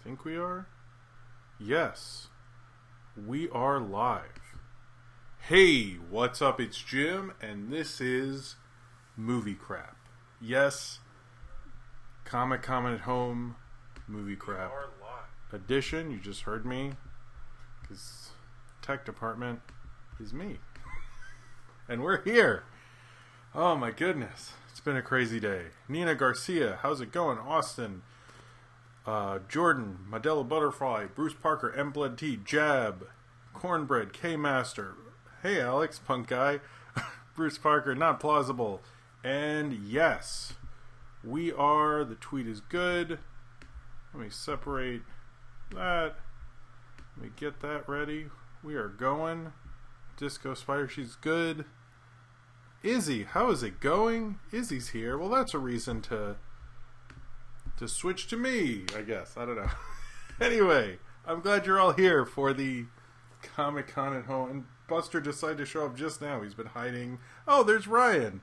think we are. Yes, we are live. Hey, what's up? It's Jim, and this is Movie Crap. Yes, Comic Comment at Home, Movie Crap edition. You just heard me, because tech department is me. And we're here. Oh my goodness. It's been a crazy day. Nina Garcia, how's it going? Austin, Jordan, Modelo Butterfly, Bruce Parker, M Blood T, Jab, Cornbread, K Master, hey Alex, punk guy, Bruce Parker, not plausible, and yes, we are, the tweet is good. Let me separate that. Let me get that ready. We are going. Disco Spider, she's good. Izzy, how is it going? Izzy's here. Well, that's a reason to switch to me, I guess. I don't know. Anyway, I'm glad you're all here for the Comic-Con at Home. And Buster decided to show up just now. He's been hiding. Oh, there's Ryan.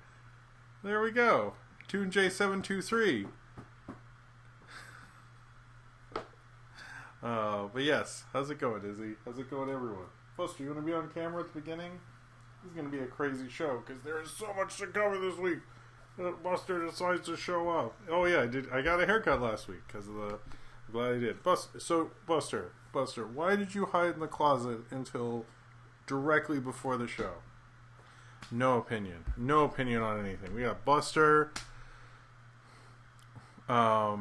There we go. TuneJ723. But yes, how's it going, Izzy? How's it going, everyone? Buster, you want to be on camera at the beginning? This is going to be a crazy show because there is so much to cover this week. Buster decides to show up. Oh yeah, I got a haircut last week because of the. I'm glad I did. Buster, why did you hide in the closet until directly before the show? No opinion on anything. We got Buster. Yeah.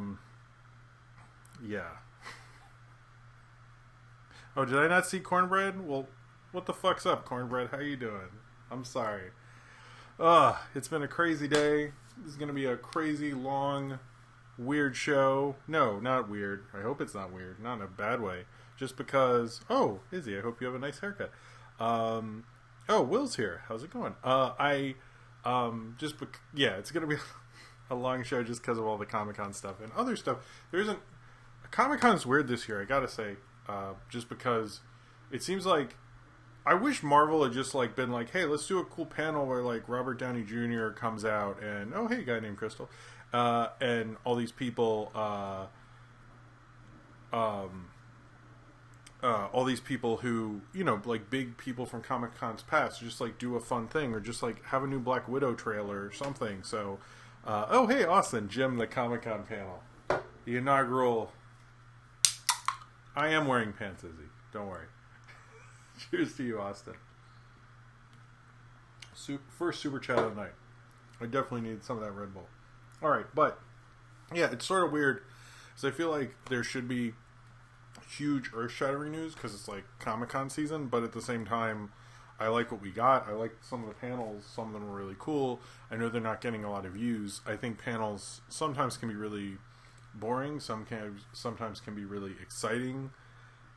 Oh, did I not see Cornbread? Well, what the fuck's up, Cornbread? How you doing? I'm sorry. It's been a crazy day. This is going to be a crazy, long, weird show. No, not weird. I hope it's not weird. Not in a bad way. Just because... Oh, Izzy, I hope you have a nice haircut. Oh, Will's here. How's it going? Yeah, it's going to be a long show just because of all the Comic-Con stuff and other stuff. There isn't... Comic-Con's weird this year, I gotta say. Just because it seems like I wish Marvel had just like been like, hey, let's do a cool panel where like Robert Downey Jr. comes out and oh hey, a guy named Crystal, and all these people, all these people who like big people from Comic Con's past just like do a fun thing or just like have a new Black Widow trailer or something. So, oh hey, Austin, Jim, the Comic Con panel, the inaugural. I am wearing pants, Izzy. Don't worry. Cheers to you, Austin. First super chat of the night. I definitely need some of that Red Bull. Alright, but yeah, it's sort of weird because I feel like there should be huge earth-shattering news because it's like Comic-Con season, but at the same time, I like what we got. I like some of the panels. Some of them are really cool. I know they're not getting a lot of views. I think panels sometimes can be really boring. Sometimes can be really exciting.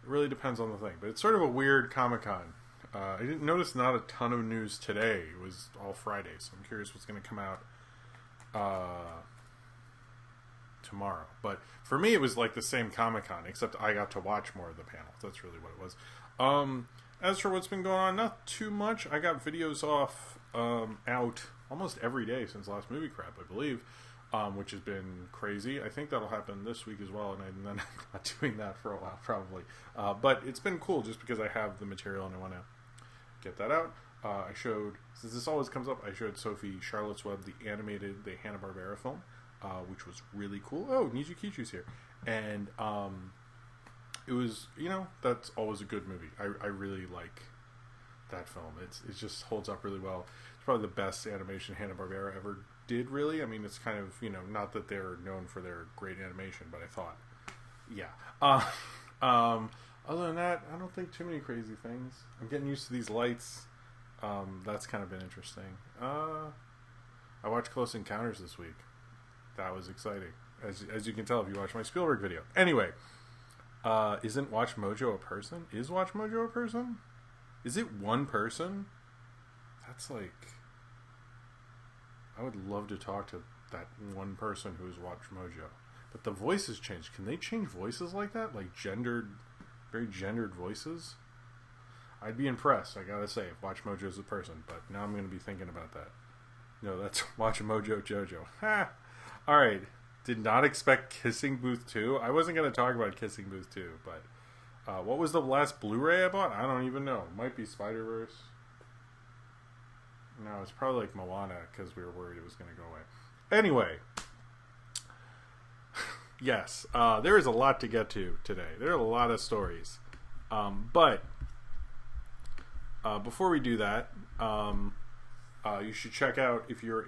It really depends on the thing, but it's sort of a weird Comic-Con. I didn't notice not a ton of news today. It was all Friday, so I'm curious what's going to come out tomorrow. But for me, it was like the same Comic-Con, except I got to watch more of the panels. That's really what it was. As for what's been going on, not too much. I got videos off out almost every day since last Movie Crap, I believe. Which has been crazy. I think that'll happen this week as well, and then I'm not doing that for a while, probably. But it's been cool just because I have the material and I want to get that out. I showed, since this always comes up, I showed Sophie Charlotte's Web, the Hanna-Barbera film, which was really cool. Oh, Niju Kichu's here. And it was, that's always a good movie. I really like that film. It just holds up really well. It's probably the best animation Hanna-Barbera ever did, really. I mean, it's kind of, not that they're known for their great animation, but I thought, yeah. Other than that, I don't think too many crazy things. I'm getting used to these lights. That's kind of been interesting. I watched Close Encounters this week. That was exciting. As you can tell if you watch my Spielberg video. Anyway, isn't Watch Mojo a person? Is Watch Mojo a person? Is it one person? That's like... I would love to talk to that one person who's watched Mojo. But the voices change. Can they change voices like that? Like very gendered voices? I'd be impressed, I gotta say, if Watch Mojo's a person. But now I'm going to be thinking about that. No, that's Watch Mojo Jojo. Ha! Alright. Did not expect Kissing Booth 2. I wasn't going to talk about Kissing Booth 2, but what was the last Blu-ray I bought? I don't even know. Might be Spider-Verse. No, it's probably like Moana because we were worried it was going to go away. Anyway, yes, there is a lot to get to today. There are a lot of stories. But before we do that, you should check out, if you're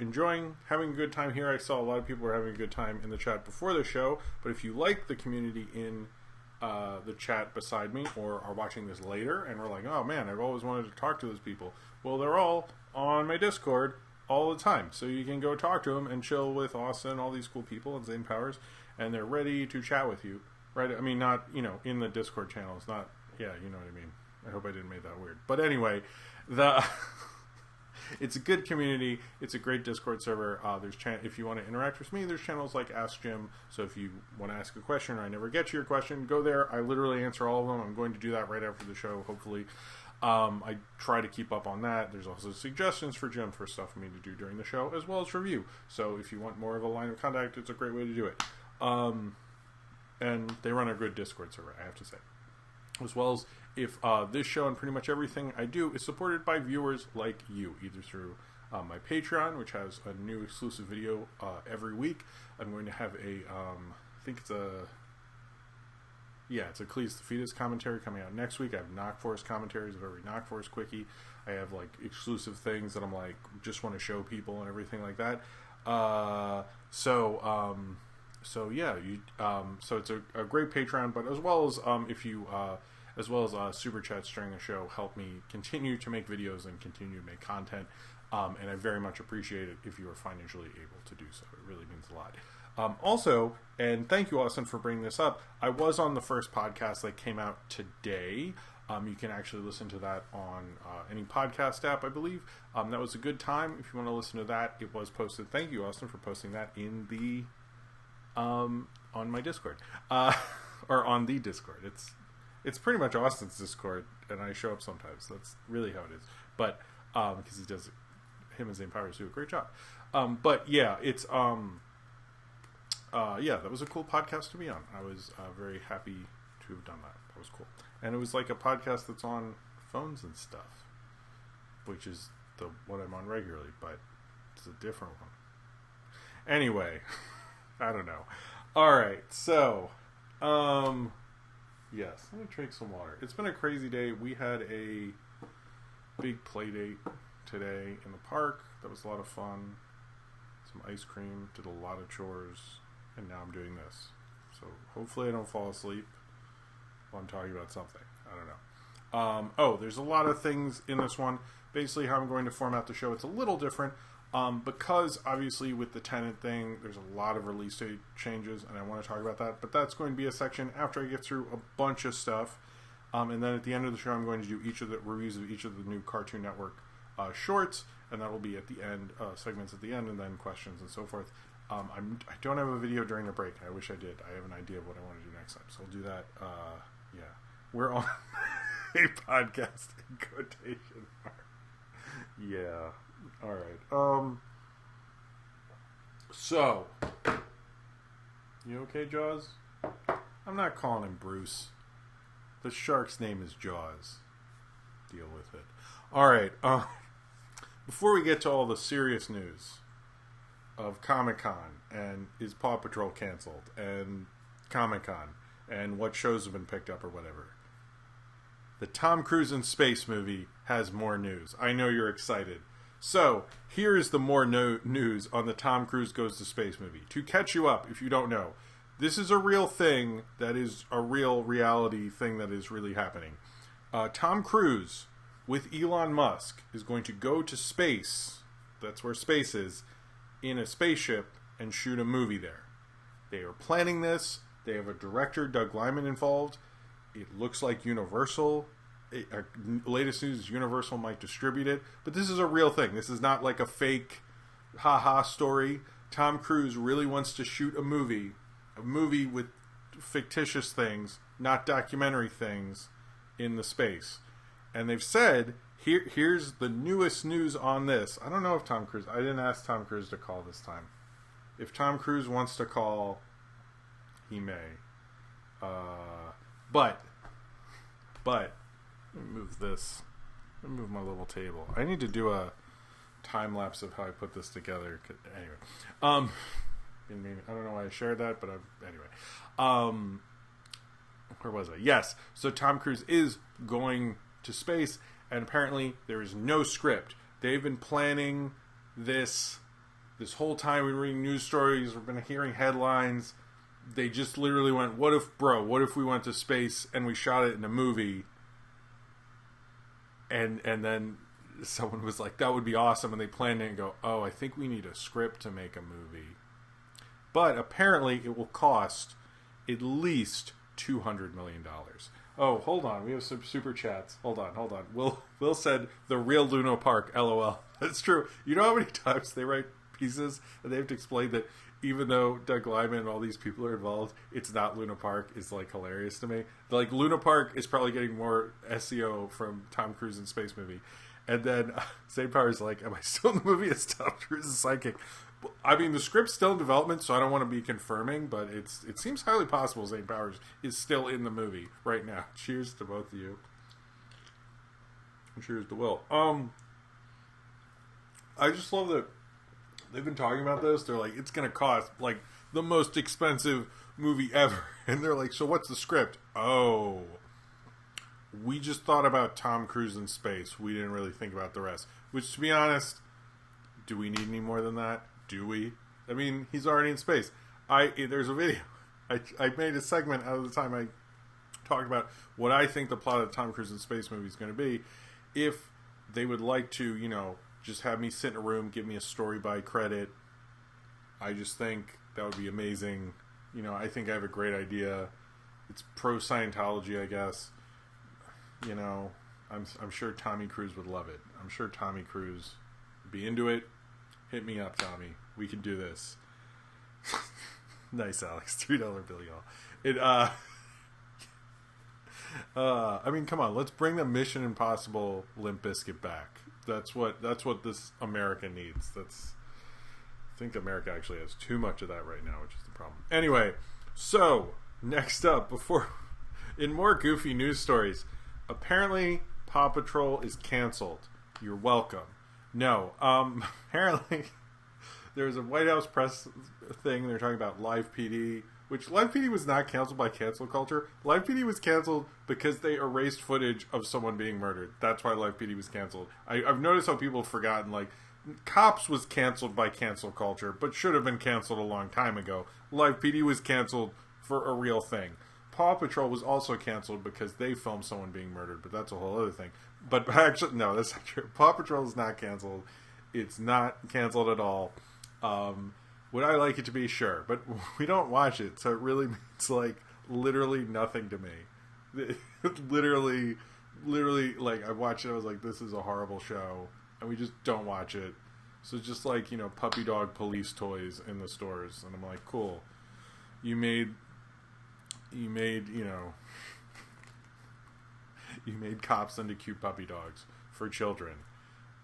having a good time here. I saw a lot of people were having a good time in the chat before the show, but if you like the community in the chat beside me, or are watching this later and we're like, oh man, I've always wanted to talk to those people. Well, they're all on my Discord all the time, so you can go talk to them and chill with Austin, all these cool people, and Zane Powers, and they're ready to chat with you, right? I mean, not, in the Discord channels, not, yeah, you know what I mean. I hope I didn't make that weird. But anyway, it's a good community. It's a great Discord server. If you want to interact with me, there's channels like Ask Jim. So if you want to ask a question or I never get to your question, go there. I literally answer all of them. I'm going to do that right after the show, hopefully. I try to keep up on that. There's also suggestions for Jim for stuff for me to do during the show, as well as review. So if you want more of a line of contact, it's a great way to do it. And they run a good Discord server, I have to say. As well as if this show and pretty much everything I do is supported by viewers like you, either through my Patreon, which has a new exclusive video every week. I'm going to have it's a Cleese the Fetus commentary coming out next week. I have Knock Force commentaries of every Knock Force quickie. I have like exclusive things that I'm like just want to show people and everything like that. So it's a great Patreon, but as well as super chats during the show help me continue to make videos and continue to make content. And I very much appreciate it if you are financially able to do so. It really means a lot. Also, and thank you, Austin, for bringing this up. I was on the first podcast that came out today. You can actually listen to that on any podcast app, I believe. That was a good time. If you want to listen to that, it was posted. Thank you, Austin, for posting that in the on my Discord, or on the Discord. It's pretty much Austin's Discord, and I show up sometimes. That's really how it is. But because him and Zane Powers do a great job. But yeah, it's that was a cool podcast to be on. I was very happy to have done that. That was cool, and it was like a podcast that's on phones and stuff, which is the one I'm on regularly, but it's a different one. Anyway. I don't know. Alright, so, yes, let me drink some water. It's been a crazy day. We had a big play date today in the park. That was a lot of fun. Some ice cream, did a lot of chores, and now I'm doing this. So hopefully I don't fall asleep while I'm talking about something. I don't know. There's a lot of things in this one. Basically how I'm going to format the show, it's a little different. Because obviously with the Tenet thing, there's a lot of release date changes, and I want to talk about that. But that's going to be a section after I get through a bunch of stuff. And then at the end of the show, I'm going to do each of the reviews of each of the new Cartoon Network shorts, and that will be at the end, segments at the end, and then questions and so forth. I don't have a video during the break. I wish I did. I have an idea of what I want to do next time, so I'll do that. Yeah, we're on a podcast in quotation marks. Yeah. All right. So, you okay, Jaws? I'm not calling him Bruce. The shark's name is Jaws. Deal with it. All right. Before we get to all the serious news of Comic-Con and is Paw Patrol canceled and Comic-Con and what shows have been picked up or whatever, the Tom Cruise in Space movie has more news. I know you're excited. So, here's the more news on the Tom Cruise Goes to Space movie. To catch you up, if you don't know, this is a real thing that is a real reality thing that is really happening. Tom Cruise, with Elon Musk, is going to go to space, that's where space is, in a spaceship and shoot a movie there. They are planning this. They have a director, Doug Liman, involved. It looks like Universal. Latest news is Universal might distribute it, but this is a real thing. This is not like a fake haha story. Tom Cruise really wants to shoot a movie with fictitious things, not documentary things, in the space. And they've said, here's the newest news on this. I don't know if Tom Cruise, I didn't ask Tom Cruise to call this time. If Tom Cruise wants to call, he may. But let me move this. Let me move my little table. I need to do a time lapse of how I put this together. Anyway, I don't know why I shared that, but anyway. Where was I? Yes. So Tom Cruise is going to space, and apparently there is no script. They've been planning this whole time. We've been reading news stories. We've been hearing headlines. They just literally went, what if we went to space and we shot it in a movie? And then someone was like, that would be awesome. And they planned it and go, oh, I think we need a script to make a movie. But apparently it will cost at least $200 million. Oh, hold on. We have some super chats. Hold on. Will said, the real Luna Park, LOL. That's true. You know how many times they write pieces and they have to explain that even though Doug Liman and all these people are involved, it's not Luna Park is like hilarious to me. Like, Luna Park is probably getting more SEO from Tom Cruise in Space Movie. And then Zane Power's like, am I still in the movie as Tom Cruise is psychic? I mean, the script's still in development, so I don't want to be confirming, but it seems highly possible Zane Powers is still in the movie right now. Cheers to both of you. And cheers to Will. I just love that they've been talking about this. They're like, it's going to cost like the most expensive movie ever. And they're like, so what's the script? Oh, we just thought about Tom Cruise in space. We didn't really think about the rest. Which, to be honest, do we need any more than that? Do we? I mean, he's already in space. There's a video. I made a segment out of the time I talked about what I think the plot of the Tom Cruise in Space movie is going to be. If they would like to, just have me sit in a room, give me a story by credit, I just think that would be amazing. I think I have a great idea. It's pro-Scientology, I guess. I'm sure Tommy Cruise would love it. I'm sure Tommy Cruise would be into it. Hit me up, Tommy. We can do this. Nice, Alex. $3 bill, y'all. I mean, come on. Let's bring the Mission Impossible Limp Bizkit back. That's what this America needs. I think America actually has too much of that right now, which is the problem. Anyway, so next up, in more goofy news stories, apparently Paw Patrol is canceled. You're welcome. No, apparently there's a White House press thing. They're talking about Live PD, which Live PD was not canceled by cancel culture. Live PD was canceled because they erased footage of someone being murdered. That's why Live PD was canceled. I've noticed how people have forgotten, like, Cops was canceled by cancel culture, but should have been canceled a long time ago. Live PD was canceled for a real thing. Paw Patrol was also canceled because they filmed someone being murdered, but that's a whole other thing. But actually, no, that's not true. Paw Patrol is not canceled. It's not canceled at all. Would I like it to be? Sure. But we don't watch it, so it really means, like, literally nothing to me. literally, like, I watched it, I was like, this is a horrible show. And we just don't watch it. So it's just like, puppy dog police toys in the stores. And I'm like, cool. You made you made cops into cute puppy dogs for children,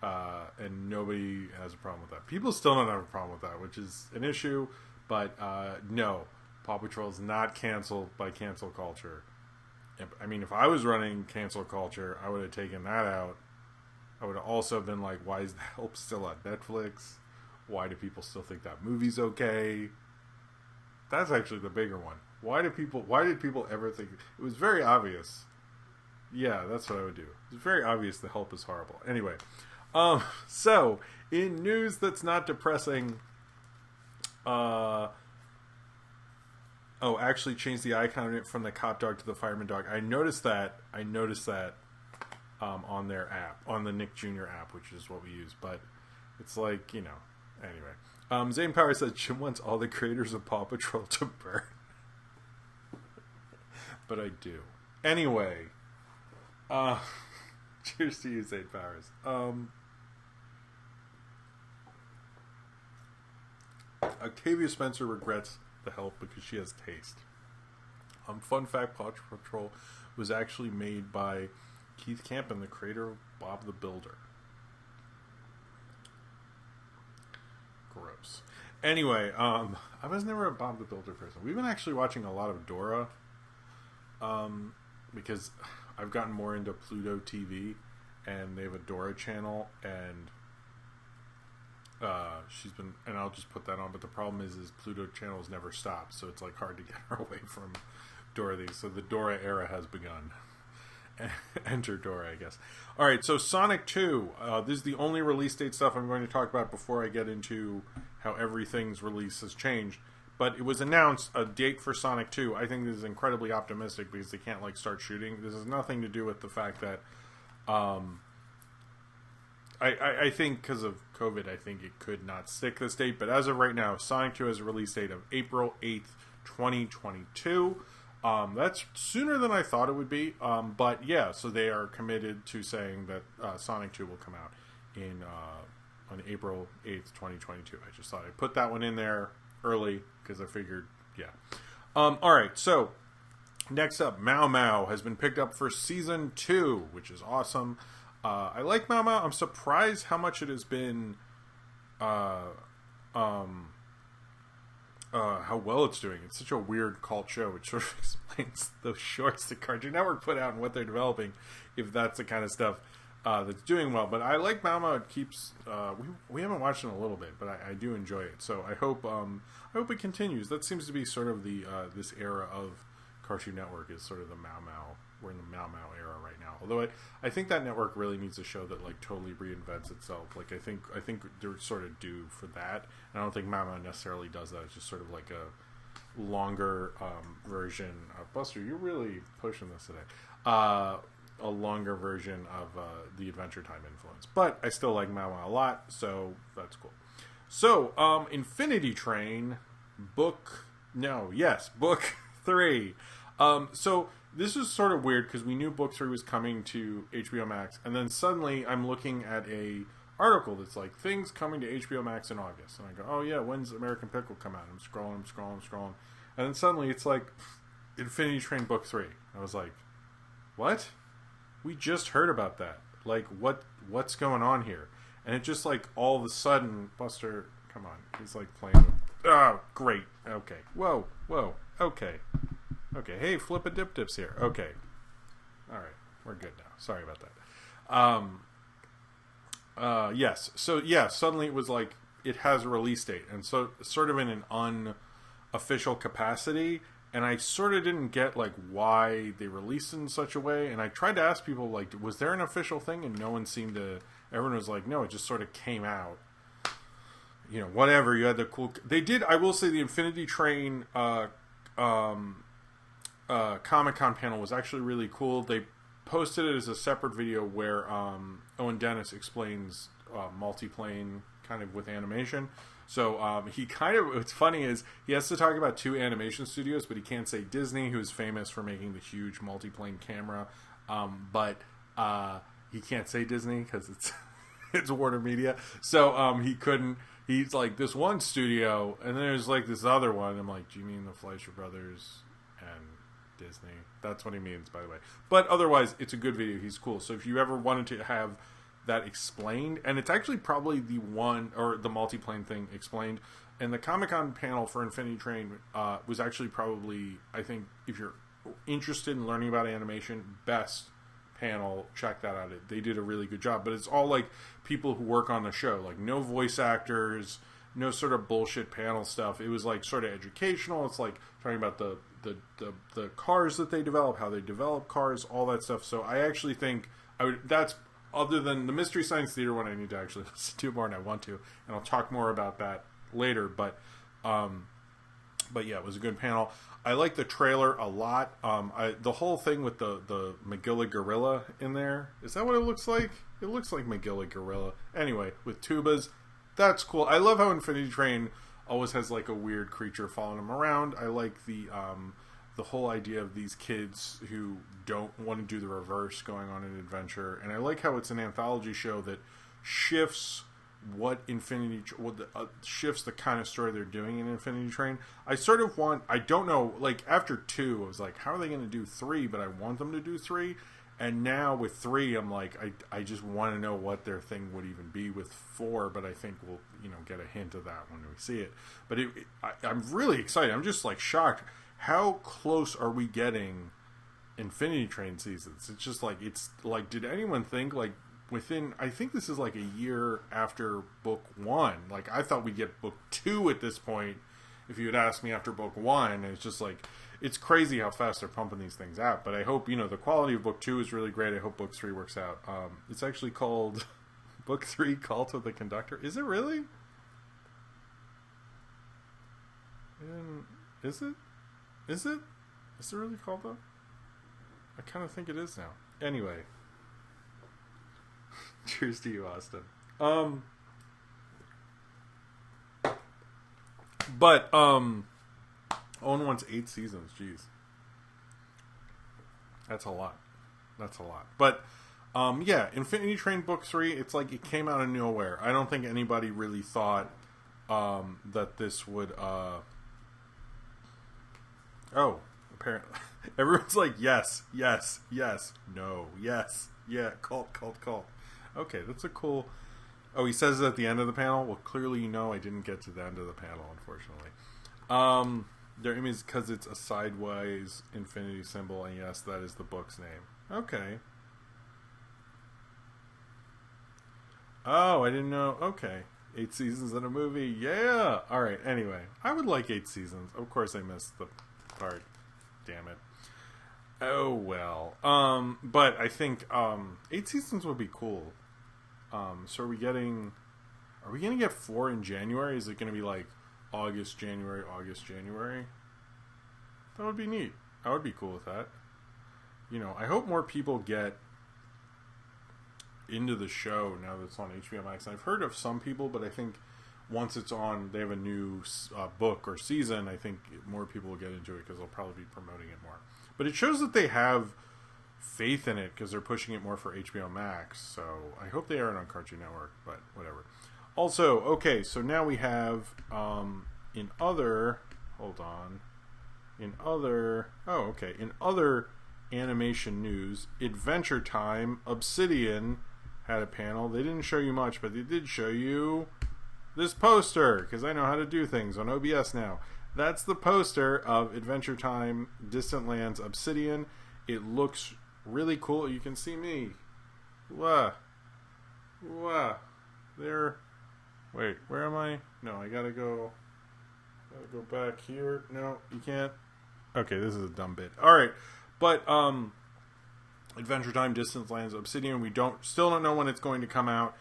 and nobody has a problem with that. People still don't have a problem with that, which is an issue, but no, Paw Patrol is not canceled by cancel culture. I mean, if I was running cancel culture, I would have taken that out. I would have also been like, why is the Help still on Netflix? Why do people still think that movie's okay? That's actually the bigger one. Why did people ever think... It was very obvious. Yeah, that's what I would do. It's very obvious The Help is horrible. Anyway, so, in news that's not depressing... actually changed the icon from the cop dog to the fireman dog. I noticed that on their app, on the Nick Jr. app, which is what we use. But it's like, anyway. Zane Power says Jim wants all the creators of Paw Patrol to burn. But I do. Anyway. Cheers to you, Zane Powers. Octavia Spencer regrets The Help because she has taste. Fun fact, Paw Patrol was actually made by Keith Campen, the creator of Bob the Builder. Gross. Anyway, I was never a Bob the Builder person. We've been actually watching a lot of Dora, because I've gotten more into Pluto TV, and they have a Dora channel, and she's been, and I'll just put that on. But the problem is Pluto channels never stop, so it's like hard to get her away from Dorothy. So the Dora era has begun. Enter Dora, I guess. All right, so Sonic 2. This is the only release date stuff I'm going to talk about before I get into how everything's release has changed. But it was announced a date for Sonic 2. I think this is incredibly optimistic because they can't like start shooting. This has nothing to do with the fact that I think because of COVID, I think it could not stick this date. But as of right now, Sonic 2 has a release date of April 8th, 2022. That's sooner than I thought it would be. But yeah, so they are committed to saying that Sonic 2 will come out on April 8th, 2022. I just thought I'd put that one in there early because I figured, yeah. All right, so next up, Mao Mao has been picked up for season 2, which is awesome. I like Mao Mao. I'm surprised how much it has been, how well it's doing. It's such a weird cult show, which sort of explains those shorts that Cartoon Network put out and what they're developing, if that's the kind of stuff that's doing well. But I like Mao Mao. It keeps we haven't watched it in a little bit, but I do enjoy it. So I hope it continues. That seems to be sort of the this era of Cartoon Network is sort of the Mao Mao. We're in the Mao Mao era right now. Although I think that network really needs a show that like totally reinvents itself. Like I think they're sort of due for that. And I don't think Mao Mao necessarily does that. It's just sort of like a longer version of Buster. You're really pushing this today. A longer version of the Adventure Time influence. But I still like Mao Mao a lot, so that's cool. So Infinity Train book 3. So this is sort of weird because we knew book 3 was coming to HBO Max, and then suddenly I'm looking at a article that's like things coming to HBO Max in August, and I go, oh yeah, when's American Pickle come out? I'm scrolling, and then suddenly it's like Infinity Train book 3. I was like, what? We just heard about that. Like what's going on here? And it just like all of a sudden, Buster, come on, he's like playing with, oh great, okay, whoa, okay. Okay, hey, Flip a Dip Dip's here. Okay. All right, we're good now. Sorry about that. Yes. So, yeah, suddenly it was like, it has a release date. And so, sort of in an unofficial capacity. And I sort of didn't get, like, why they released it in such a way. And I tried to ask people, like, was there an official thing? And no one seemed to... Everyone was like, no, it just sort of came out. You know, whatever. You had the cool... They did, I will say, the Infinity Train... Comic-Con panel was actually really cool. They posted it as a separate video where Owen Dennis explains multiplane kind of with animation. So he kind of, what's funny is he has to talk about 2 animation studios, but he can't say Disney, who's famous for making the huge multiplane camera. But he can't say Disney because it's Warner Media. So he couldn't. He's like, this one studio, and then there's like this other one. I'm like, do you mean the Fleischer Brothers and Disney? That's what he means, by the way. But otherwise, it's a good video. He's cool. So if you ever wanted to have that explained, and it's actually probably the one, or the multiplane thing explained, and the Comic-Con panel for Infinity Train was actually probably, I think, if you're interested in learning about animation, best panel. Check that out. They did a really good job. But it's all like people who work on the show, like no voice actors, no sort of bullshit panel stuff. It was like sort of educational. It's like talking about the cars that they develop, how they develop cars, all that stuff. So I actually think that's, other than the Mystery Science Theater one, I need to actually listen to more, and I want to, and I'll talk more about that later. But yeah, it was a good panel. I like the trailer a lot. The whole thing with the Magilla Gorilla in there, is that what it looks like? It looks like Magilla Gorilla. Anyway, with tubas, that's cool. I love how Infinity Train always has like a weird creature following him around. I like the whole idea of these kids who don't want to do the reverse going on an adventure, and I like how it's an anthology show that shifts shifts the kind of story they're doing in Infinity Train. I don't know, like after 2, I was like, how are they going to do 3? But I want them to do 3, And now with 3, I'm like, I just want to know what their thing would even be with 4, but I think we'll, get a hint of that when we see it. But I'm really excited. I'm just like shocked. How close are we getting Infinity Train seasons? It's just like, did anyone think like within, I think this is like a year after book 1. Like I thought we'd get book 2 at this point. If you had asked me after book 1, it's just like, it's crazy how fast they're pumping these things out. But I hope, the quality of book 2 is really great. I hope book 3 works out. It's actually called book 3, Cult of the Conductor. Is it really? Is it? Is it really called that? I kind of think it is now. Anyway. Cheers to you, Austin. But Owen wants 8 seasons. Jeez, that's a lot. But yeah, Infinity Train book 3. It's like it came out of nowhere. I don't think anybody really thought that this would. Oh, apparently everyone's like yes, no, yes, yeah, cult. Okay, that's a cool. Oh, he says it at the end of the panel. Well, clearly, I didn't get to the end of the panel, unfortunately. Their image is because it's a sideways infinity symbol, and yes, that is the book's name. Okay. Oh, I didn't know. Okay. 8 seasons in a movie. Yeah. All right. Anyway, I would like 8 seasons. Of course, I missed the part. Damn it. Oh well. But I think 8 seasons would be cool. So are we gonna get 4 in January? Is it gonna be like August, January? That would be neat. I would be cool with that. I hope more people get into the show now that it's on HBO Max. I've heard of some people, but I think once it's on, they have a new book or season, I think more people will get into it because they'll probably be promoting it more. But it shows that they have faith in it because they're pushing it more for HBO Max. So I hope they aren't on Cartoon Network, but whatever. Also, okay, so now we have in other animation news, Adventure Time, Obsidian had a panel. They didn't show you much, but they did show you this poster, because I know how to do things on OBS now. That's the poster of Adventure Time, Distant Lands, Obsidian. It looks really cool. You can see me. There. Wait, where am I? No, I gotta go back here. No, you can't. Okay, this is a dumb bit. Alright, but Adventure Time, Distant Lands, Obsidian, we still don't know when it's going to come out,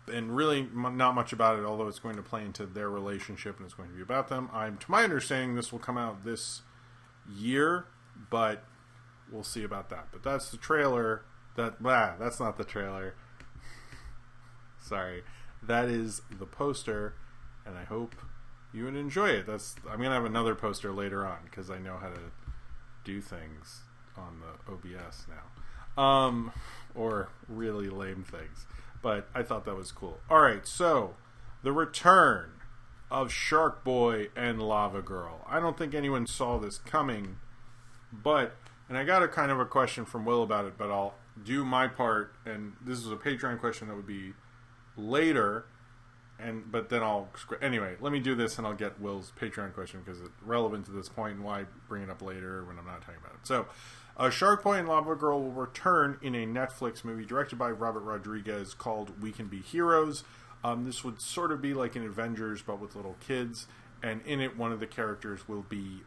and really not much about it, although it's going to play into their relationship and it's going to be about them. To my understanding, this will come out this year, but we'll see about that. But that's the trailer. That's not the trailer. Sorry. That is the poster, and I hope you would enjoy it. I'm going to have another poster later on, because I know how to do things on the OBS now. Or really lame things. But I thought that was cool. Alright, so the return of SharkBoy and LavaGirl. I don't think anyone saw this coming, and I got a kind of a question from Will about it, but I'll do my part, and this is a Patreon question that would be later, but then anyway, let me do this and I'll get Will's Patreon question because it's relevant to this point and why bring it up later when I'm not talking about it. So, SharkBoy and LavaGirl will return in a Netflix movie directed by Robert Rodriguez called We Can Be Heroes. This would sort of be like an Avengers but with little kids, and in it one of the characters will be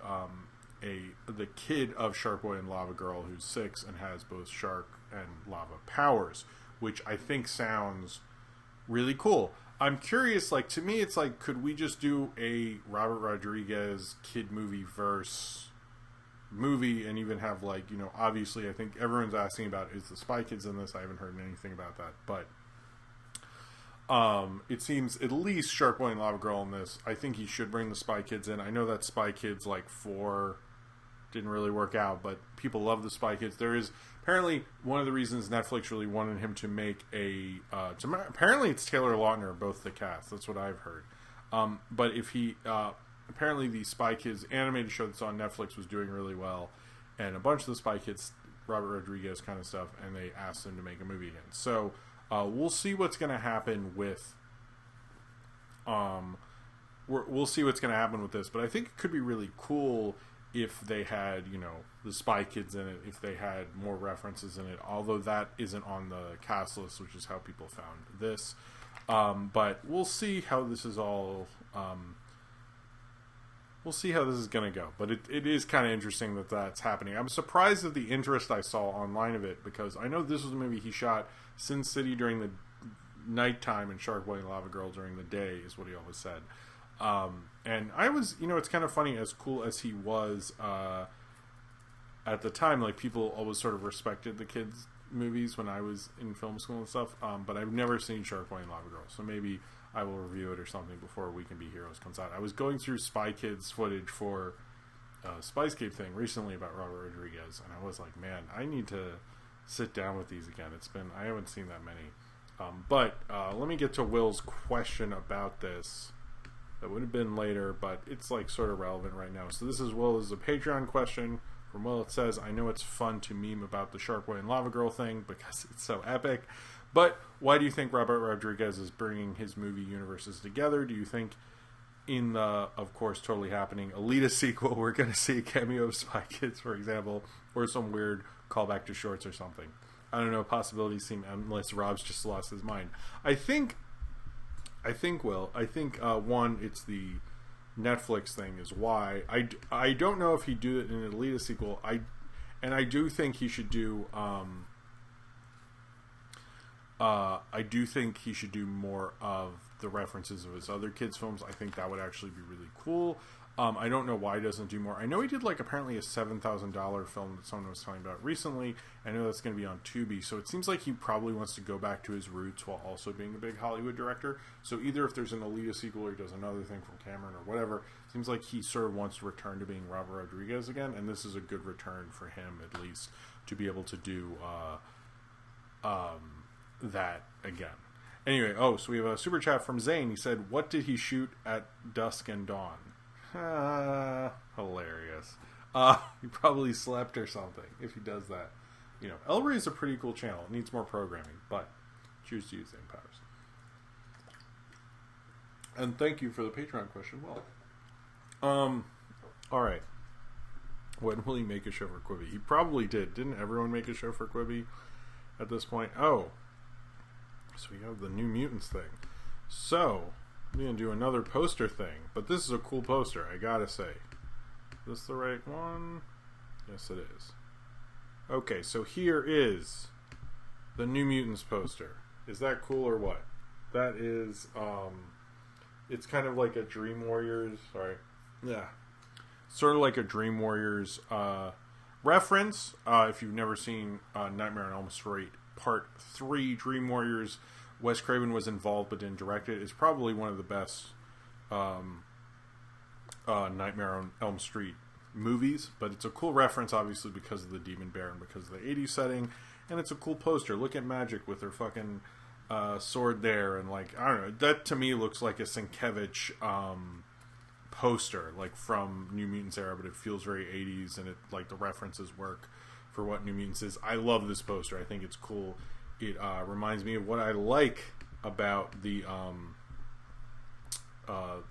the kid of SharkBoy and LavaGirl who's 6 and has both shark and lava powers, which I think sounds really cool. I'm curious, to me it's like, could we just do a Robert Rodriguez kid movie and even have obviously I think everyone's asking about is the Spy Kids in this. I haven't heard anything about that, but it seems at least SharkBoy and LavaGirl in this. I think he should bring the Spy Kids in. I know that Spy Kids 4 didn't really work out, but people love the Spy Kids. There is apparently one of the reasons Netflix really wanted him to make apparently it's Taylor Lautner, both the cast. That's what I've heard. But if he apparently the Spy Kids animated show that's on Netflix was doing really well, and a bunch of the Spy Kids Robert Rodriguez kind of stuff, and they asked him to make a movie again. So we'll see what's going to happen with. We'll see what's going to happen with this, but I think it could be really cool if they had, the Spy Kids in it, if they had more references in it, although that isn't on the cast list, which is how people found this. But we'll see how this is all, we'll see how this is going to go. But it is kind of interesting that that's happening. I'm surprised at the interest I saw online of it, because I know this was a movie he shot Sin City during the nighttime and SharkBoy and LavaGirl during the day, is what he always said. And I was, it's kind of funny, as cool as he was at the time, like, people always sort of respected the kids' movies when I was in film school and stuff, but I've never seen SharkBoy and LavaGirl, so maybe I will review it or something before We Can Be Heroes comes out. I was going through Spy Kids footage for Spyscape thing recently about Robert Rodriguez, and I was like, man, I need to sit down with these again. I haven't seen that many. But let me get to Will's question about this. That would have been later, but it's like sort of relevant right now. So this is Will's a Patreon question from Will. It says, I know it's fun to meme about the SharkBoy and LavaGirl thing because it's so epic, but why do you think Robert Rodriguez is bringing his movie universes together? Do you think in the, of course, totally happening Alita sequel, we're going to see a cameo of Spy Kids, for example, or some weird callback to shorts or something? I don't know. Possibilities seem endless. Rob's just lost his mind. I think, Will. I think, one, it's the Netflix thing is why. I don't know if he'd do it in an Alita sequel. I do think he should do, I do think he should do more of the references of his other kids' films. I think that would actually be really cool. I don't know why he doesn't do more. I know he did apparently a $7,000 film that someone was talking about recently. I know that's going to be on Tubi, so it seems like he probably wants to go back to his roots while also being a big Hollywood director. So either if there's an Alita sequel or he does another thing from Cameron or whatever, it seems like he sort of wants to return to being Robert Rodriguez again, and this is a good return for him, at least, to be able to do that again. Anyway, so we have a super chat from Zane. He said, what did he shoot at dusk and dawn? Hilarious. He probably slept or something if he does that. El Rey is a pretty cool channel. It needs more programming, but choose to use the powers. And thank you for the Patreon question. Well, alright. When will he make a show for Quibi? He probably did. Didn't everyone make a show for Quibi at this point? Oh. So we have the New Mutants thing. So I'm going to do another poster thing, but this is a cool poster, I gotta say. Is this the right one? Yes, it is. Okay, so here is the New Mutants poster. Is that cool or what? That is, it's kind of like a Dream Warriors, sort of like a Dream Warriors reference. If you've never seen Nightmare on Elm Street Part 3, Dream Warriors, Wes Craven was involved but didn't direct it. It's probably one of the best Nightmare on Elm Street movies, but it's a cool reference, obviously, because of the Demon Bear and because of the 80s setting, and it's a cool poster. Look at Magic with her fucking sword there, and I don't know, that to me looks like a Sienkiewicz poster, from New Mutants era, but it feels very 80s, and it the references work for what New Mutants is. I love this poster. I think it's cool. It reminds me of what I like about the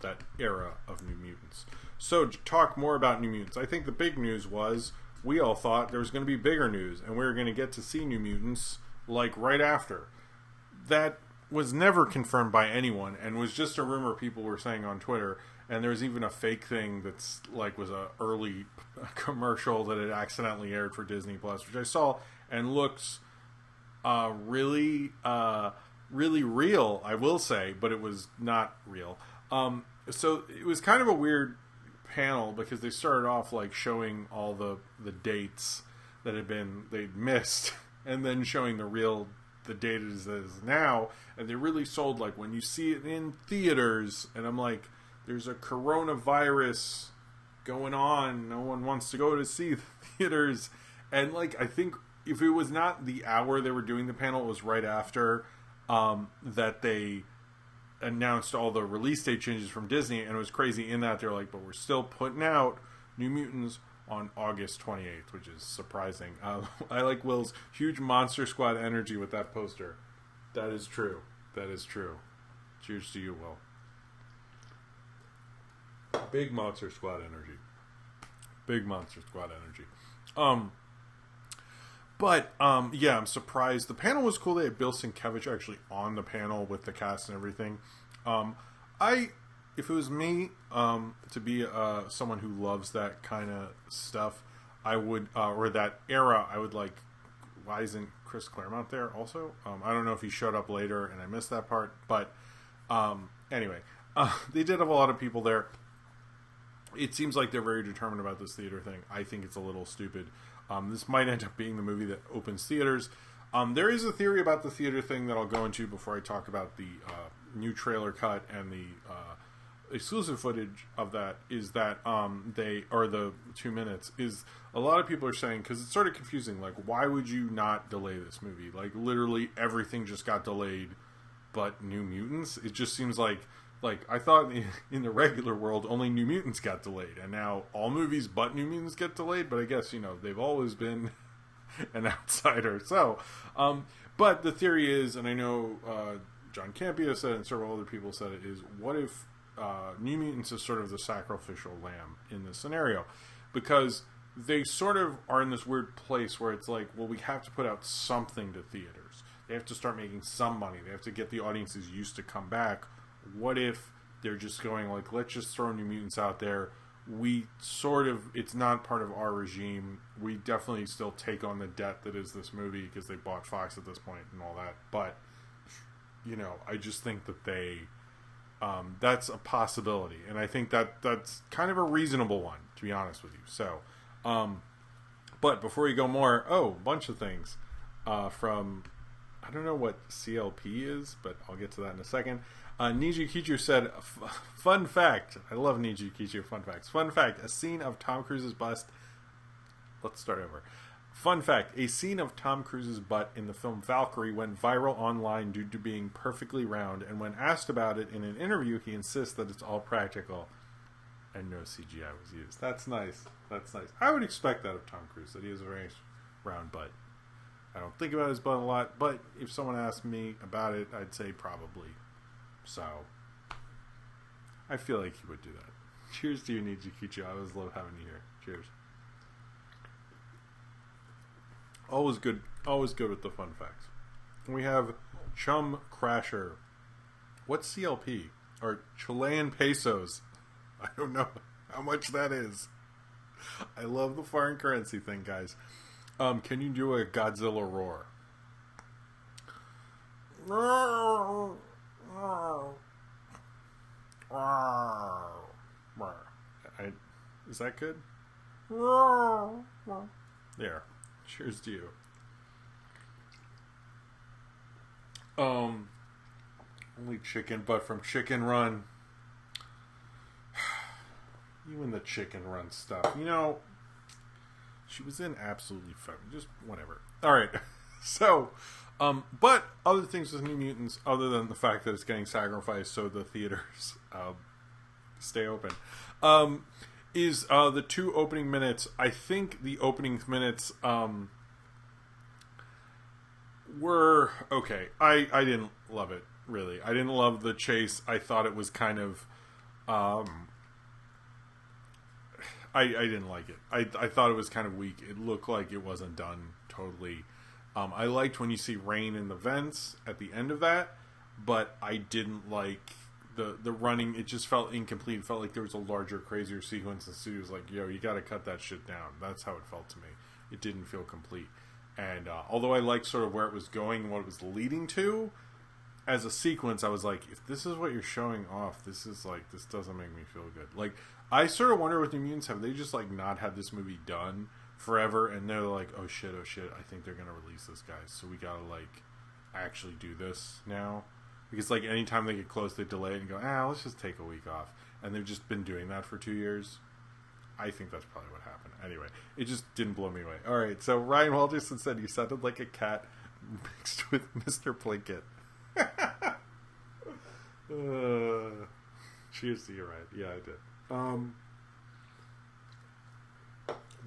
that era of New Mutants. So to talk more about New Mutants, I think the big news was we all thought there was going to be bigger news, and we were going to get to see New Mutants right after. That was never confirmed by anyone, and was just a rumor people were saying on Twitter. And there was even a fake thing that's was a early commercial that had accidentally aired for Disney Plus, which I saw and looks really real, I will say, but it was not real. So it was kind of a weird panel because they started off showing all the dates that they'd missed, and then showing the date as it is now, and they really sold when you see it in theaters, and I'm like, there's a coronavirus going on. No one wants to go to see the theaters. And I think if it was not the hour they were doing the panel, it was right after that they announced all the release date changes from Disney. And it was crazy in that they're but we're still putting out New Mutants on August 28th, which is surprising. I like Will's huge Monster Squad energy with that poster. That is true. That is true. Cheers to you, Will. Big Monster Squad energy. Big Monster Squad energy. Yeah, I'm surprised. The panel was cool. They had Bill Sienkiewicz actually on the panel with the cast and everything. If it was me, to be someone who loves that kind of stuff, I would, or that era, I would like, why isn't Chris Claremont there also? I don't know if he showed up later and I missed that part, but anyway, they did have a lot of people there. It seems like they're very determined about this theater thing. I think it's a little stupid. This might end up being the movie that opens theaters. There is a theory about the theater thing that I'll go into before I talk about the new trailer cut and the exclusive footage of that. Is that the 2 minutes, is a lot of people are saying, because it's sort of confusing, like, why would you not delay this movie? Like, literally everything just got delayed but New Mutants. It just seems like I thought in the regular world only New Mutants got delayed, and now all movies but New Mutants get delayed. But I guess, they've always been an outsider. So, but the theory is, and I know John Campea said it and several other people said it, is what if New Mutants is sort of the sacrificial lamb in this scenario? Because they sort of are in this weird place where it's like, well, we have to put out something to theaters. They have to start making some money. They have to get the audiences used to come back. What if they're just going like, let's just throw New Mutants out there. It's not part of our regime. We definitely still take on the debt that is this movie because they bought Fox at this point and all that. But, I just think that that's a possibility. And I think that's kind of a reasonable one, to be honest with you. So, but before you go more, a bunch of things from, I don't know what CLP is, but I'll get to that in a second. Niji Kichu said, fun fact. I love Niji Kichu fun facts. Fun fact, a scene of Tom Cruise's bust. Let's start over. Fun fact, a scene of Tom Cruise's butt in the film Valkyrie went viral online due to being perfectly round, and when asked about it in an interview, he insists that it's all practical and no CGI was used. That's nice. That's nice. I would expect that of Tom Cruise, that he has a very round butt. I don't think about his butt a lot, but if someone asked me about it, I'd say probably. So, I feel like he would do that. Cheers to you, Niji Kichi. I always love having you here. Cheers. Always good with the fun facts. We have Chum Crasher. What's CLP? Or Chilean pesos. I don't know how much that is. I love the foreign currency thing, guys. Can you do a Godzilla roar? Is that good? There. Cheers to you. Only chicken, but from Chicken Run. You and the Chicken Run stuff. She was in absolutely fun. Just whatever. Alright. So, but other things with New Mutants, other than the fact that it's getting sacrificed so the theaters stay open, is the 2 opening minutes. I think the opening minutes were okay. I didn't love it, really. I didn't love the chase. I thought it was kind of I didn't like it. I thought it was kind of weak. It looked like it wasn't done totally. I liked when you see rain in the vents at the end of that, but I didn't like the running. It just felt incomplete. It felt like there was a larger, crazier sequence, and the studio was like, yo, you gotta cut that shit down. That's how it felt to me. It didn't feel complete. And although I liked sort of where it was going and what it was leading to, as a sequence, I was like, if this is what you're showing off, this doesn't make me feel good. Like, I sort of wonder with New Mutants, have they just like not had this movie done forever, and they're like, oh shit, I think they're gonna release this, guys, so we gotta like actually do this now, because like anytime they get close, they delay it and go, let's just take a week off, and they've just been doing that for 2 years. I think that's probably what happened. Anyway, it just didn't blow me away. Alright, so Ryan Walterson said you sounded like a cat mixed with Mr. Plinkett. Cheers to you, right? Yeah, I did.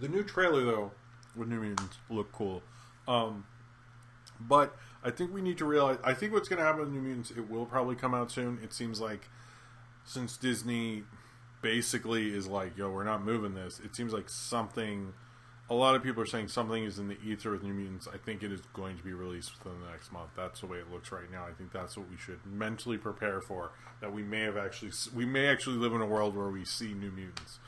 The new trailer, though, with New Mutants looked cool. But I think we need to realize... I think what's going to happen with New Mutants, it will probably come out soon. It seems like since Disney basically is like, yo, we're not moving this, it seems like something... A lot of people are saying something is in the ether with New Mutants. I think it is going to be released within the next month. That's the way it looks right now. I think that's what we should mentally prepare for. That we may actually live in a world where we see New Mutants.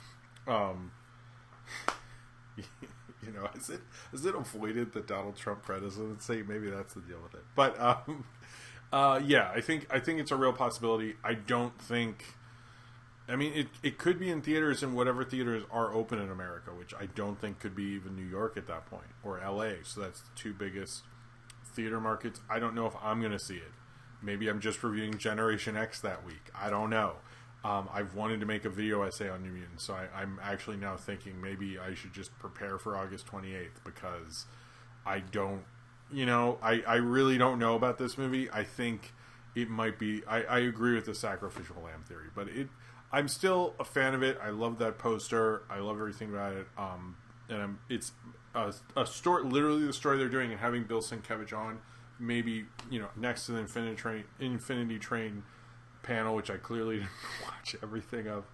You know, is it avoided the Donald Trump presidency? Maybe that's the deal with it. But yeah, I think it's a real possibility. I don't think. I mean, it could be in theaters, and whatever theaters are open in America, which I don't think could be even New York at that point, or LA. So that's the two biggest theater markets. I don't know if I'm going to see it. Maybe I'm just reviewing Generation X that week. I don't know. I've wanted to make a video essay on New Mutants, so I'm actually now thinking maybe I should just prepare for August 28th, because I don't, I really don't know about this movie. I think it might be, I agree with the sacrificial lamb theory, but I'm still a fan of it. I love that poster. I love everything about it. And it's a story, literally the story they're doing, and having Bill Sienkiewicz on, maybe, next to the Infinity Train panel, which I clearly didn't watch everything of.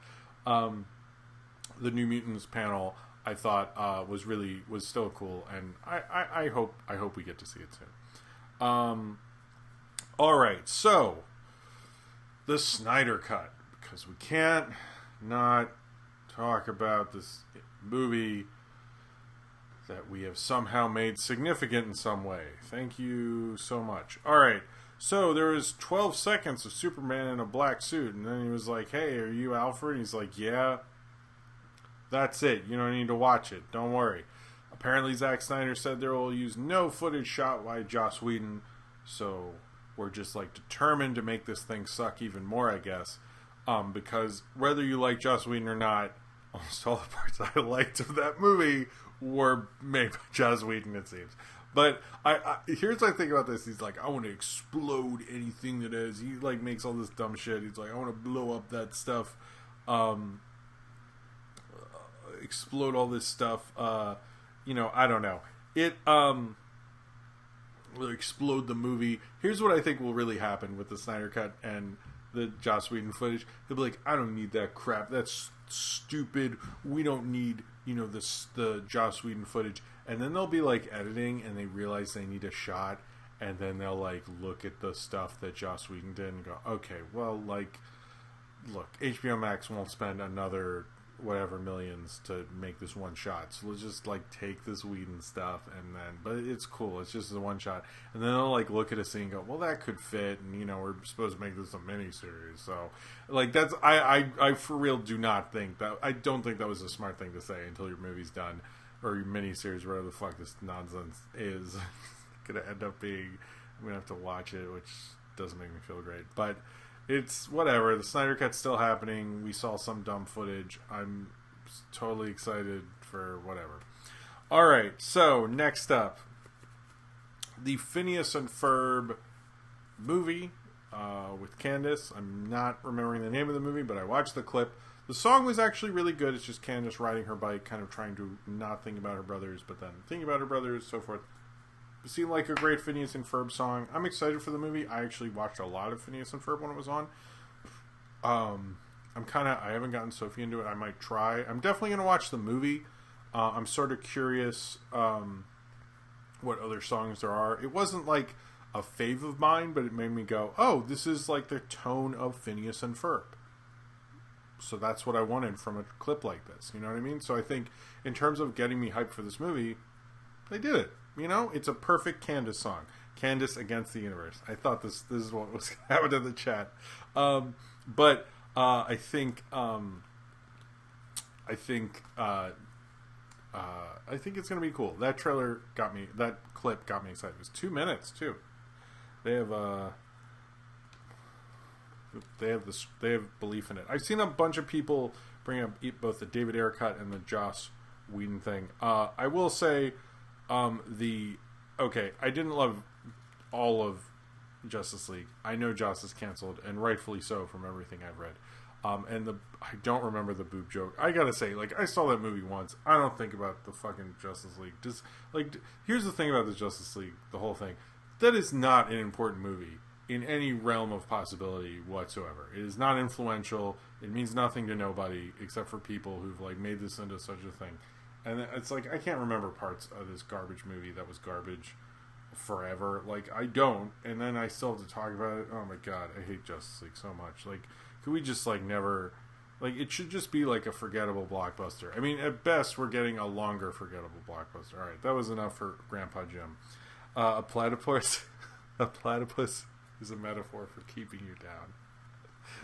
The New Mutants panel, I thought was still cool, and I hope we get to see it soon. All right, so the Snyder Cut. Because we can't not talk about this movie that we have somehow made significant in some way. Thank you so much. Alright, so there was 12 seconds of Superman in a black suit, and then he was like, hey, are you Alfred? And he's like, yeah. That's it. You don't need to watch it. Don't worry. Apparently Zack Snyder said there will use no footage shot by Joss Whedon, so we're just determined to make this thing suck even more, I guess. Because whether you like Joss Whedon or not, almost all the parts I liked of that movie were made by Joss Whedon, it seems. But here's what I think about this. He's like, I want to explode anything that is. He makes all this dumb shit. He's like, I want to blow up that stuff. Explode all this stuff. I don't know. It will explode the movie. Here's what I think will really happen with the Snyder Cut and the Joss Whedon footage. They'll be like, I don't need that crap. That's stupid. We don't need, the Joss Whedon footage. And then they'll be editing, and they realize they need a shot, and then they'll look at the stuff that Joss Whedon did and go, okay, well, look, HBO Max won't spend another whatever millions to make this one shot, so let's just take this Whedon stuff, and then, but it's cool, it's just a one shot, and then they'll look at a scene and go, well, that could fit, and we're supposed to make this a mini-series, so that's, I for real do not think that, I don't think that was a smart thing to say until your movie's done, or your mini-series, whatever the fuck this nonsense is gonna end up being. I'm gonna have to watch it, which doesn't make me feel great, but it's whatever. The Snyder Cut's still happening. We saw some dumb footage. I'm totally excited for whatever. Alright, so next up, the Phineas and Ferb movie with Candace. I'm not remembering the name of the movie, but I watched the clip. The song was actually really good. It's just Candace riding her bike, kind of trying to not think about her brothers, but then think about her brothers, so forth. It seemed like a great Phineas and Ferb song. I'm excited for the movie. I actually watched a lot of Phineas and Ferb when it was on. I haven't gotten Sophie into it. I might try. I'm definitely going to watch the movie. I'm sort of curious what other songs there are. It wasn't a fave of mine, but it made me go, oh, this is the tone of Phineas and Ferb. So that's what I wanted from a clip like this. You know what I mean? So I think in terms of getting me hyped for this movie, they did it. It's a perfect Candace song. Candace against the universe. I thought this is what was happening in the chat. But I think it's going to be cool. That trailer got me. That clip got me excited. It was 2 minutes too. They have belief in it. I've seen a bunch of people bring up both the David Ayer cut and the Joss Whedon thing. I will say, I didn't love all of Justice League. I know Joss is canceled, and rightfully so from everything I've read. And I don't remember the boob joke. I gotta say, like, I saw that movie once. I don't think about the fucking Justice League. Just like, here's the thing about the Justice League, the whole thing. That is not an important movie in any realm of possibility whatsoever. It is not influential. It means nothing to nobody except for people who've like made this into such a thing. And it's like, I can't remember parts of this garbage movie that was garbage forever. Like, I don't. And then I still have to talk about it. Oh my god, I hate Justice League so much. Like, could we just like never, like, it should just be like a forgettable blockbuster. I mean, at best we're getting a longer forgettable blockbuster. Alright, that was enough for Grandpa Jim. A platypus is a metaphor for keeping you down.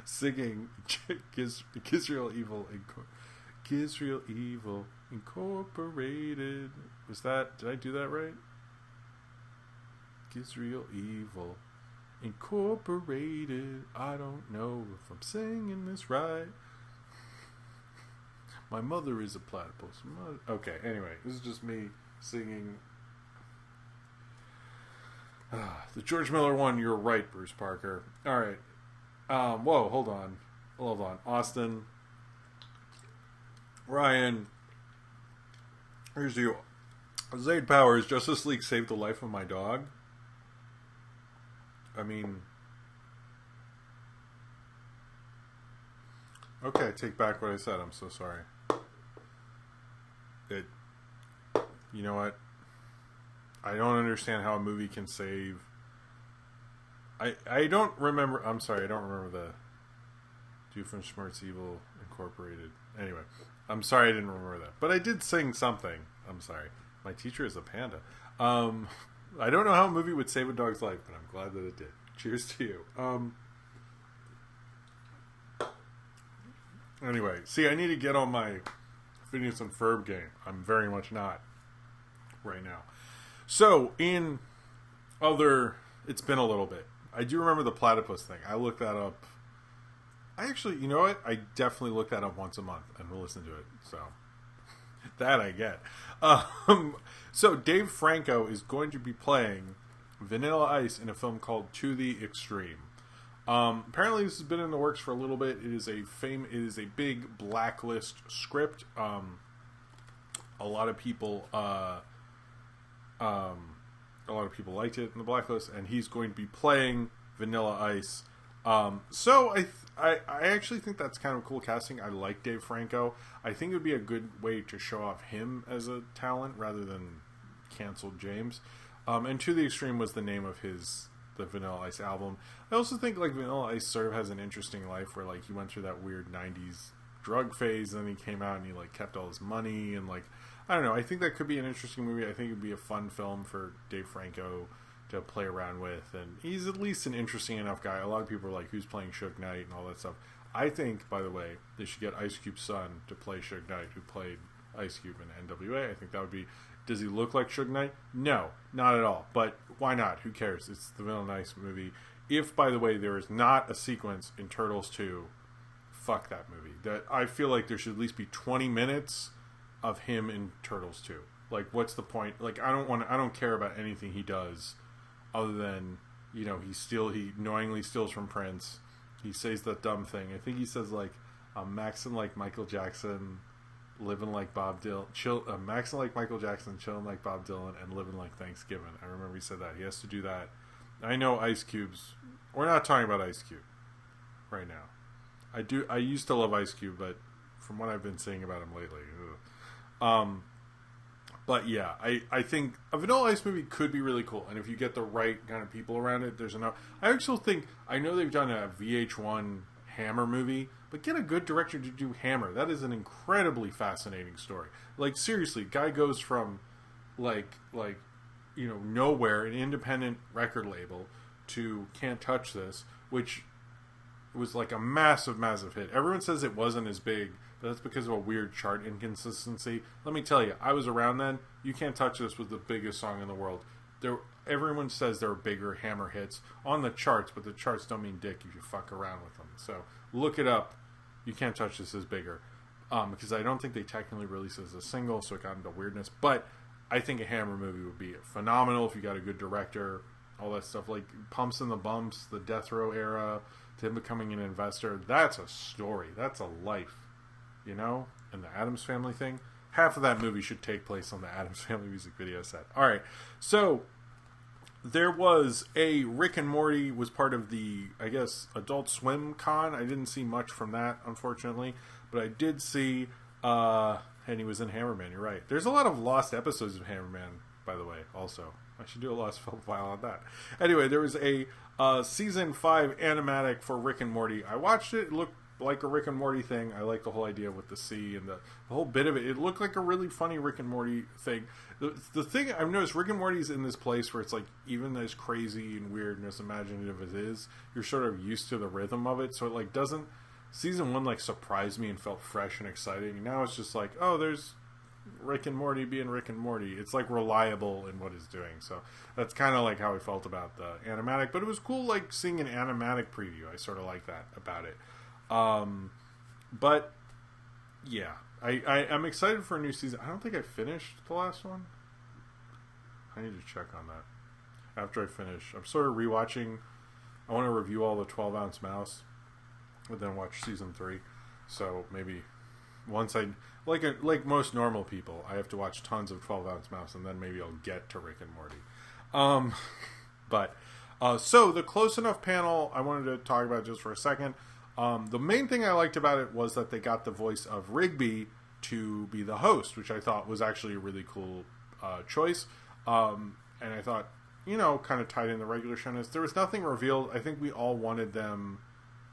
Singing Gisriel Evil Incorporated. Did I do that right? Gisriel Evil Incorporated. I don't know if I'm singing this right. My mother is a platypus. Okay, anyway, this is just me singing. The George Miller one, you're right, Bruce Parker. Alright. Whoa, hold on. Austin. Ryan. Here's you. Zayd Powers, Justice League saved the life of my dog. I mean... Okay, I take back what I said. I'm so sorry. You know what? I don't understand how a movie can save... I don't remember... I'm sorry, I don't remember the Doofenshmirtz Evil Incorporated. Anyway, I'm sorry I didn't remember that. But I did sing something. I'm sorry. My teacher is a panda. I don't know how a movie would save a dog's life, but I'm glad that it did. Cheers to you. Anyway, see, I need to get on my Phineas and Ferb game. I'm very much not right now. So, in other... It's been a little bit. I do remember the platypus thing. I looked that up. I actually, you know what? I definitely look that up once a month and will listen to it. So, that I get. So, Dave Franco is going to be playing Vanilla Ice in a film called To the Extreme. Apparently, this has been in the works for a little bit. It is a big blacklist script. A lot of people liked it in the blacklist, and he's going to be playing Vanilla Ice. So I actually think that's kind of cool casting. I like Dave Franco. I think it would be a good way to show off him as a talent rather than cancel James. And To the Extreme was the name of the Vanilla Ice album. I also think like Vanilla Ice sort of has an interesting life where like he went through that weird 90s drug phase, and then he came out and he like kept all his money, and like I don't know, I think that could be an interesting movie. I think it would be a fun film for Dave Franco to play around with, and he's at least an interesting enough guy. A lot of people are like, who's playing Suge Knight and all that stuff. I think, by the way, they should get Ice Cube's son to play Suge Knight, who played Ice Cube in NWA. I think that would be... Does he look like Suge Knight? No, not at all. But why not? Who cares? It's the Vanilla Ice movie. If, by the way, there is not a sequence in Turtles 2, fuck that movie. That I feel like there should at least be 20 minutes of him in Turtles 2. Like, what's the point? Like, I don't care about anything he does other than, you know, he knowingly steals from Prince. He says that dumb thing. I think he says, like, I'm maxing like Michael Jackson, living like Bob Dylan, maxing like Michael Jackson, chilling like Bob Dylan, and living like Thanksgiving. I remember he said that. He has to do that. I know Ice Cube's... We're not talking about Ice Cube right now. I used to love Ice Cube, but from what I've been saying about him lately... But yeah, I think a Vanilla Ice movie could be really cool, and if you get the right kind of people around it, there's enough. I actually think, I know they've done a VH1 Hammer movie, but get a good director to do Hammer. That is an incredibly fascinating story. Like, seriously, guy goes from like you know, nowhere, an independent record label, to Can't Touch This, which was like a massive hit. Everyone says it wasn't as big, but that's because of a weird chart inconsistency. Let me tell you, I was around then. You Can't Touch This was the biggest song in the world. Everyone says there were bigger Hammer hits on the charts, but the charts don't mean dick if you fuck around with them. So look it up. You Can't Touch This is bigger. Because I don't think they technically released it as a single, so it got into weirdness. But I think a Hammer movie would be phenomenal if you got a good director all that stuff, like Pumps and the Bumps, the death row era, to him becoming an investor. That's a story. That's a life, you know? And the Addams Family thing. Half of that movie should take place on the Addams Family music video set. All right, so there was a Rick and Morty was part of the, I guess, Adult Swim con. I didn't see much from that, unfortunately, but I did see, and he was in Hammerman. You're right. There's a lot of lost episodes of Hammerman, by the way. Also, I should do a lost film file on that. Anyway, there was a season 5 animatic for Rick and Morty. I watched it. It looked like a Rick and Morty thing. I like the whole idea with the sea and the whole bit of it. It looked like a really funny Rick and Morty thing. The thing I've noticed, Rick and Morty's in this place where it's like, even as crazy and weird and as imaginative as it is, you're sort of used to the rhythm of it. So it like doesn't, season 1 like surprised me and felt fresh and exciting. Now it's just like, oh, there's Rick and Morty being Rick and Morty. It's like reliable in what it's doing. So that's kind of like how I felt about the animatic. But it was cool like seeing an animatic preview. I sort of like that about it. But yeah, I'm excited for a new season. I don't think I finished the last one. I need to check on that after I finish. I'm sort of rewatching. I want to review all the 12-ounce mouse and then watch season 3. So maybe once I, like most normal people, I have to watch tons of 12-ounce mouse and then maybe I'll get to Rick and Morty. So the Close Enough panel I wanted to talk about just for a second. The main thing I liked about it was that they got the voice of Rigby to be the host, which I thought was actually a really cool choice. And I thought, you know, kind of tied in the regular showness. There was nothing revealed. I think we all wanted them,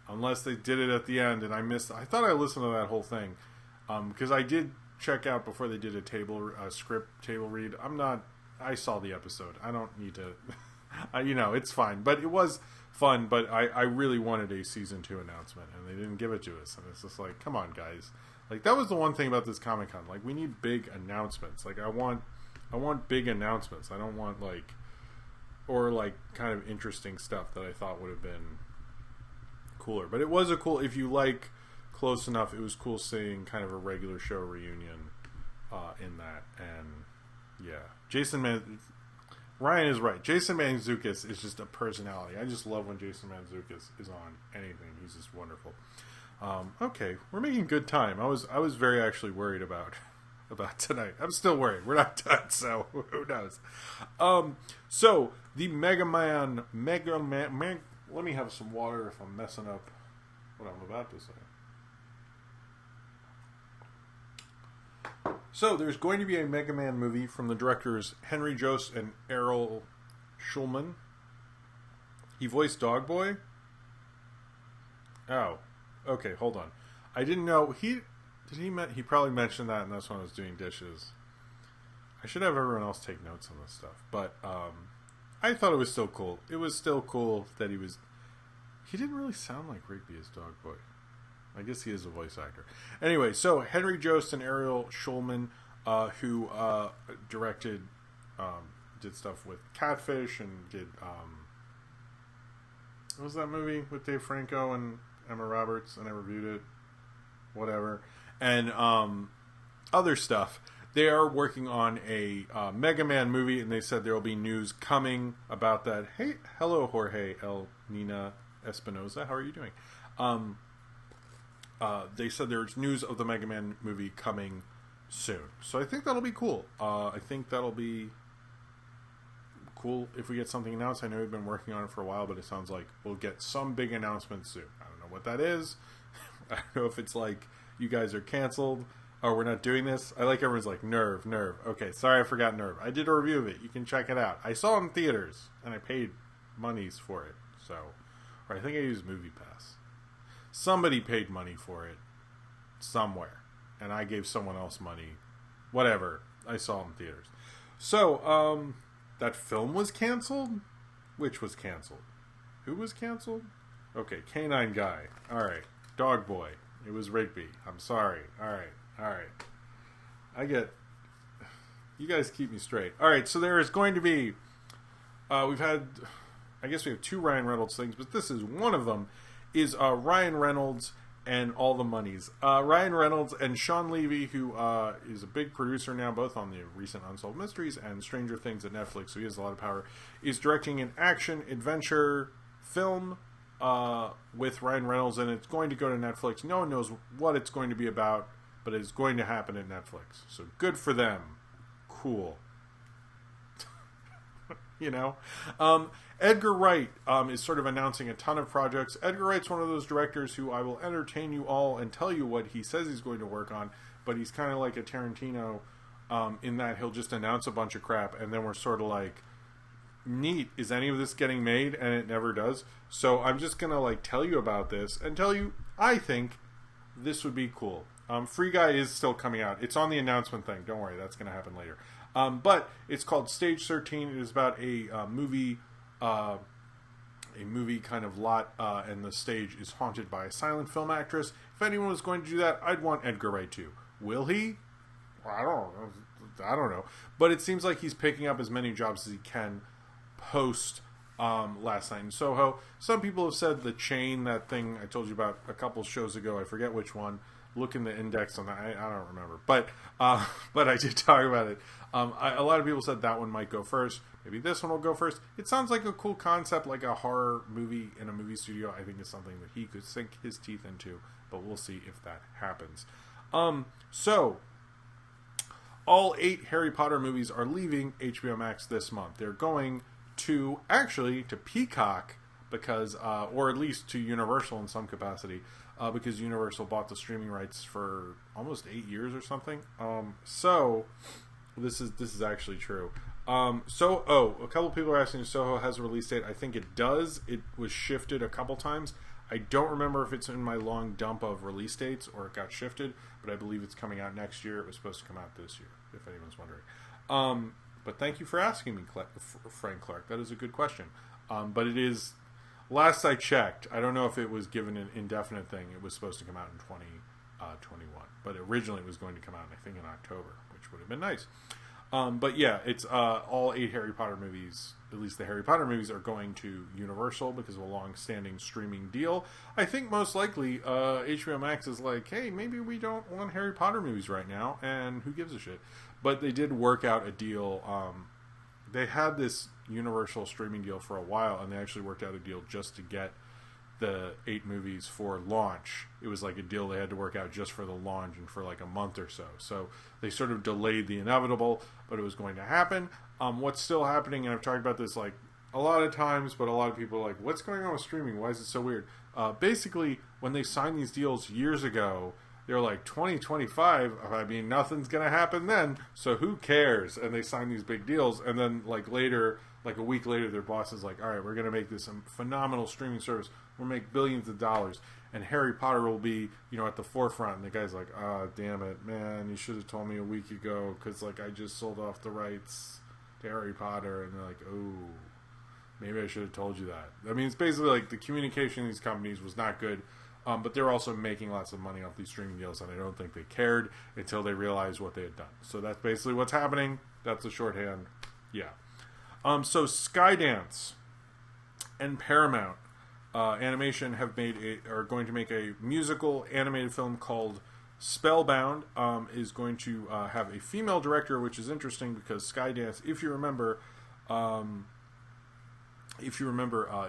unless they did it at the end, and I missed. I thought I listened to that whole thing because I did check out before they did a script table read. I saw the episode. I don't need to. It's fine. But it was fun, but I really wanted a season 2 announcement, and they didn't give it to us. And it's just like, come on, guys. Like, that was the one thing about this Comic-Con. Like, we need big announcements. Like, I want big announcements. I don't want, kind of interesting stuff that I thought would have been cooler. But it was if you like Close Enough, it was cool seeing kind of a regular show reunion in that. And, yeah. Ryan is right. Jason Mantzoukas is just a personality. I just love when Jason Mantzoukas is on anything. He's just wonderful. Okay, we're making good time. I was very actually worried about tonight. I'm still worried. We're not done, so who knows? So the Mega Man. Let me have some water if I'm messing up what I'm about to say. So, there's going to be a Mega Man movie from the directors Henry Jost and Errol Schulman. He voiced Dogboy. Oh, okay, hold on. I didn't know he probably mentioned that, and that's when I was doing dishes. I should have everyone else take notes on this stuff, but I thought it was still cool. It was still cool that he didn't really sound like Rigby as Dogboy. I guess he is a voice actor. Anyway, so Henry Jost and Errol Schulman, who directed, did stuff with Catfish and did, what was that movie with Dave Franco and Emma Roberts? And I reviewed it. Whatever. And other stuff. They are working on a Mega Man movie, and they said there will be news coming about that. Hey, hello, Jorge El Nina Espinoza. How are you doing? They said there's news of the Mega Man movie coming soon. So I think that'll be cool. I think that'll be cool if we get something announced. I know we've been working on it for a while, but it sounds like we'll get some big announcement soon. I don't know what that is. I don't know if it's like you guys are canceled or we're not doing this. I like everyone's like, Nerve. Okay, sorry I forgot Nerve. I did a review of it. You can check it out. I saw it in theaters, and I paid monies for it. So, or I think I used Movie Pass. Somebody paid money for it somewhere, and I gave someone else money. Whatever. I saw it in theaters. So, that film was canceled? Which was canceled? Who was canceled? Okay, Canine Guy. Alright. Dog Boy. It was Rigby. I'm sorry. Alright. I get... You guys keep me straight. Alright, so there is going to be... we've had... I guess we have 2 Ryan Reynolds things, but this is one of them. Is Ryan Reynolds and all the monies. Ryan Reynolds and Sean Levy, who is a big producer now, both on the recent Unsolved Mysteries and Stranger Things at Netflix, so he has a lot of power, is directing an action-adventure film with Ryan Reynolds, and it's going to go to Netflix. No one knows what it's going to be about, but it's going to happen at Netflix. So good for them. Cool. You know? Edgar Wright is sort of announcing a ton of projects. Edgar Wright's one of those directors who I will entertain you all and tell you what he says he's going to work on, but he's kind of like a Tarantino in that he'll just announce a bunch of crap, and then we're sort of like, neat, is any of this getting made? And it never does. So I'm just going to like tell you about this and tell you I think this would be cool. Free Guy is still coming out. It's on the announcement thing. Don't worry, that's going to happen later. But it's called Stage 13. It is about a movie kind of lot, and the stage is haunted by a silent film actress. If anyone was going to do that, I'd want Edgar Wright to. Will he? I don't know. But it seems like he's picking up as many jobs as he can post Last Night in Soho. Some people have said The Chain, that thing I told you about a couple shows ago, I forget which one. Look in the index on that. I don't remember, but I did talk about it. A lot of people said that one might go first. Maybe this one will go first. It sounds like a cool concept, like a horror movie in a movie studio. I think it's something that he could sink his teeth into, but we'll see if that happens. So all 8 Harry Potter movies are leaving HBO Max this month. They're going to Peacock because, or at least to Universal in some capacity. Because Universal bought the streaming rights for almost 8 years or something. So this is actually true. A couple of people are asking if Soho has a release date. I think it does. It was shifted a couple times. I don't remember if it's in my long dump of release dates or it got shifted, but I believe it's coming out next year. It was supposed to come out this year, if anyone's wondering. But thank you for asking me, Frank Clark. That is a good question. But it is... Last I checked, I don't know if it was given an indefinite thing. It was supposed to come out in 2021. But originally it was going to come out, I think, in October, which would have been nice. But yeah, it's all 8 Harry Potter movies, at least the Harry Potter movies, are going to Universal because of a long-standing streaming deal. I think most likely HBO Max is like, hey, maybe we don't want Harry Potter movies right now, and who gives a shit? But they did work out a deal. They had this Universal streaming deal for a while, and they actually worked out a deal just to get the 8 movies for launch. It was like a deal they had to work out just for the launch and for like a month or so. So they sort of delayed the inevitable, but it was going to happen. What's still happening, and I've talked about this like a lot of times, but a lot of people are like, what's going on with streaming? Why is it so weird? Basically, when they signed these deals years ago, they were like, 2025, I mean, nothing's going to happen then, so who cares? And they signed these big deals, and then like later, like a week later, their boss is like, all right, we're going to make this a phenomenal streaming service. We'll make billions of dollars, and Harry Potter will be, at the forefront. And the guy's like, damn it, man, you should have told me a week ago, because like I just sold off the rights to Harry Potter. And they're like, oh, maybe I should have told you that. I mean, it's basically like the communication in these companies was not good. But they're also making lots of money off these streaming deals, and I don't think they cared until they realized what they had done. So that's basically what's happening. That's the shorthand. Yeah. So Skydance and Paramount Animation are going to make a musical animated film called Spellbound. Is going to have a female director, which is interesting because Skydance, if you remember,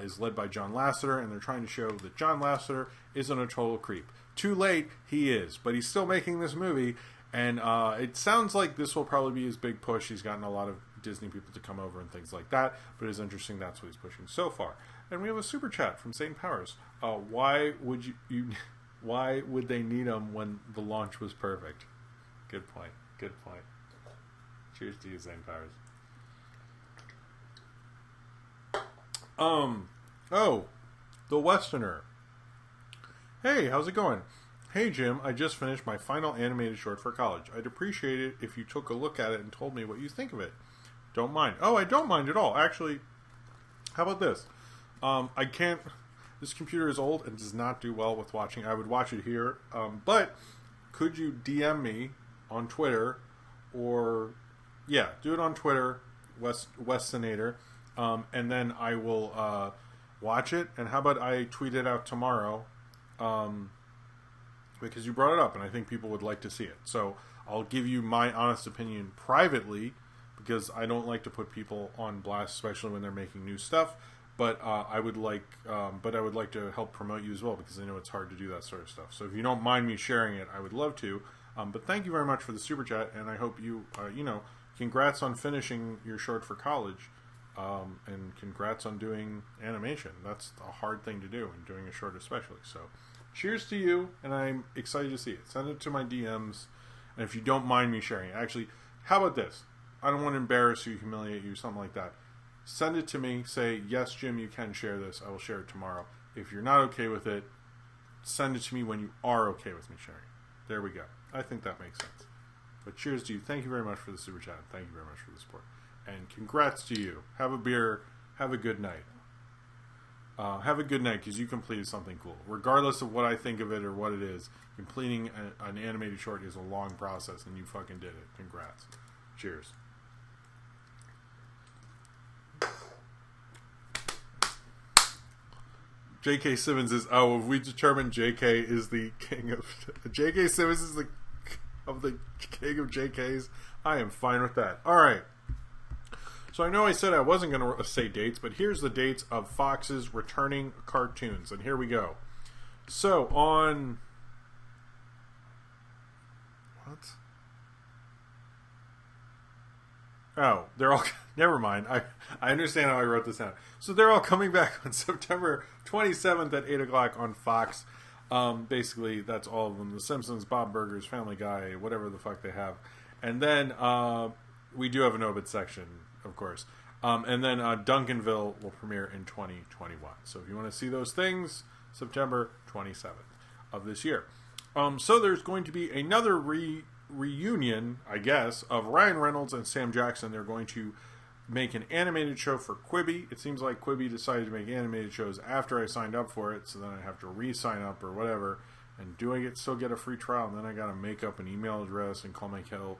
is led by John Lasseter, and they're trying to show that John Lasseter isn't a total creep. Too late, he is, but he's still making this movie, and it sounds like this will probably be his big push. He's gotten a lot of Disney people to come over and things like that, but it's interesting that's what he's pushing so far. And we have a super chat from St. Powers. Why would they need him when the launch was perfect? Good point. Cheers to you, St. Powers. The Westerner. Hey, how's it going? Hey, Jim, I just finished my final animated short for college. I'd appreciate it if you took a look at it and told me what you think of it. Don't mind. Oh, I don't mind at all. Actually, how about this? I can't... This computer is old and does not do well with watching. I would watch it here. But could you DM me on Twitter or... Yeah, do it on Twitter, Westinator. And then I will watch it. And how about I tweet it out tomorrow? because you brought it up, and I think people would like to see it. So I'll give you my honest opinion privately, because I don't like to put people on blast, especially when they're making new stuff. But I would like to help promote you as well, because I know it's hard to do that sort of stuff. So if you don't mind me sharing it, I would love to. But thank you very much for the super chat, and I hope you, congrats on finishing your short for college, and congrats on doing animation. That's a hard thing to do, and doing a short especially. So cheers to you, and I'm excited to see it. Send it to my DMs, and if you don't mind me sharing it. Actually, how about this? I don't want to embarrass you, humiliate you, something like that. Send it to me. Say, yes, Jim, you can share this. I will share it tomorrow. If you're not okay with it, send it to me when you are okay with me sharing it. There we go. I think that makes sense. But cheers to you. Thank you very much for the super chat. Thank you very much for the support. And congrats to you. Have a beer. Have a good night. Have a good night, because you completed something cool. Regardless of what I think of it or what it is, completing an animated short is a long process, and you fucking did it. Congrats. Cheers. J.K. Simmons is, if we determine J.K. is the king of... J.K. Simmons is the king of J.K.'s, I am fine with that. Alright. So I know I said I wasn't going to say dates, but here's the dates of Fox's returning cartoons. And here we go. So on... What? Oh, they're all... Never mind. I understand how I wrote this down. So they're all coming back on September 27th at 8 o'clock on Fox. Basically, that's all of them. The Simpsons, Bob Burgers, Family Guy, whatever the fuck they have. And then we do have an Obits section, of course. And then Duncanville will premiere in 2021. So if you want to see those things, September 27th of this year. So there's going to be another reunion, I guess, of Ryan Reynolds and Sam Jackson. They're going to make an animated show for Quibi. It seems like Quibi decided to make animated shows after I signed up for it, so then I have to re-sign up or whatever. And do I still get a free trial? And then I gotta make up an email address and call myself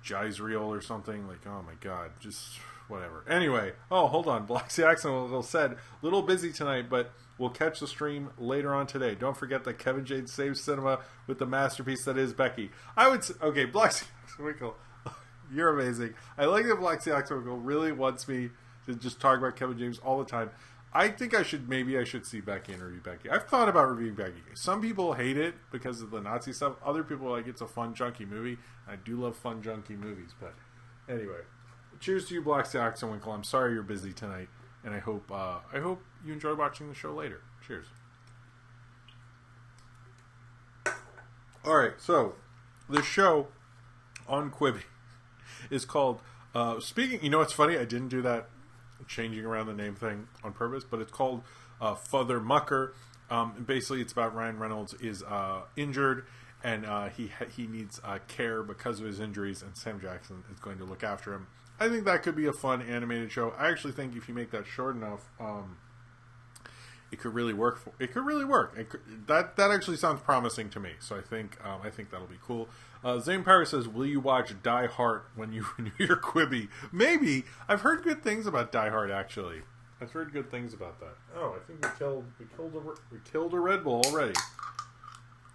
Gisriel or something. Like, oh my god, just whatever. Anyway, hold on. Black Jackson said, little busy tonight, but we'll catch the stream later on today. Don't forget that Kevin Jade saves cinema with the masterpiece that is Becky. Okay, Black Jackson, you're amazing. I like that Black Jackson really wants me to just talk about Kevin James all the time. I think I should see Becky and review Becky. I've thought about reviewing Becky. Some people hate it because of the Nazi stuff. Other people are like, it's a fun, junky movie. I do love fun, junky movies. But anyway, cheers to you, Black Jackson Winkle. I'm sorry you're busy tonight, and I hope you enjoy watching the show later. Cheers. All right, so the show on Quibi is called, you know what's funny? I didn't do that changing around the name thing on purpose, but it's called Father Mucker. Basically, it's about Ryan Reynolds is injured, and he needs care because of his injuries, and Sam Jackson is going to look after him. I think that could be a fun animated show. I actually think if you make that short enough, it could really work. That actually sounds promising to me. So I think that'll be cool. Zane Power says, "Will you watch Die Hard when you renew your Quibi?" Maybe. I've heard good things about Die Hard. Actually, I've heard good things about that. Oh, I think we killed a Red Bull already.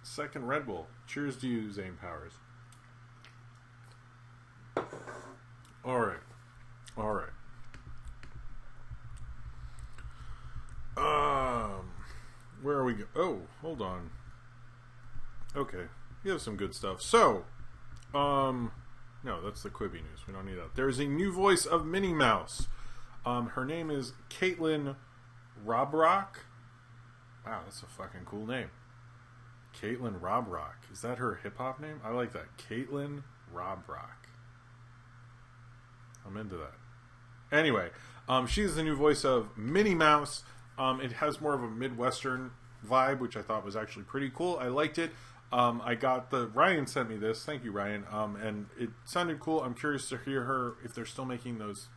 Second Red Bull. Cheers to you, Zane Powers. All right. Where are we go? Oh, hold on. Okay, we have some good stuff. So, no, that's the Quibi news. We don't need that. There's a new voice of Minnie Mouse. Her name is Caitlin Robrock. Wow, that's a fucking cool name. Caitlin Robrock. Is that her hip hop name? I like that. Caitlin Robrock. I'm into that. Anyway, she's the new voice of Minnie Mouse. It has more of a Midwestern vibe, which I thought was actually pretty cool. I liked it. Ryan sent me this. Thank you, Ryan. And it sounded cool. I'm curious to hear her, if they're still making those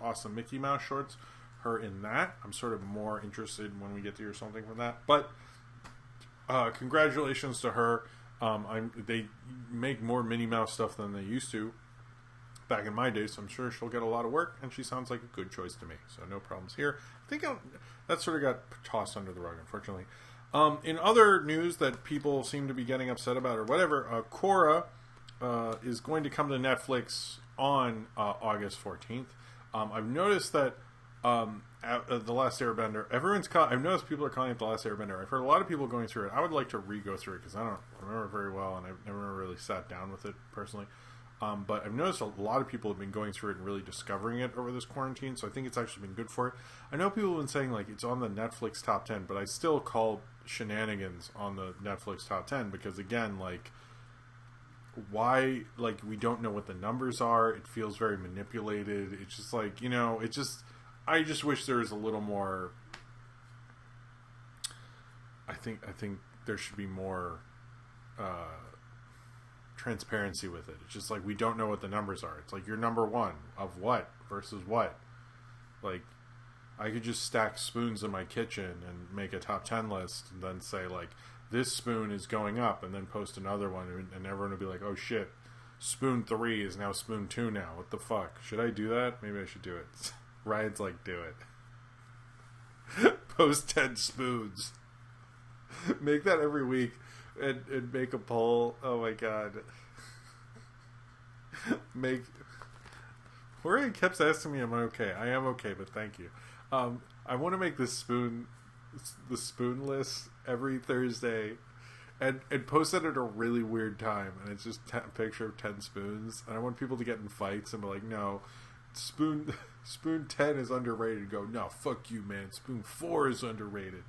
awesome Mickey Mouse shorts, her in that. I'm sort of more interested when we get to hear something from that. But congratulations to her. They make more Minnie Mouse stuff than they used to back in my day, so I'm sure she'll get a lot of work, and she sounds like a good choice to me, so no problems here. I think that sort of got tossed under the rug, unfortunately. In other news that people seem to be getting upset about or whatever, Korra is going to come to Netflix on August 14th. I've noticed that The Last Airbender, I've noticed people are calling it The Last Airbender. I've heard a lot of people going through it. I would like to re-go through it because I don't remember it very well, and I've never really sat down with it personally. But I've noticed a lot of people have been going through it and really discovering it over this quarantine, so I think it's actually been good for it. I know people have been saying, like, it's on the Netflix top 10, but I still call shenanigans on the Netflix top 10 because, again, like, why, like, we don't know what the numbers are. It feels very manipulated. It's just like, you know, I just wish there was a little more. I think there should be more transparency with it. It's just like we don't know what the numbers are. It's like you're number one of what versus what. Like, I could just stack spoons in my kitchen and make a top 10 list and then say, like, this spoon is going up, and then post another one, and everyone will be like, oh shit, spoon 3 is now spoon 2 now. What the fuck? Should I do that? Maybe I should do it. Ryan's like, do it. Post 10 spoons. Make that every week and make a poll. Oh my god. Ryan kept asking me, am I okay? I am okay, but thank you. I want to make the spoon list every Thursday and post it at a really weird time, and it's just a picture of 10 spoons, and I want people to get in fights and be like, no, spoon 10 is underrated. Go, no, fuck you, man, spoon 4 is underrated.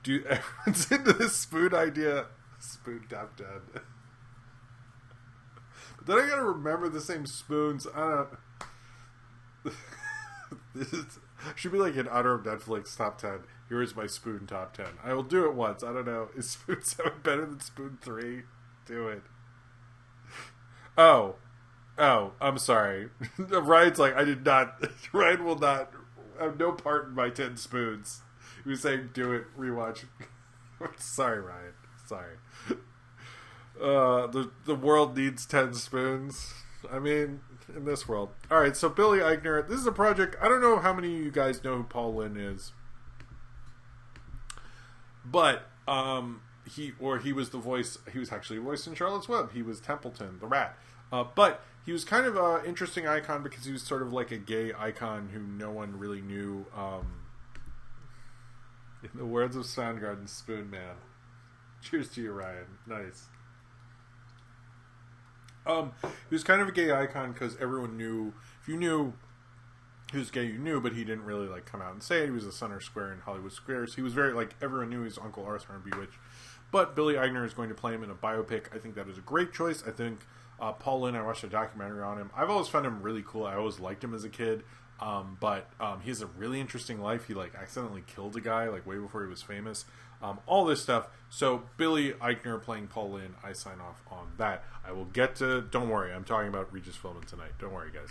Dude, everyone's into this spoon idea. Spoon top 10. But then I gotta remember the same spoons. I don't. This should be like an honor of Netflix top 10. Here is my spoon top 10. I will do it once. I don't know. Is spoon 7 better than spoon 3? Do it. Oh, I'm sorry. Ryan's like, I did not. Ryan will not have no part in my 10 spoons. He was saying, do it, rewatch. Sorry, Ryan. Sorry. The world needs 10 spoons. I mean, in this world. Alright, so Billy Eichner, this is a project, I don't know how many of you guys know who Paul Lynn is. But, he was the voice, he was actually voiced in Charlotte's Web. He was Templeton, the rat. But he was kind of an interesting icon because he was sort of like a gay icon who no one really knew. In the words of Soundgarden, Spoon Man. Cheers to you, Ryan. Nice. He was kind of a gay icon because everyone knew. If you knew he was gay, you knew, but he didn't really like come out and say it. He was a center square in Hollywood Squares. He was very, like, everyone knew his Uncle Arthur and Bewitched. But Billy Eichner is going to play him in a biopic. I think that is a great choice. I think Paul Lynn, I watched a documentary on him. I've always found him really cool. I always liked him as a kid. But he has a really interesting life. He, like, accidentally killed a guy, like, way before he was famous. All this stuff. So, Billy Eichner playing Paul Lynn, I sign off on that. I will get to... Don't worry, I'm talking about Regis Philbin tonight. Don't worry, guys.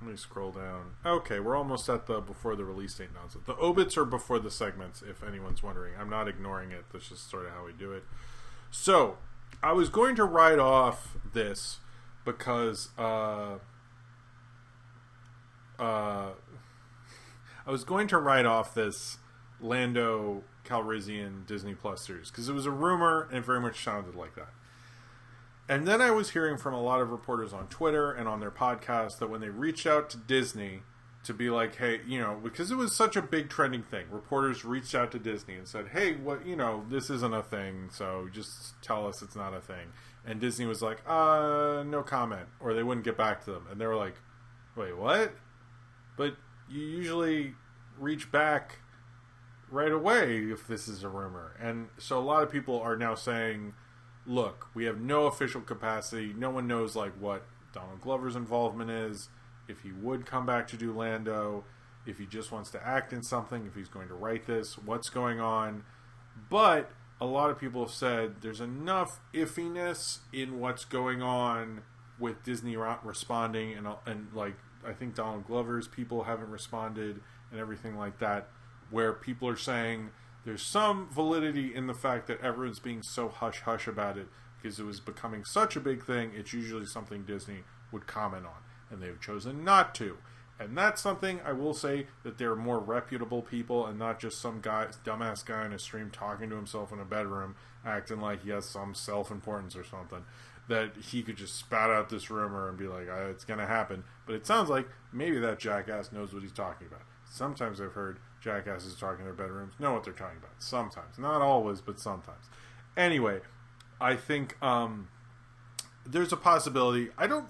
Let me scroll down. Okay, we're almost at the before the release date announcement. The Obits are before the segments, if anyone's wondering. I'm not ignoring it. That's just sort of how we do it. So, I was going to write off this because I was going to write off this Lando Calrissian Disney Plus series because it was a rumor and it very much sounded like that. And then I was hearing from a lot of reporters on Twitter and on their podcast that when they reached out to Disney to be like, hey, you know, because it was such a big trending thing, reporters reached out to Disney and said, hey, what, you know, this isn't a thing, so just tell us it's not a thing. And Disney was like, no comment, or they wouldn't get back to them. And they were like, wait, what? But you usually reach back right away if this is a rumor. And so a lot of people are now saying, look, we have no official capacity. No one knows, like, what Donald Glover's involvement is, if he would come back to do Lando, if he just wants to act in something, if he's going to write this, what's going on. But a lot of people have said there's enough iffiness in what's going on with Disney responding, and like, I think Donald Glover's people haven't responded and everything like that, where people are saying there's some validity in the fact that everyone's being so hush-hush about it because it was becoming such a big thing. It's usually something Disney would comment on, and they've chosen not to. And that's something I will say, that they're more reputable people and not just some guy, dumbass guy in a stream talking to himself in a bedroom, acting like he has some self-importance or something, that he could just spat out this rumor and be like, it's going to happen. But it sounds like maybe that jackass knows what he's talking about. Sometimes I've heard jackasses talking in their bedrooms know what they're talking about. Sometimes. Not always, but sometimes. Anyway, I think there's a possibility. I don't,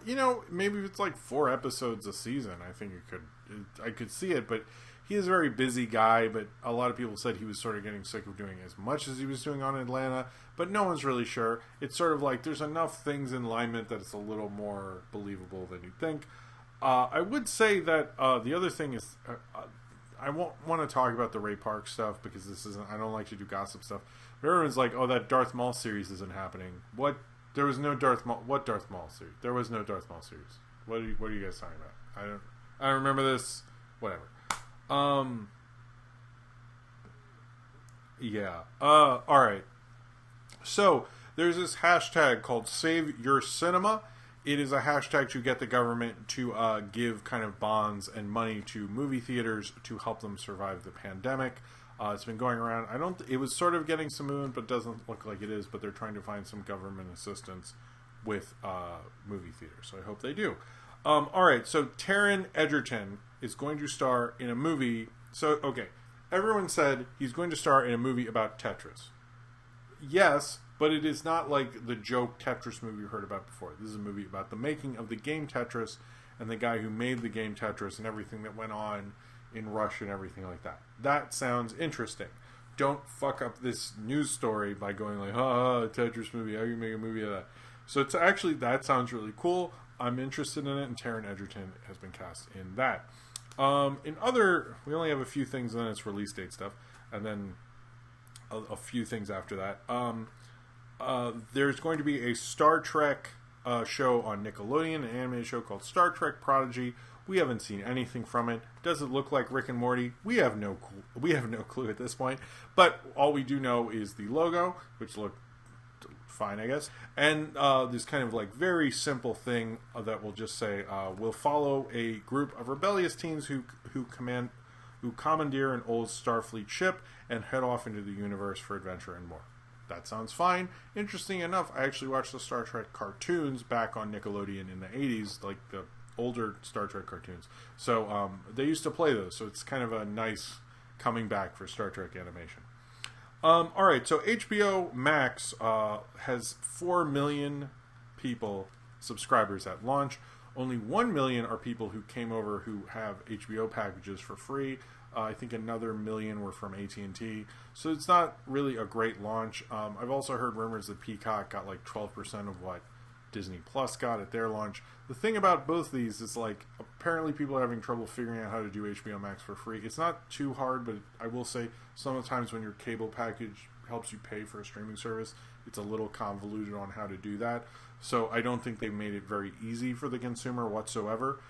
maybe if it's like 4 episodes a season, I think I could see it, but he is a very busy guy, but a lot of people said he was sort of getting sick of doing as much as he was doing on Atlanta, but no one's really sure. It's sort of like there's enough things in alignment that it's a little more believable than you'd think. I would say that the other thing is, I won't want to talk about the Ray Park stuff because I don't like to do gossip stuff. But everyone's like, oh, that Darth Maul series isn't happening. What? There was no Darth Maul. What Darth Maul series? There was no Darth Maul series. What are you guys talking about? I don't remember this. Whatever. Yeah. All right. So there's this hashtag called Saveyourcinema. It is a hashtag to get the government to give kind of bonds and money to movie theaters to help them survive the pandemic. It's been going around. It was sort of getting some movement, but doesn't look like it is. But they're trying to find some government assistance with movie theaters. So I hope they do. All right. So Taron Egerton is going to star in a movie. So, okay. Everyone said he's going to star in a movie about Tetris. Yes, but it is not like the joke Tetris movie you heard about before. This is a movie about the making of the game Tetris and the guy who made the game Tetris and everything that went on in Russia and everything like that. That sounds interesting. Don't fuck up this news story by going like, Tetris movie, how you make a movie of that? So it's actually, that sounds really cool. I'm interested in it, and Taron Egerton has been cast in that. We only have a few things, and then it's release date stuff, and then a few things after that. There's going to be a Star Trek show on Nickelodeon, an animated show called Star Trek Prodigy. We haven't seen anything from it. Does it look like Rick and Morty? We have no clue at this point. But all we do know is the logo, which looked fine, I guess. And this kind of like very simple thing that will just say, we'll follow a group of rebellious teens who commandeer an old Starfleet ship and head off into the universe for adventure and more. That sounds fine. Interesting enough, I actually watched the Star Trek cartoons back on Nickelodeon in the 80s, like the older Star Trek cartoons. So they used to play those, so it's kind of a nice coming back for Star Trek animation. Alright, so HBO Max has 4 million subscribers at launch. Only 1 million are people who came over who have HBO packages for free. I think another 1 million were from AT&T. So it's not really a great launch. I've also heard rumors that Peacock got like 12% of what Disney Plus got at their launch. The thing about both these is like apparently people are having trouble figuring out how to do HBO Max for free. It's not too hard, but I will say sometimes when your cable package helps you pay for a streaming service, it's a little convoluted on how to do that. So I don't think they've made it very easy for the consumer whatsoever.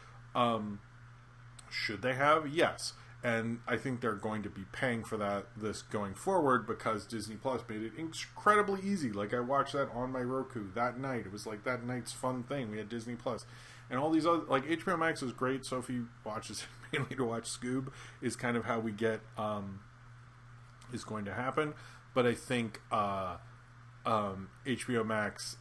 Should they have? Yes. And I think they're going to be paying for this going forward because Disney Plus made it incredibly easy. Like I watched that on my Roku that night. It was like that night's fun thing. We had Disney Plus. And all these other, like HBO Max is great. Sophie watches mainly to watch Scoob is kind of how we get, is going to happen. But I think, HBO Max,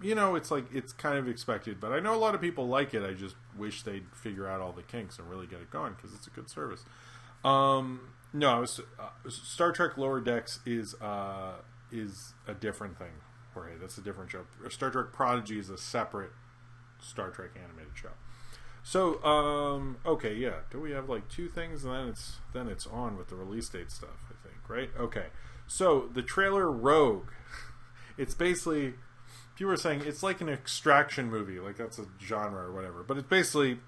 it's like, it's kind of expected, but I know a lot of people like it. I just wish they'd figure out all the kinks and really get it going because it's a good service. Star Trek Lower Decks is a different thing. Jorge, that's a different show. Star Trek Prodigy is a separate Star Trek animated show. So, okay, yeah. Do we have like 2 things, and then it's on with the release date stuff, I think, right? Okay. So the trailer Rogue, it's basically, people are saying it's like an extraction movie, like that's a genre or whatever, but it's basically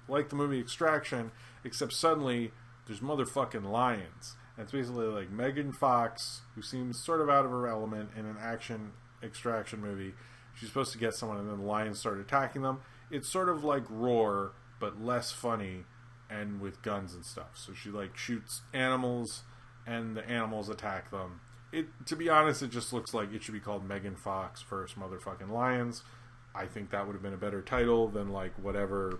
like the movie Extraction, except suddenly there's motherfucking lions. And it's basically like Megan Fox, who seems sort of out of her element in an action extraction movie. She's supposed to get someone, and then the lions start attacking them. It's sort of like Roar, but less funny and with guns and stuff. So she like shoots animals, and the animals attack them. To be honest, it just looks like it should be called Megan Fox vs. Motherfucking Lions. I think that would have been a better title than like whatever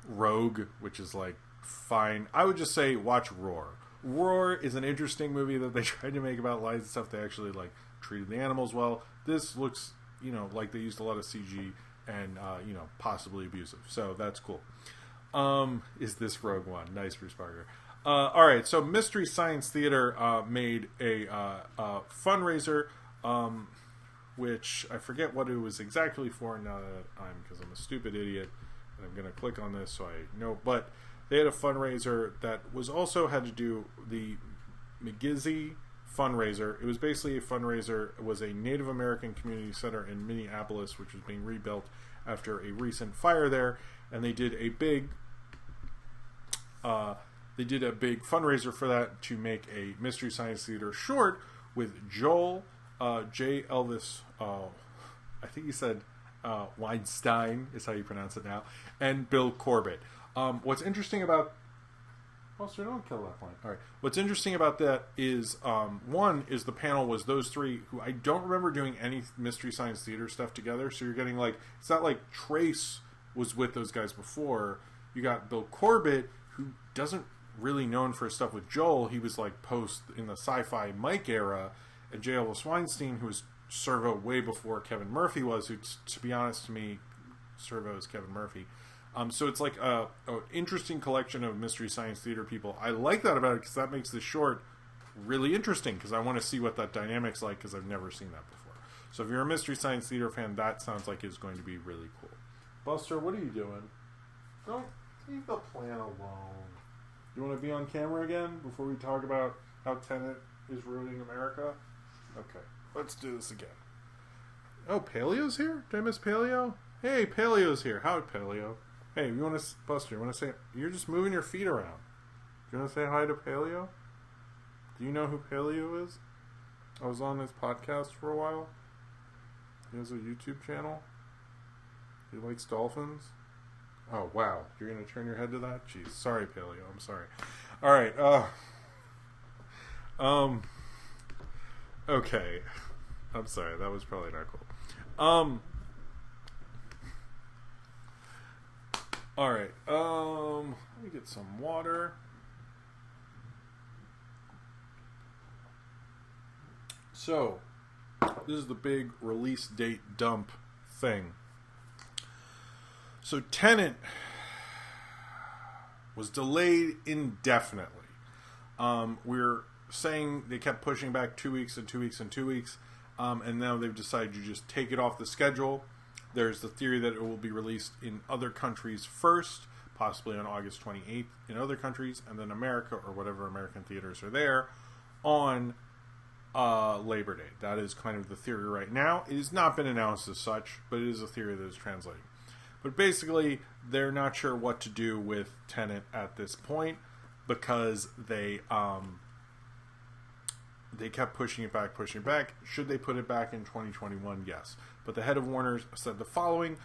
Rogue, which is like fine. I would just say watch Roar. Roar is an interesting movie that they tried to make about lions and stuff. They actually like treated the animals well. This looks, like they used a lot of CG and possibly abusive. So that's cool. Is this Rogue One? Nice, Bruce Parker. All right, so Mystery Science Theater made a fundraiser, which I forget what it was exactly for now that because I'm a stupid idiot, and I'm going to click on this so I know. But they had a fundraiser that was also had to do the McGizzy fundraiser. It was basically a fundraiser. It was a Native American community center in Minneapolis, which was being rebuilt after a recent fire there, and they did a big fundraiser for that to make a Mystery Science Theater short with Joel J. Elvis, I think he said Weinstein is how you pronounce it now, and Bill Corbett. What's interesting about... Well, sir, don't kill that point. All right. What's interesting about that is, one, is the panel was those three who I don't remember doing any Mystery Science Theater stuff together, so you're getting like... It's not like Trace was with those guys before. You got Bill Corbett, who doesn't really known for his stuff with Joel. He was like post in the sci-fi Mike era, and J. Elvis Weinstein, who was Servo way before Kevin Murphy was, who, to be honest to me, Servo is Kevin Murphy. So it's like a interesting collection of Mystery Science Theater people. I like that about it because that makes the short really interesting because I want to see what that dynamic's like because I've never seen that before. So if you're a Mystery Science Theater fan, that sounds like it's going to be really cool. Buster, what are you doing? Don't leave the plan alone. You want to be on camera again before we talk about how Tenet is ruining America? Okay, let's do this again. Oh, Paleo's here? Did I miss Paleo? Hey, Paleo's here. Howdy, Paleo. Hey, you want to, Buster, you want to say, you're just moving your feet around. Do you want to say hi to Paleo? Do you know who Paleo is? I was on his podcast for a while. He has a YouTube channel. He likes dolphins. Oh, wow. You're going to turn your head to that? Jeez. Sorry, Paleo. I'm sorry. All right. Okay. I'm sorry. That was probably not cool. All right. Let me get some water. So, this is the big release date dump thing. So Tenet was delayed indefinitely. We're saying they kept pushing back 2 weeks and 2 weeks and 2 weeks, and now they've decided to just take it off the schedule. There's the theory that it will be released in other countries first, possibly on August 28th in other countries, and then America, or whatever American theaters are there, on Labor Day. That is kind of the theory right now. It has not been announced as such, but it is a theory that is translating. But basically, they're not sure what to do with Tenet at this point because they kept pushing it back. Should they put it back in 2021? Yes. But the head of Warner said the following: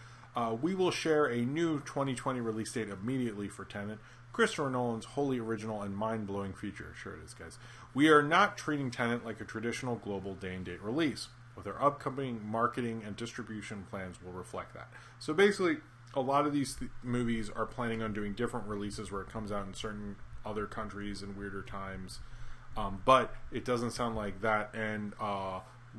we will share a new 2020 release date immediately for Tenet, Christopher Nolan's wholly original and mind-blowing feature. Sure it is, guys. We are not treating Tenet like a traditional global day-and-date release. With our upcoming marketing and distribution plans will reflect that. So basically, a lot of these movies are planning on doing different releases where it comes out in certain other countries in weirder times. But it doesn't sound like that. And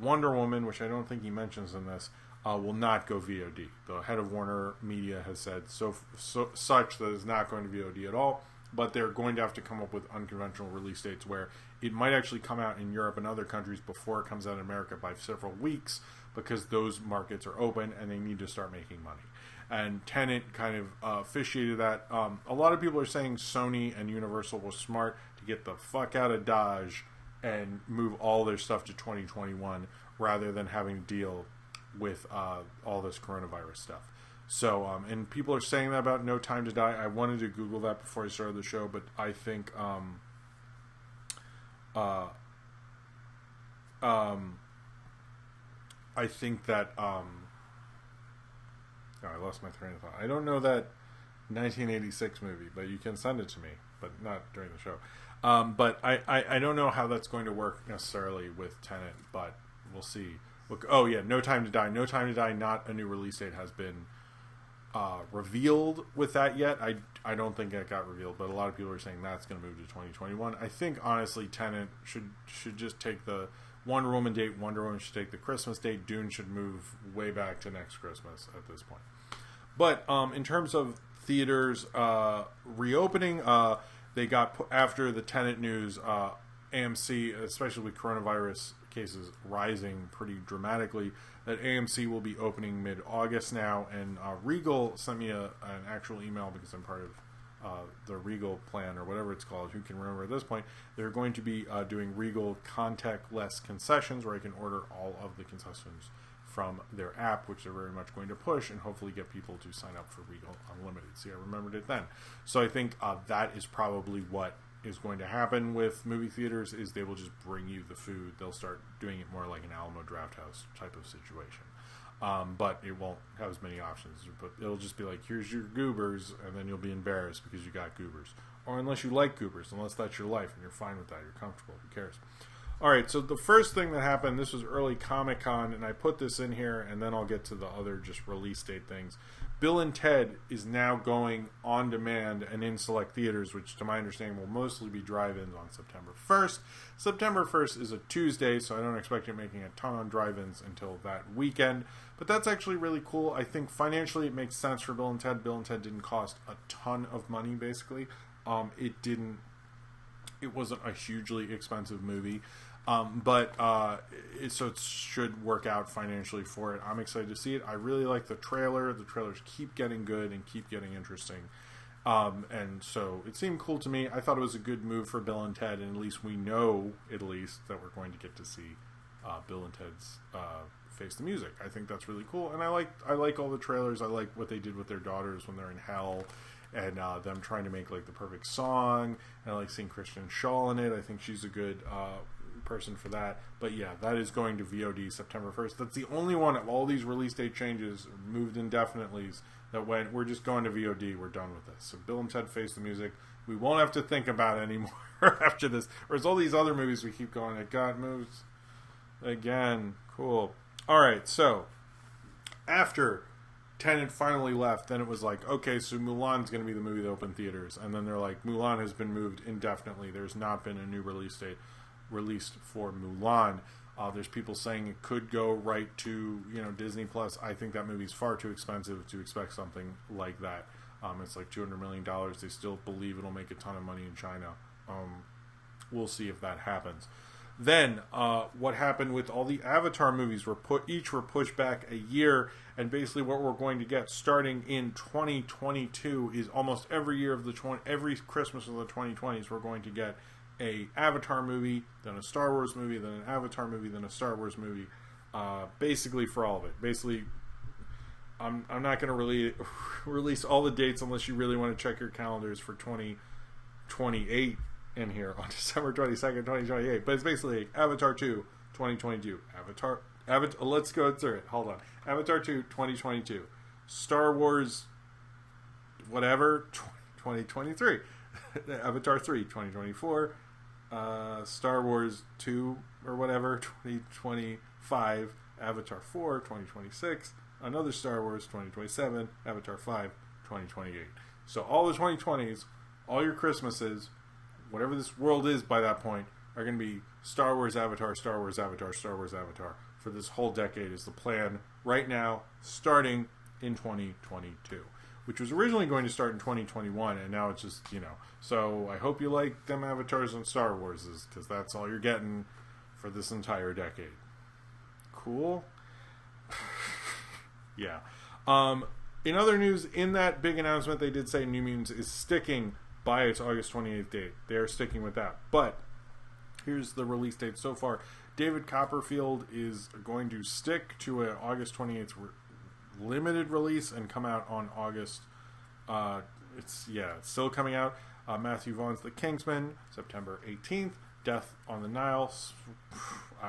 Wonder Woman, which I don't think he mentions in this, will not go VOD. The head of Warner Media has said such that it's not going to VOD at all. But they're going to have to come up with unconventional release dates where it might actually come out in Europe and other countries before it comes out in America by several weeks because those markets are open and they need to start making money. And Tenet kind of officiated that. A lot of people are saying Sony and Universal was smart to get the fuck out of Dodge and move all their stuff to 2021 rather than having to deal with all this coronavirus stuff. So, and people are saying that about No Time to Die. I wanted to Google that before I started the show, but I think that I lost my train of thought. I don't know that 1986 movie, but you can send it to me, but not during the show. But I don't know how that's going to work necessarily with Tenet, but we'll see. Look, oh yeah, No Time to Die. No Time to Die, not a new release date, has been revealed with that yet. I don't think it got revealed, but a lot of people are saying that's going to move to 2021. I think honestly, Tenet should just take the Wonder Woman date. Wonder Woman should take the Christmas date. Dune should move way back to next Christmas at this point. But in terms of theaters reopening, they got after the Tenet news. AMC, especially with coronavirus cases rising pretty dramatically, that AMC will be opening mid-August now, and Regal sent me an actual email because I'm part of the Regal plan or whatever it's called. Who can remember at this point? They're going to be doing Regal contactless concessions, where I can order all of the concessions from their app, which they're very much going to push and hopefully get people to sign up for Regal Unlimited. See, I remembered it then. So I think that is probably what is going to happen with movie theaters, is they will just bring you the food. They'll start doing it more like an Alamo Drafthouse type of situation. But it won't have as many options. But it'll just be like, here's your goobers, and then you'll be embarrassed because you got goobers. Or unless you like goobers, unless that's your life and you're fine with that, you're comfortable, who cares? Alright, so the first thing that happened, this was early Comic-Con, and I put this in here, and then I'll get to the other just release date things. Bill and Ted is now going on demand and in select theaters, which to my understanding will mostly be drive-ins on September 1st. September 1st is a Tuesday, so I don't expect it making a ton on drive-ins until that weekend. But that's actually really cool. I think financially it makes sense for Bill and Ted. Bill and Ted didn't cost a ton of money, basically. It wasn't a hugely expensive movie. So it should work out financially for it. I'm excited to see it. I really like the trailer. The trailers keep getting good and keep getting interesting. And so it seemed cool to me. I thought it was a good move for Bill and Ted, and at least we know, that we're going to get to see Bill and Ted's Face the Music. I think that's really cool. And I like all the trailers. I like what they did with their daughters when they're in hell, and them trying to make like the perfect song. And I like seeing Kristen Shaw in it. I think she's a good person for that. But yeah, that is going to VOD September 1st. That's the only one of all these release date changes moved indefinitely that went, we're just going to VOD, we're done with this. So Bill and Ted Face the Music, we won't have to think about it anymore after this. Whereas all these other movies we keep going, it got moves again. Cool. Alright, so after Tenet finally left, then it was like, okay, so Mulan's going to be the movie that opened theaters. And then they're like, Mulan has been moved indefinitely. There's not been a new release date released for Mulan. There's people saying it could go right to Disney Plus. I think that movie's far too expensive to expect something like that. It's like $200 million. They still believe it'll make a ton of money in China. We'll see if that happens. Then what happened with all the Avatar movies each were pushed back a year, and basically what we're going to get starting in 2022 is almost every year of every Christmas of the 2020s we're going to get a Avatar movie, then a Star Wars movie, then an Avatar movie, then a Star Wars movie, basically for all of it. Basically, I'm not going to release all the dates unless you really want to check your calendars for 2028 in here on December 22nd, 2028. But it's basically Avatar 2, 2022. Avatar, let's go through it. Hold on. Avatar 2, 2022. Star Wars, whatever, 2023. Avatar 3, 2024. Star Wars 2 or whatever, 2025. Avatar 4, 2026. Another Star Wars, 2027. Avatar 5, 2028. So all the 2020s, all your Christmases, whatever this world is by that point, are going to be Star Wars Avatar, Star Wars Avatar, Star Wars Avatar for this whole decade is the plan right now, starting in 2022. Which was originally going to start in 2021, and now it's just, So I hope you like them Avatars and Star Wars, because that's all you're getting for this entire decade. Cool? Yeah. In other news, in that big announcement, they did say New Mutants is sticking by its August 28th date. They are sticking with that. But here's the release date so far. David Copperfield is going to stick to an August 28th limited release and come out on August. It's still coming out. Matthew Vaughn's The Kingsman, September 18th. Death on the Nile,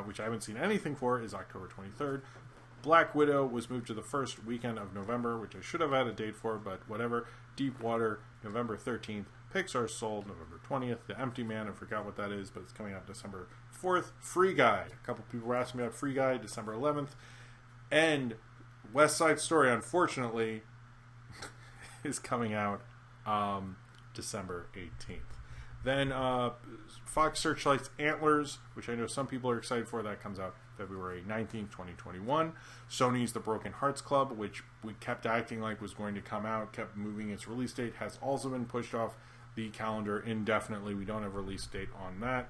which I haven't seen anything for, is October 23rd. Black Widow was moved to the first weekend of November, which I should have had a date for, but whatever. Deep Water, November 13th. Pixar's Soul, November 20th. The Empty Man, I forgot what that is, but it's coming out December 4th. Free Guy, a couple people were asking me about Free Guy, December 11th. And West Side Story, unfortunately, is coming out December 18th. Then Fox Searchlight's Antlers, which I know some people are excited for, that comes out February 19th, 2021. Sony's The Broken Hearts Club, which we kept acting like was going to come out, kept moving its release date, has also been pushed off the calendar indefinitely. We don't have a release date on that.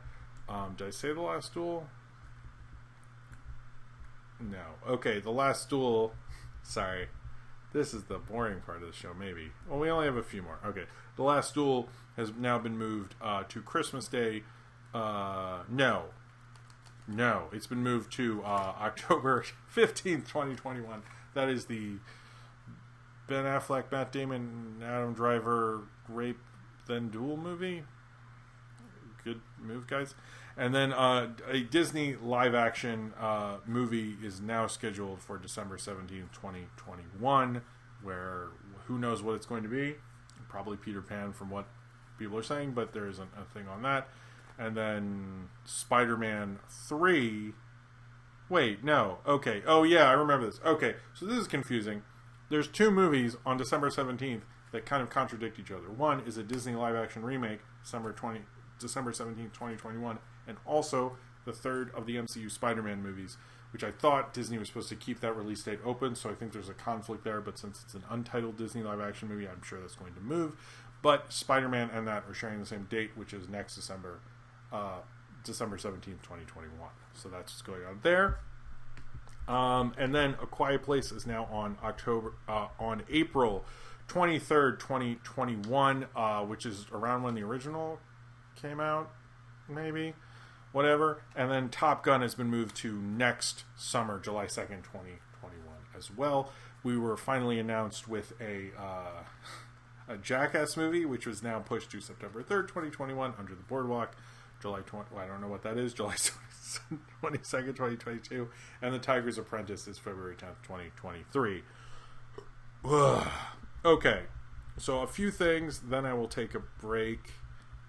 Did I say The Last Duel? No. Okay, The Last Duel. Sorry. This is the boring part of the show, maybe. Well, we only have a few more. Okay. The Last Duel has now been moved to Christmas Day. No. It's been moved to October 15th, 2021. That is the Ben Affleck, Matt Damon, Adam Driver rape then duel movie. Good move, guys. And then a Disney live-action movie is now scheduled for December 17th, 2021, where who knows what it's going to be. Probably Peter Pan from what people are saying, but there isn't a thing on that. And then Spider-Man 3... Wait, no. Okay. Oh, yeah, I remember this. Okay, so this is confusing. There's two movies on December 17th that kind of contradict each other. One is a Disney live-action remake, December 17th, 2021, and also the third of the MCU Spider-Man movies, which I thought Disney was supposed to keep that release date open, so I think there's a conflict there, but since it's an untitled Disney live-action movie, I'm sure that's going to move. But Spider-Man and that are sharing the same date, which is next December 17th, 2021. So that's what's going on there. And then A Quiet Place is now on April 23rd, 2021, which is around when the original came out, maybe, whatever. And then Top Gun has been moved to next summer, July 2nd, 2021 as well. We were finally announced with a Jackass movie, which was now pushed to September 3rd, 2021, Under the Boardwalk, July 20, well, I don't know what that is, July 22nd, 2022, and The Tiger's Apprentice is February 10th, 2023. Okay, so a few things, then I will take a break,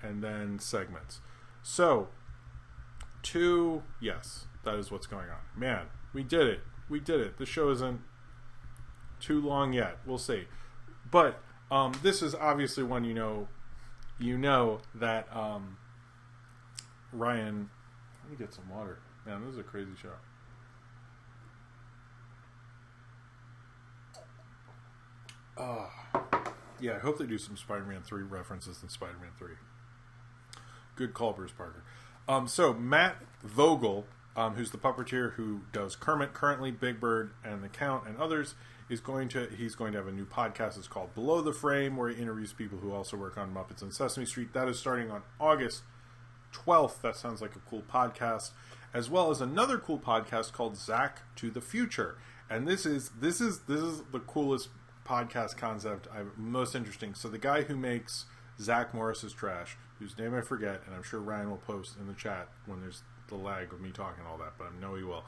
and then segments. So, yes, that is what's going on. Man, we did it. The show isn't too long yet. We'll see. But this is obviously one you know that Ryan. Let me get some water. Man, this is a crazy show. Yeah, I hope they do some Spider-Man 3 references in Spider-Man 3. Good call, Bruce Parker. So Matt Vogel, who's the puppeteer who does Kermit currently, Big Bird, and the Count, and others, he's going to have a new podcast. It's called Below the Frame, where he interviews people who also work on Muppets and Sesame Street. That is starting on August 12th. That sounds like a cool podcast, as well as another cool podcast called Zach to the Future. And this is the coolest podcast concept, most interesting. So the guy who makes Zach Morris's Trash, whose name I forget, and I'm sure Ryan will post in the chat when there's the lag of me talking and all that, but I know he will,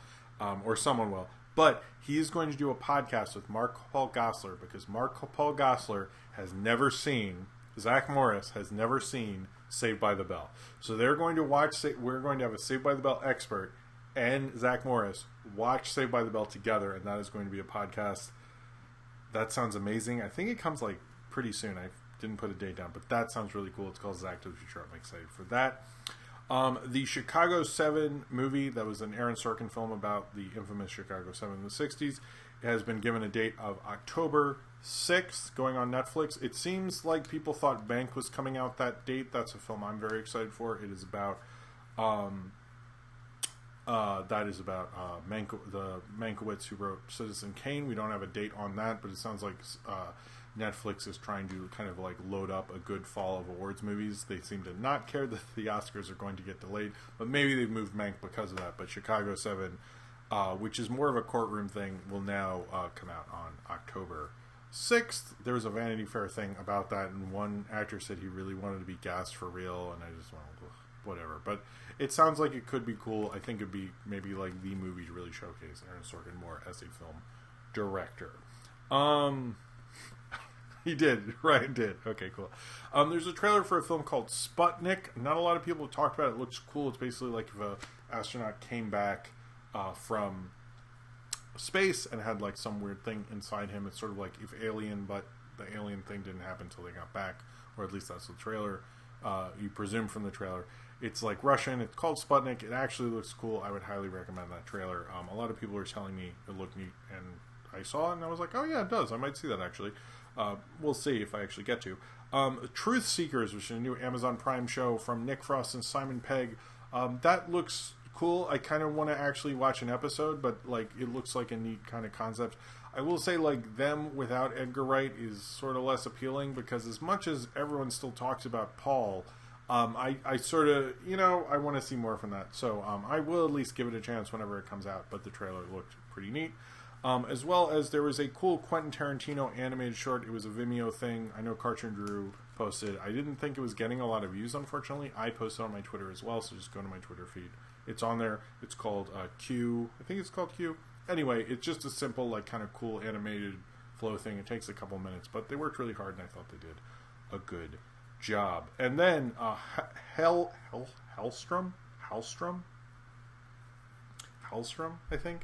or someone will. But he is going to do a podcast with Mark Paul Gosselaar, because Mark Paul Gosselaar has never seen, Zach Morris has never seen Saved by the Bell. So they're going to we're going to have a Saved by the Bell expert and Zach Morris watch Saved by the Bell together, and that is going to be a podcast. That sounds amazing. I think it comes like pretty soon. I didn't put a date down, but that sounds really cool. It's called Zach to the Future. I'm excited for that. The Chicago 7 movie, that was an Aaron Sorkin film about the infamous Chicago 7 in the 60s, has been given a date of October 6th, going on Netflix. It seems like people thought Bank was coming out that date. That's a film I'm very excited for. It is about the Mankiewicz who wrote Citizen Kane. We don't have a date on that, but it sounds like Netflix is trying to kind of like load up a good fall of awards movies. They seem to not care that the Oscars are going to get delayed, but maybe they've moved Mank because of that. But Chicago 7, which is more of a courtroom thing, will now come out on October 6th. There was a Vanity Fair thing about that, and one actor said he really wanted to be gassed for real, and I just went, whatever. But it sounds like it could be cool. I think it'd be maybe like the movie to really showcase Aaron Sorkin more as a film director. He did. Ryan did. Okay, cool. There's a trailer for a film called Sputnik. Not a lot of people have talked about it. It looks cool. It's basically like if an astronaut came back from space and had like some weird thing inside him. It's sort of like if Alien, but the alien thing didn't happen until they got back, or at least that's the trailer. You presume from the trailer. It's like Russian. It's called Sputnik. It actually looks cool. I would highly recommend that trailer. A lot of people are telling me it looked neat, and I saw it, and I was like, oh yeah, it does. I might see that, actually. We'll see if I actually get to. Truth Seekers, which is a new Amazon Prime show from Nick Frost and Simon Pegg. That looks cool. I kind of want to actually watch an episode, but like it looks like a neat kind of concept. I will say, like, them without Edgar Wright is sort of less appealing, because as much as everyone still talks about Paul, I sort of, I want to see more from that. So I will at least give it a chance whenever it comes out, but the trailer looked pretty neat. As well as there was a cool Quentin Tarantino animated short. It was a Vimeo thing. I know Cartoon Drew posted. I didn't think it was getting a lot of views, unfortunately. I posted on my Twitter as well, so just go to my Twitter feed. It's on there. It's called Q. I think it's called Q. Anyway, it's just a simple, like, kind of cool animated flow thing. It takes a couple minutes, but they worked really hard, and I thought they did a good job. And then Helstrom, I think.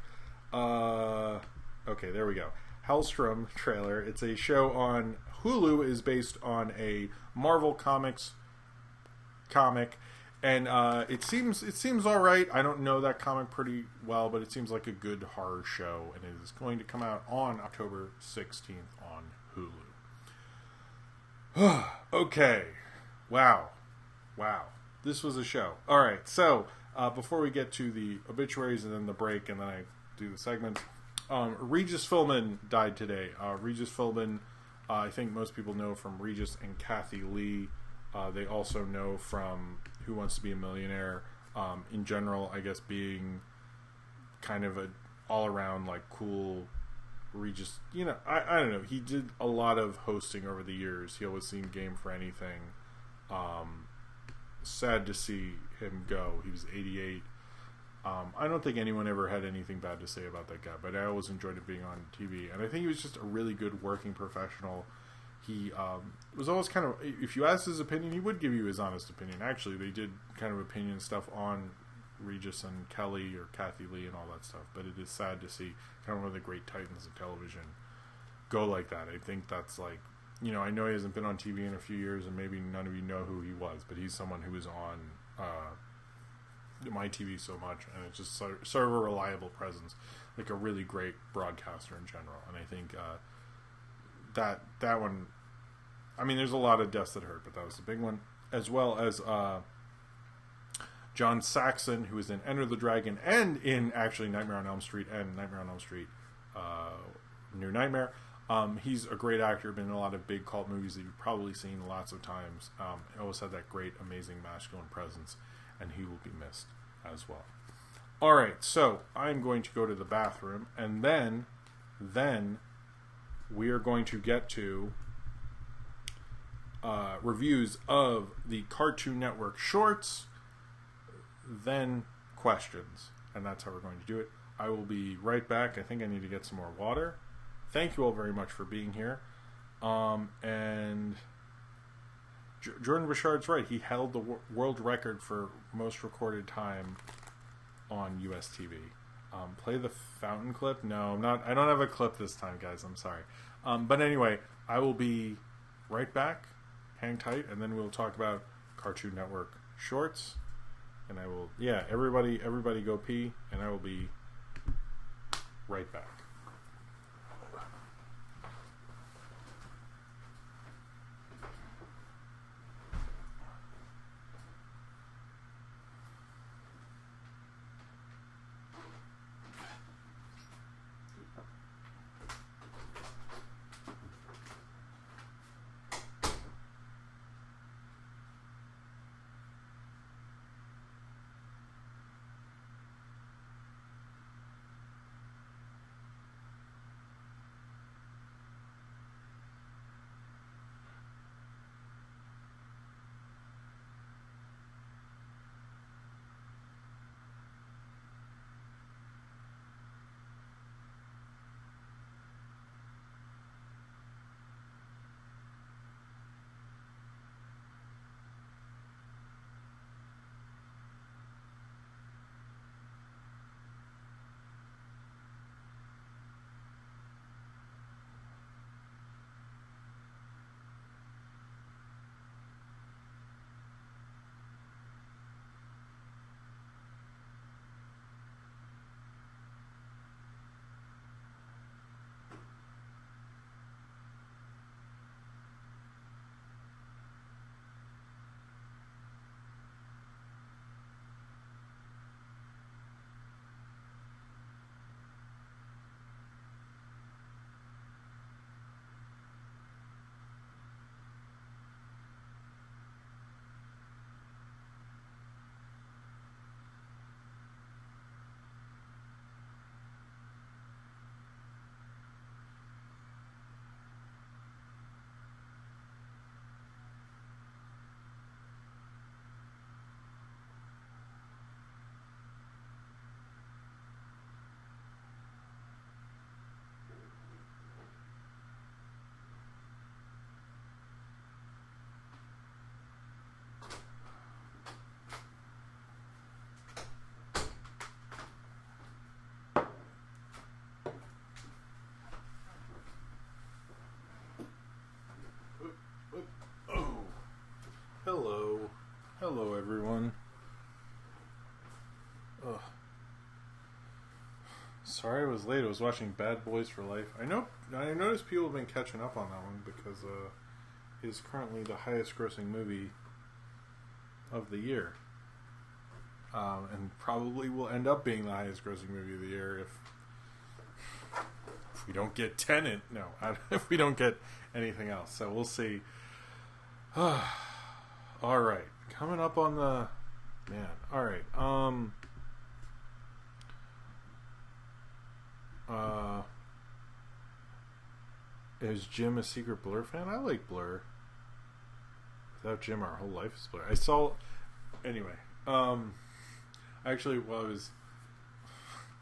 Okay, there we go. Helstrom trailer. It's a show on Hulu. Is based on a Marvel Comics comic. And it seems all right. I don't know that comic pretty well, but it seems like a good horror show, and it is going to come out on October 16th on Hulu. Okay. Wow. This was a show. All right. So before we get to the obituaries and then the break, and then I do the segments, Regis Philbin died today. Regis Philbin, I think most people know from Regis and Kathy Lee. They also know from Who Wants to Be a Millionaire. In general, I guess being kind of an all-around, like, cool Regis. I don't know. He did a lot of hosting over the years. He always seemed game for anything. Sad to see him go. He was 88. I don't think anyone ever had anything bad to say about that guy, but I always enjoyed him being on TV. And I think he was just a really good working professional. He was always kind of, if you asked his opinion, he would give you his honest opinion. Actually, they did kind of opinion stuff on Regis and Kelly or Kathy Lee and all that stuff. But it is sad to see kind of one of the great titans of television go like that. I think that's like, I know he hasn't been on TV in a few years, and maybe none of you know who he was, but he's someone who was on my TV so much, and it's just sort of a reliable presence, like a really great broadcaster in general. And I think that one, I mean, there's a lot of deaths that hurt, but that was the big one. As well as John Saxon, who is in Enter the Dragon and in actually Nightmare on Elm Street and Nightmare on Elm Street New Nightmare. He's a great actor, been in a lot of big cult movies that you've probably seen lots of times. He always had that great, amazing masculine presence, and he will be missed as well. All right, so I'm going to go to the bathroom, and then we are going to get to reviews of the Cartoon Network shorts, then questions, and that's how we're going to do it. I will be right back. I think I need to get some more water. Thank you all very much for being here. And Jordan Richard's right. He held the world record for most recorded time on US TV. Play the fountain clip? No, I'm not. I don't have a clip this time, guys. I'm sorry. But anyway, I will be right back. Hang tight, and then we'll talk about Cartoon Network shorts. And I will, everybody go pee, and I will be right back. was late. I was watching Bad Boys for Life. I noticed people have been catching up on that one because it is currently the highest grossing movie of the year. And probably will end up being the highest grossing movie of the year if we don't get Tenet. No, if we don't get anything else. So we'll see. Alright. Coming up on the... Man. Alright. Is Jim a secret Blur fan? I like Blur. Without Jim, our whole life is Blur. I saw... Anyway. Actually, while I was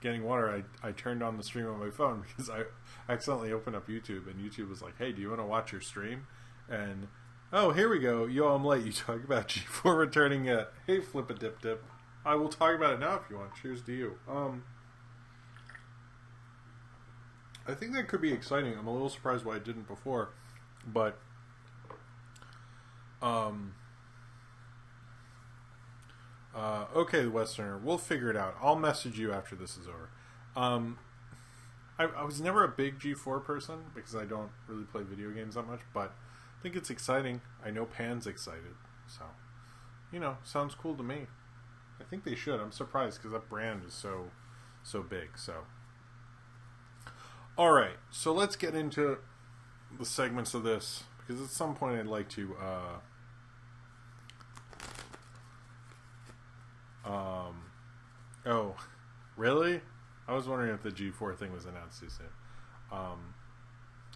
getting water, I turned on the stream on my phone because I accidentally opened up YouTube, and YouTube was like, hey, do you want to watch your stream? And, oh, here we go. Yo, I'm late. You talk about G4 returning at, hey, flip a dip dip. I will talk about it now if you want. Cheers to you. I think that could be exciting. I'm a little surprised why I didn't before, but okay, Westerner, we'll figure it out. I'll message you after this is over. I was never a big G4 person because I don't really play video games that much, but I think it's exciting. I know Pan's excited, so, sounds cool to me. I think they should. I'm surprised because that brand is so big, so. Alright, so let's get into the segments of this, because at some point I'd like to, oh, really? I was wondering if the G4 thing was announced too soon.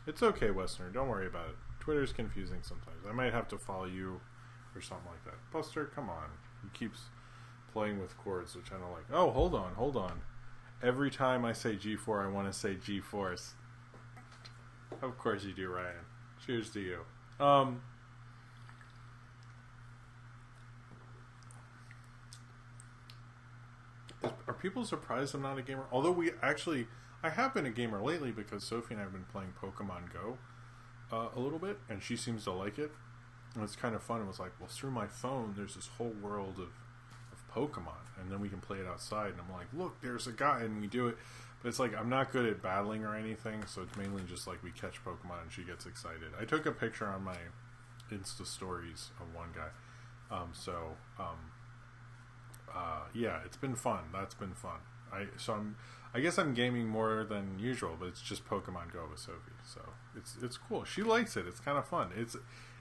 It's okay, Westerner. Don't worry about it. Twitter's confusing sometimes. I might have to follow you or something like that. Buster, come on. He keeps playing with chords, which I don't like. Oh, hold on. Every time I say G4, I want to say G-Force. Of course you do, Ryan. Cheers to you. Are people surprised I'm not a gamer? Although I have been a gamer lately because Sophie and I have been playing Pokemon Go a little bit, and she seems to like it. And it's kind of fun. It was like, well, through my phone, there's this whole world of Pokemon, and then we can play it outside. And I'm like, look, there's a guy, and we do it. But it's like, I'm not good at battling or anything, so it's mainly just like we catch Pokemon and she gets excited. I took a picture on my Insta stories of one guy. Yeah, it's been fun. That's been fun. I guess I'm gaming more than usual, but it's just Pokemon Go with Sophie. So it's cool. She likes it. It's kind of fun. It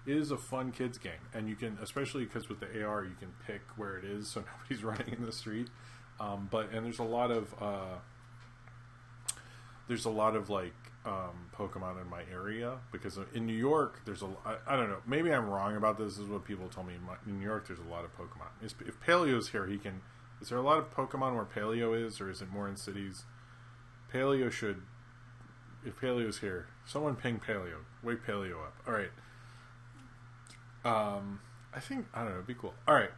is a fun kids game, and you can, especially because with the AR, you can pick where it is, so nobody's running in the street. And there's a lot of Pokemon in my area, because in New York there's I don't know, maybe I'm wrong about this. This is what people told me. In New York there's a lot of Pokemon. If Paleo's here, is there a lot of Pokemon where Paleo is, or is it more in cities? If Paleo's here, someone ping Paleo. Wake Paleo up. Alright. I don't know, it'd be cool. Alright.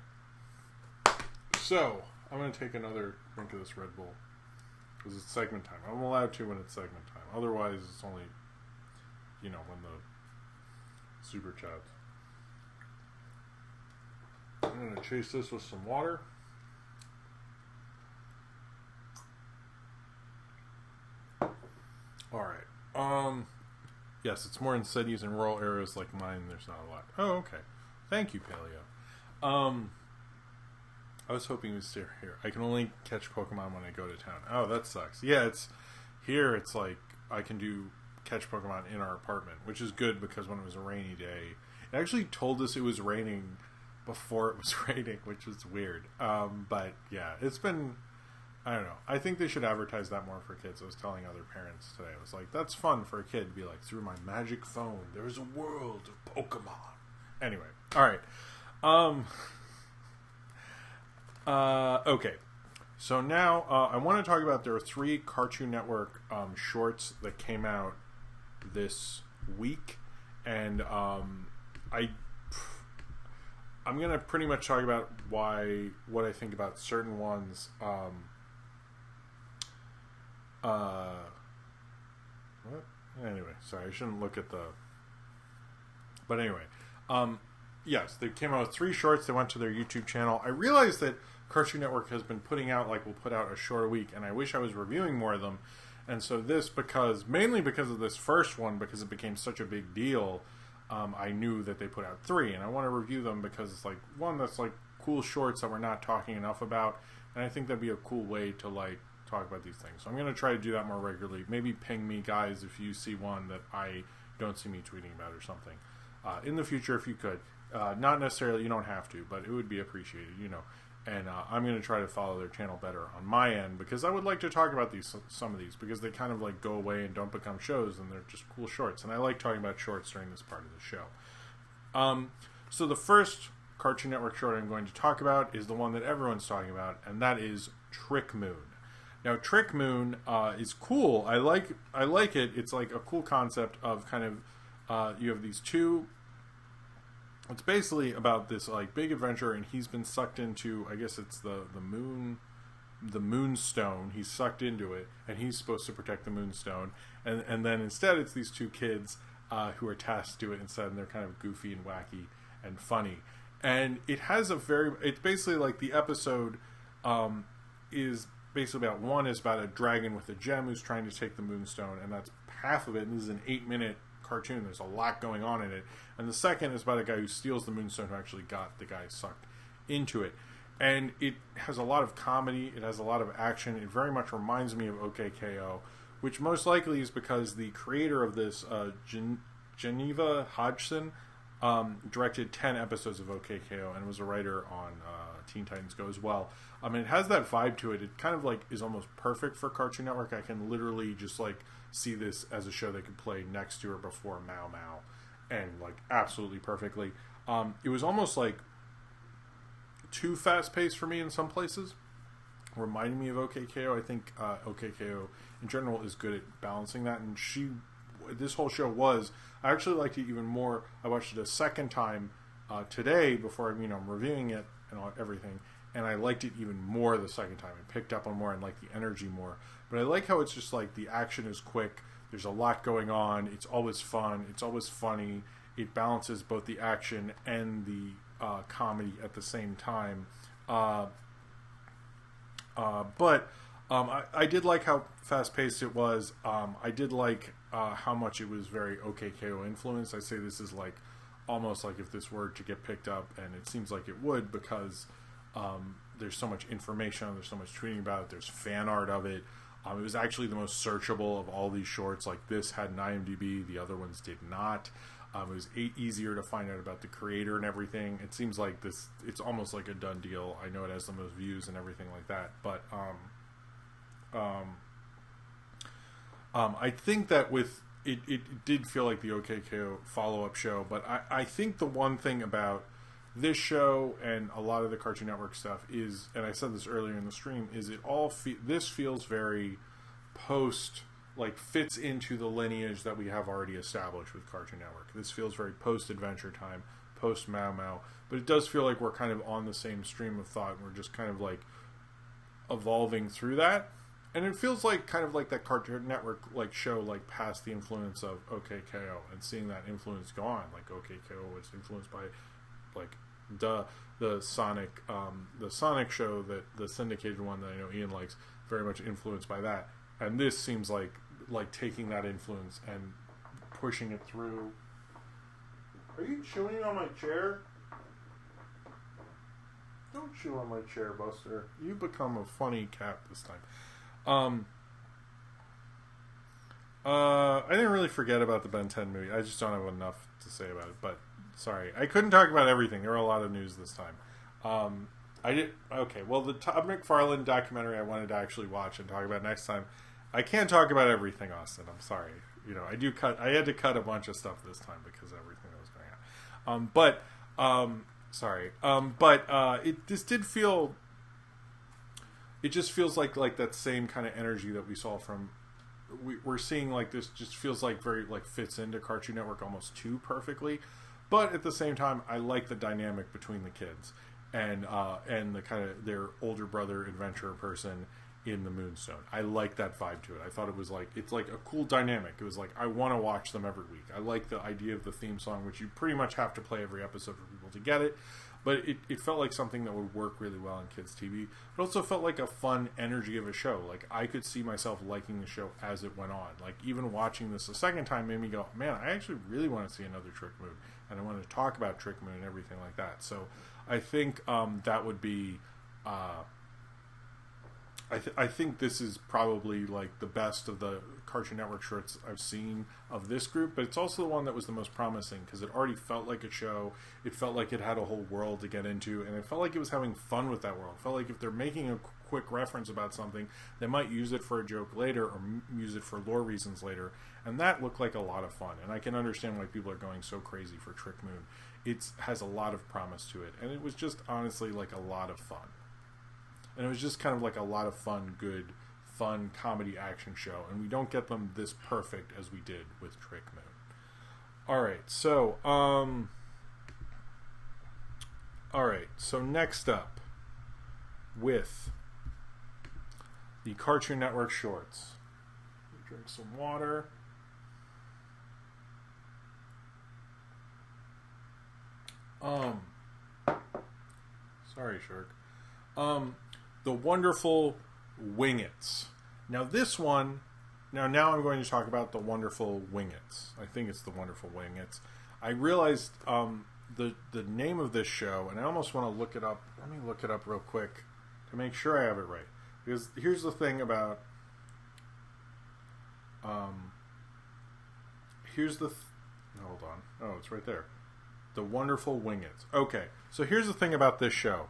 So, I'm going to take another drink of this Red Bull. Because it's segment time. I'm allowed to when it's segment time. Otherwise, it's only, when the super chats. I'm going to chase this with some water. Alright. Yes, it's more in cities and rural areas like mine. There's not a lot. Oh, okay. Thank you, Paleo. I was hoping he was still here. I can only catch Pokemon when I go to town. Oh, that sucks. Yeah, it's like I can catch Pokemon in our apartment, which is good because when it was a rainy day, it actually told us it was raining before it was raining, which was weird. But yeah, it's been, I don't know. I think they should advertise that more for kids. I was telling other parents today. I was like, that's fun for a kid to be like, through my magic phone, there's a world of Pokemon. Anyway, alright. Okay. So now, I want to talk about, there are 3 Cartoon Network shorts that came out this week, and I'm going to pretty much talk about what I think about certain ones. What? Anyway, sorry, I shouldn't look at the... But anyway, yes, they came out with 3 shorts. They went to their YouTube channel. I realized that Cartoon Network has been putting out, we'll put out a short a week, and I wish I was reviewing more of them. And so this, mainly because of this first one, because it became such a big deal, I knew that they put out 3, and I want to review them because it's like one that's like cool shorts that we're not talking enough about, and I think that'd be a cool way to like talk about these things. So I'm going to try to do that more regularly. Maybe ping me, guys, if you see one that I don't see me tweeting about or something in the future, if you could. Not necessarily, you don't have to, but it would be appreciated, you know. And I'm going to try to follow their channel better on my end, because I would like to talk about some of these, because they kind of like go away and don't become shows, and they're just cool shorts. And I like talking about shorts during this part of the show. So the first Cartoon Network short I'm going to talk about is the one that everyone's talking about, and that is Trick Moon. Now, Trick Moon is cool. I like it. It's like a cool concept of kind of you have these two. It's basically about this like big adventure, and he's been sucked into, I guess it's the moonstone. He's sucked into it, and he's supposed to protect the moonstone. And then instead, it's these two kids who are tasked to do it instead, and they're kind of goofy and wacky and funny. And it has it's basically like the episode is basically about, one is about a dragon with a gem who's trying to take the moonstone, and that's half of it. And this is an 8-minute cartoon. There's a lot going on in it. And the second is about a guy who steals the moonstone, who actually got the guy sucked into it. And it has a lot of comedy. It has a lot of action. It very much reminds me of OKKO, which most likely is because the creator of this, Geneva Hodgson, directed 10 episodes of OKKO and was a writer on Teen Titans Go as well. I mean, it has that vibe to it. It kind of like is almost perfect for Cartoon Network. I can literally just like see this as a show they could play next to or before Mao Mao, and like absolutely perfectly. It was almost like too fast-paced for me in some places, reminding me of OKKO. I think OKKO in general is good at balancing that, and this whole show was. I actually liked it even more. I watched it a second time today before I'm reviewing it and everything, and I liked it even more the second time. I picked up on more and liked the energy more. But I like how it's just like the action is quick. There's a lot going on. It's always fun. It's always funny. It balances both the action and the comedy at the same time. But I did like how fast-paced it was. I did like how much it was very OKKO influenced. I say this is like almost like if this were to get picked up, and it seems like it would, because there's so much information, there's so much tweeting about it, there's fan art of it. It was actually the most searchable of all these shorts. Like this had an IMDb, the other ones did not. It was easier to find out about the creator and everything. It seems like it's almost like a done deal. I know it has the most views and everything like that, but I think that with it did feel like the OKKO follow-up show. But I think the one thing about this show and a lot of the Cartoon Network stuff is, and I said this earlier in the stream, is this feels very fits into the lineage that we have already established with Cartoon Network. This feels very post-Adventure Time, post-Mao Mao, but it does feel like we're kind of on the same stream of thought, and we're just kind of like evolving through that. And it feels like kind of like that Cartoon Network like show like past the influence of OKKO, and seeing that influence go on. Like OKKO was influenced by like the Sonic show, that the syndicated one that I know Ian likes, very much influenced by that. And this seems like taking that influence and pushing it through. Are you chewing on my chair? Don't chew on my chair, Buster. You become a funny cat this time. I didn't really forget about the Ben 10 movie. I just don't have enough to say about it. But sorry, I couldn't talk about everything. There were a lot of news this time. Okay, well, the Todd McFarlane documentary I wanted to actually watch and talk about next time. I can't talk about everything, Austin. I'm sorry. I had to cut a bunch of stuff this time because of everything that was going on. This did feel. It just feels like that same kind of energy that we saw from. We're seeing like this just feels like very like fits into Cartoon Network almost too perfectly, but at the same time, I like the dynamic between the kids and the kind of their older brother adventurer person in the Moonstone. I like that vibe to it. I thought it's like a cool dynamic. It was like, I want to watch them every week. I like the idea of the theme song, which you pretty much have to play every episode for people to get it. But it felt like something that would work really well on kids' TV. It also felt like a fun energy of a show. Like, I could see myself liking the show as it went on. Like, even watching this a second time made me go, man, I actually really want to see another Trick Moon. And I want to talk about Trick Moon and everything like that. So I think that would be... I think this is probably like the best of the Cartoon Network shorts I've seen of this group, but it's also the one that was the most promising because it already felt like a show. It felt like it had a whole world to get into, and it felt like it was having fun with that world. It felt like if they're making a quick reference about something, they might use it for a joke later or use it for lore reasons later, and that looked like a lot of fun. And I can understand why people are going so crazy for Trick Moon. It has a lot of promise to it, and it was just honestly like a lot of fun. And it was just kind of like a lot of fun, good, fun comedy action show. And we don't get them this perfect as we did with Trick Moon. Alright, so next up with the Cartoon Network shorts. Drink some water. Sorry, Shark. The Wonderful Wingets. Now this one, now I'm going to talk about The Wonderful Wingets. I think it's The Wonderful Wingets. I realized the name of this show, and I almost want to look it up. Let me look it up real quick to make sure I have it right. Because here's the thing about hold on. Oh, it's right there. The Wonderful Wingets. Okay, so here's the thing about this show.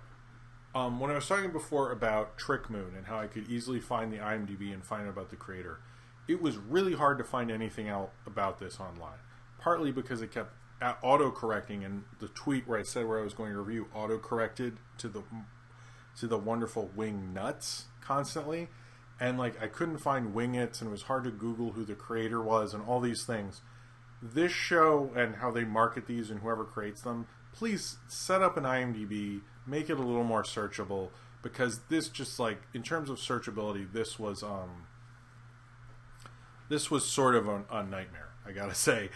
When I was talking before about Trick Moon and how I could easily find the IMDb and find out about the creator, it was really hard to find anything out about this online. Partly because it kept auto-correcting, and the tweet where I said where I was going to review auto-corrected to the Wonderful Wing Nuts constantly. And like I couldn't find Wingets, and it was hard to Google who the creator was and all these things. This show and how they market these and whoever creates them, please set up an IMDb, make it a little more searchable, because this just like in terms of searchability, this was sort of a nightmare, I gotta say.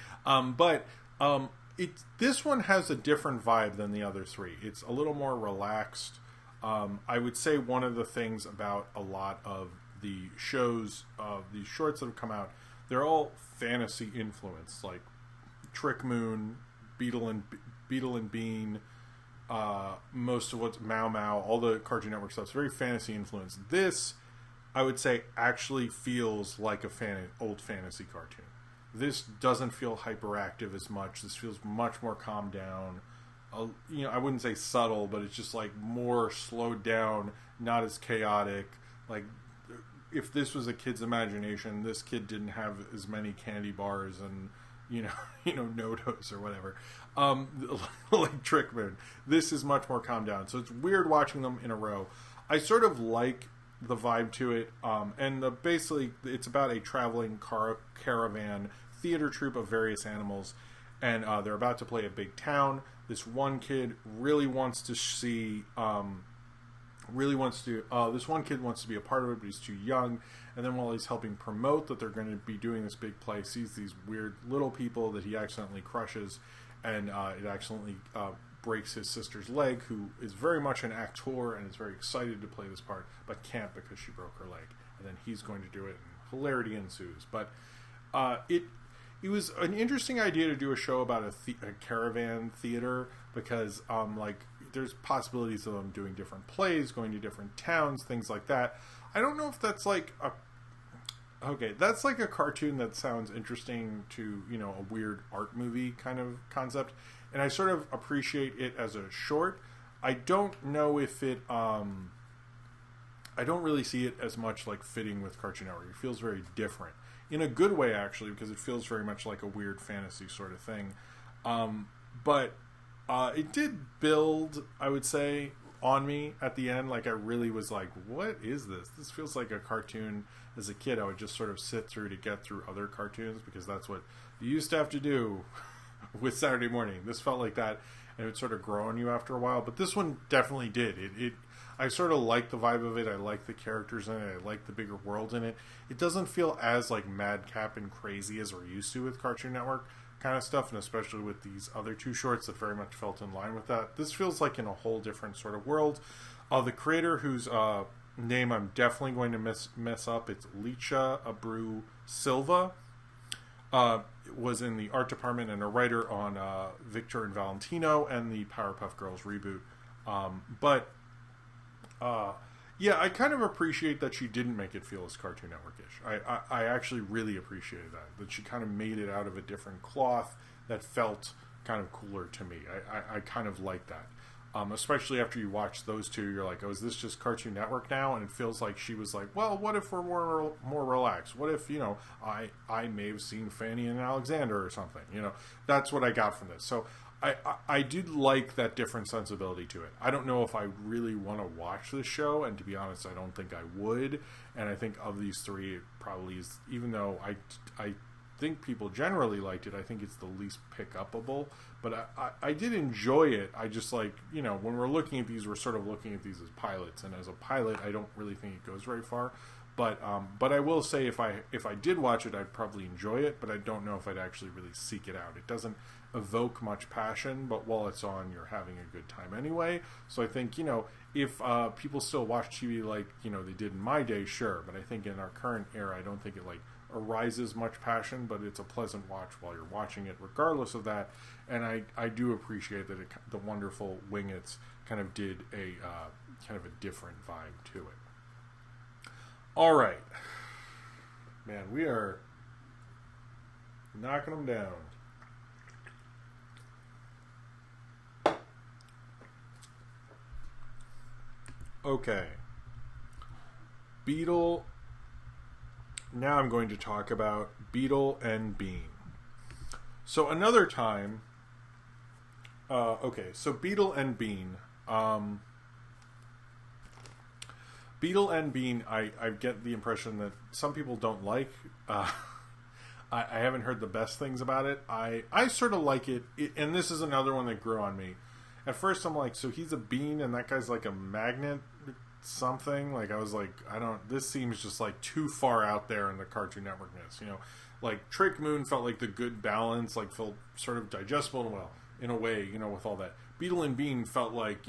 This one has a different vibe than the other three. It's a little more relaxed. I would say one of the things about a lot of the shows, these shorts that have come out, they're all fantasy influenced, like Trick Moon, Beetle and Bean, most of what's Mao Mao, all the Cartoon Network stuff. It's very fantasy influenced. This, I would say, actually feels like a old fantasy cartoon. This doesn't feel hyperactive as much. This feels much more calmed down. I wouldn't say subtle, but it's just like more slowed down, not as chaotic. Like, if this was a kid's imagination, this kid didn't have as many candy bars and No-Dos or whatever. Like Trick Moon. This is much more calmed down. So it's weird watching them in a row. I sort of like the vibe to it. Basically, it's about a traveling caravan theater troupe of various animals. And they're about to play a big town. This one kid really wants to see... this one kid wants to be a part of it, but he's too young. And then while he's helping promote that they're going to be doing this big play, sees these weird little people that he accidentally crushes, and it accidentally breaks his sister's leg, who is very much an actor and is very excited to play this part, but can't because she broke her leg. And then he's going to do it, and hilarity ensues. But it was an interesting idea to do a show about a caravan theater, because there's possibilities of them doing different plays, going to different towns, things like that. I don't know if that's like that's like a cartoon that sounds interesting to, a weird art movie kind of concept. And I sort of appreciate it as a short. I don't know if it, I don't really see it as much like fitting with Cartoon Network. It feels very different. In a good way, actually, because it feels very much like a weird fantasy sort of thing. But it did build, I would say, on me at the end. Like, I really was like, what is this? This feels like a cartoon. As a kid, I would just sort of sit through to get through other cartoons, because that's what you used to have to do with Saturday morning. This felt like that, and it would sort of grow on you after a while. But this one definitely did. I sort of like the vibe of it. I like the characters in it. I like the bigger world in it. It doesn't feel as like madcap and crazy as we're used to with Cartoon Network. kind of stuff, and especially with these other two shorts that very much felt in line with that. This feels like in a whole different sort of world. The creator, whose name I'm definitely going to mess up, it's Licha Abreu Silva, was in the art department and a writer on Victor and Valentino and the Powerpuff Girls reboot. Yeah, I kind of appreciate that she didn't make it feel as Cartoon Network-ish. I actually really appreciated that she kind of made it out of a different cloth that felt kind of cooler to me. I kind of like that. Especially after you watch those two, you're like, oh, is this just Cartoon Network now? And it feels like she was like, well, what if we're more relaxed? What if, I may have seen Fanny and Alexander or something? That's what I got from this. So I did like that different sensibility to it. I don't know if I really want to watch this show, and to be honest, I don't think I would. And I think of these three, it probably is, even though I think people generally liked it, I think it's the least pick-upable. But I did enjoy it. I just when we're looking at these, we're sort of looking at these as pilots, and as a pilot, I don't really think it goes very far. But I will say if I did watch it, I'd probably enjoy it, but I don't know if I'd actually really seek it out. It doesn't evoke much passion, but while it's on, you're having a good time anyway. So I think, if people still watch TV like, they did in my day, sure. But I think in our current era, I don't think it arises much passion, but it's a pleasant watch while you're watching it regardless of that. And I do appreciate that the wonderful Wingets kind of did a kind of a different vibe to it. All right, man, we are knocking them down. Okay, Beetle. Now I'm going to talk about Beetle and Bean. So another time, so Beetle and Bean. Beetle and Bean, I get the impression that some people don't like. I haven't heard the best things about it. I sort of like it, and this is another one that grew on me. At first I'm like, so he's a bean and that guy's like a magnet something? I was like, this seems just too far out there in the Cartoon Networkness, Trick Moon felt like the good balance, felt sort of digestible and well, in a way, with all that. Beetle and Bean felt like,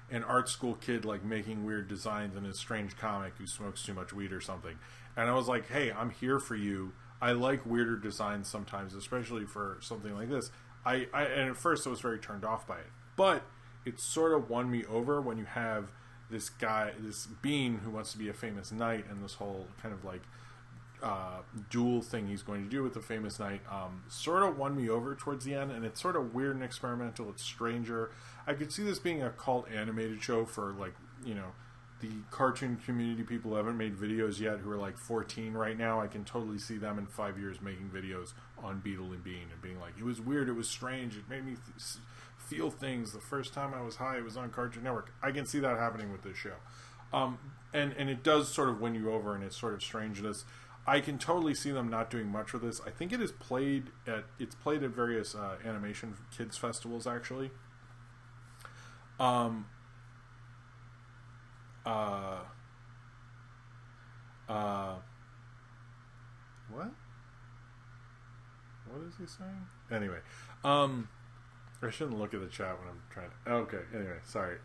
an art school kid making weird designs in his strange comic who smokes too much weed or something. And I was like, hey, I'm here for you. I like weirder designs sometimes, especially for something like this. And at first I was very turned off by it. But it sort of won me over when you have this guy, this Bean, who wants to be a famous knight, and this whole kind of duel thing he's going to do with the famous knight sort of won me over towards the end, and it's sort of weird and experimental. It's stranger. I could see this being a cult animated show for the cartoon community people who haven't made videos yet, who are 14 right now. I can totally see them in 5 years making videos on Beetle and Bean and being like, it was weird, it was strange, it made me feel things. The first time I was high, it was on Cartoon Network. I can see that happening with this show. And it does sort of win you over in its sort of strangeness. I can totally see them not doing much with this. I think it is played at various animation kids festivals, actually. What? What is he saying? Anyway, I shouldn't look at the chat when I'm trying to... Okay, anyway, sorry.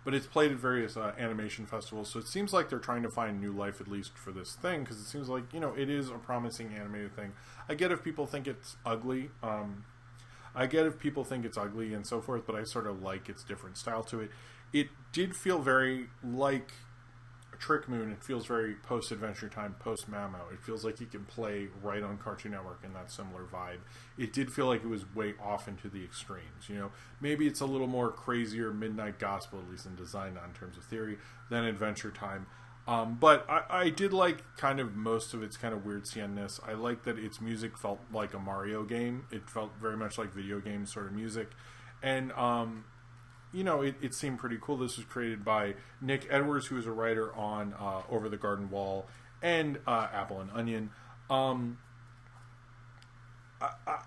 But it's played at various animation festivals, so it seems like they're trying to find new life, at least for this thing, because it seems like, it is a promising animated thing. I get if people think it's ugly. I get if people think it's ugly and so forth, but I sort of like its different style to it. It did feel very like Trick Moon. It feels very post-Adventure Time, post-Mao Mao. It feels like you can play right on Cartoon Network in that similar vibe. It did feel like it was way off into the extremes, Maybe it's a little more crazier Midnight Gospel, at least in design, not in terms of theory, than Adventure Time. But I did like kind of most of its kind of weird CN-ness. I like that its music felt like a Mario game. It felt very much like video game sort of music. And, it seemed pretty cool. This was created by Nick Edwards, who is a writer on Over the Garden Wall and Apple and Onion.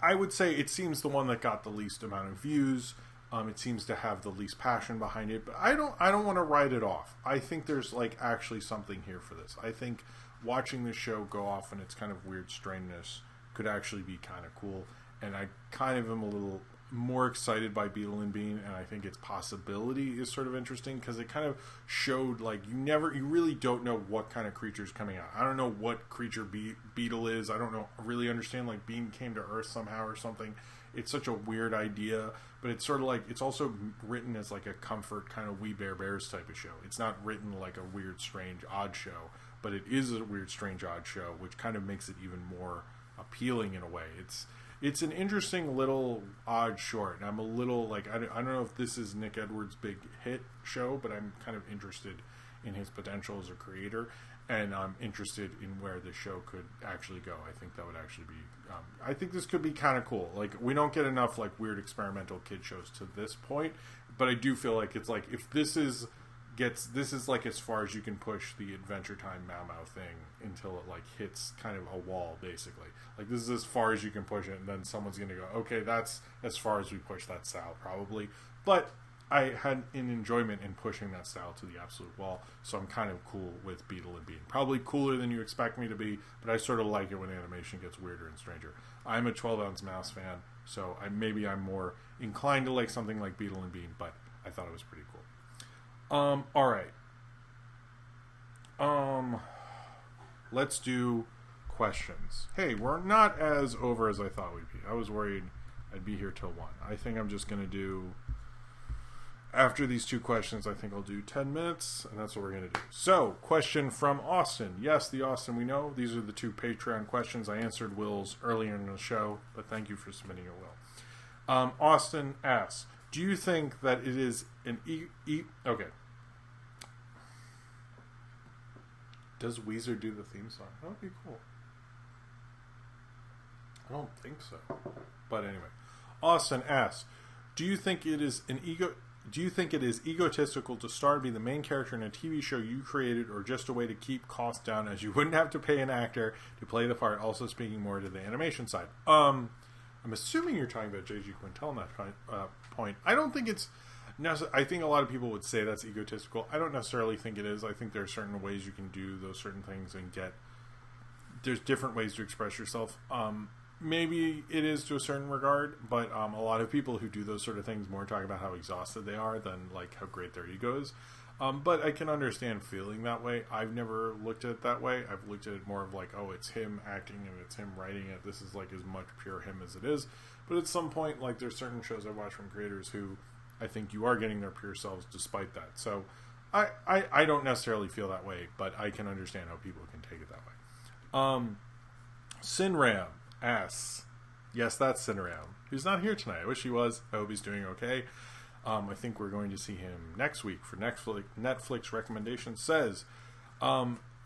I would say it seems the one that got the least amount of views. It seems to have the least passion behind it, but I don't want to write it off. I think there's actually something here for this. I think watching this show go off in its kind of weird strangeness could actually be kind of cool. And I kind of am a little more excited by Beetle and Bean, and I think its possibility is sort of interesting because it kind of showed like you really don't know what kind of creature is coming out. I don't know what creature Beetle is. I don't know really understand like Bean came to Earth somehow or something. It's such a weird idea, but it's sort of like it's also written as like a comfort kind of We Bare Bears type of show. It's not written like a weird, strange, odd show, but it is a weird, strange, odd show, which kind of makes it even more appealing in a way. It's an interesting little odd short, and I'm a little like I don't know if this is Nick Edwards' big hit show, but I'm kind of interested in his potential as a creator, and I'm interested in where the show could actually go. I think that would actually be I think this could be kind of cool. Like we don't get enough like weird experimental kid shows to this point, but I do feel like it's like if this is like as far as you can push the Adventure Time Mao Mao thing until it like hits kind of a wall, basically. Like this is as far as you can push it, and then someone's going to go, okay, that's as far as we push that style, probably. But I had an enjoyment in pushing that style to the absolute wall, so I'm kind of cool with Beetle and Bean. Probably cooler than you expect me to be, but I sort of like it when animation gets weirder and stranger. I'm a 12-ounce mouse fan, so maybe I'm more inclined to like something like Beetle and Bean, but I thought it was pretty cool. Alright. Let's do questions. Hey, we're not as over as I thought we'd be. I was worried I'd be here till 1. I think I'm just going to do, after these 2 questions, I think I'll do 10 minutes, and that's what we're going to do. So, question from Austin. Yes, the Austin we know. These are the 2 Patreon questions. I answered Will's earlier in the show, but thank you for submitting it, Will. Austin asks, do you think that it is an okay. Does Weezer do the theme song? That would be cool. I don't think so. But anyway. Austin asks, do you think it is egotistical to star and be the main character in a TV show you created, or just a way to keep costs down as you wouldn't have to pay an actor to play the part, also speaking more to the animation side? I'm assuming you're talking about J.G. Quintel in that point. I don't think it's necessary. I think a lot of people would say that's egotistical. I don't necessarily think it is. I think there are certain ways you can do those certain things and there's different ways to express yourself. Maybe it is to a certain regard, but a lot of people who do those sort of things more talk about how exhausted they are than like how great their ego is. But I can understand feeling that way. I've never looked at it that way. I've looked at it more of like, oh, it's him acting and it's him writing it. This is like as much pure him as it is. But at some point, like there's certain shows I watch from creators who I think you are getting their pure selves despite that. So I don't necessarily feel that way, but I can understand how people can take it that way. Sinram asks, yes, that's Sinram, who's not here tonight. I wish he was. I hope he's doing okay. I think we're going to see him next week for Netflix recommendation. Says,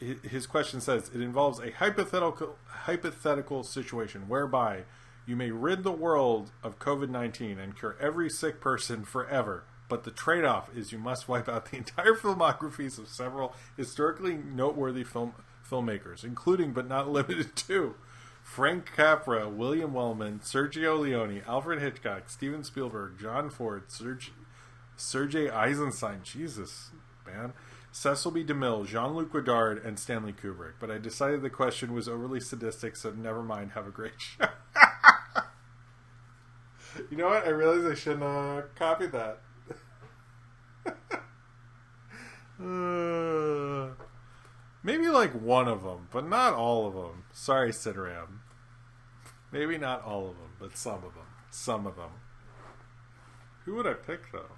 his question says, it involves a hypothetical situation whereby you may rid the world of COVID-19 and cure every sick person forever, but the trade-off is you must wipe out the entire filmographies of several historically noteworthy filmmakers, including but not limited to Frank Capra, William Wellman, Sergio Leone, Alfred Hitchcock, Steven Spielberg, John Ford, Sergei Eisenstein, Jesus, man, Cecil B. DeMille, Jean-Luc Godard, and Stanley Kubrick. But I decided the question was overly sadistic, so never mind. Have a great show. You know what? I realized I shouldn't have copied that. Maybe like one of them, but not all of them. Sorry, Sidram. Maybe not all of them, but some of them. Some of them. Who would I pick, though?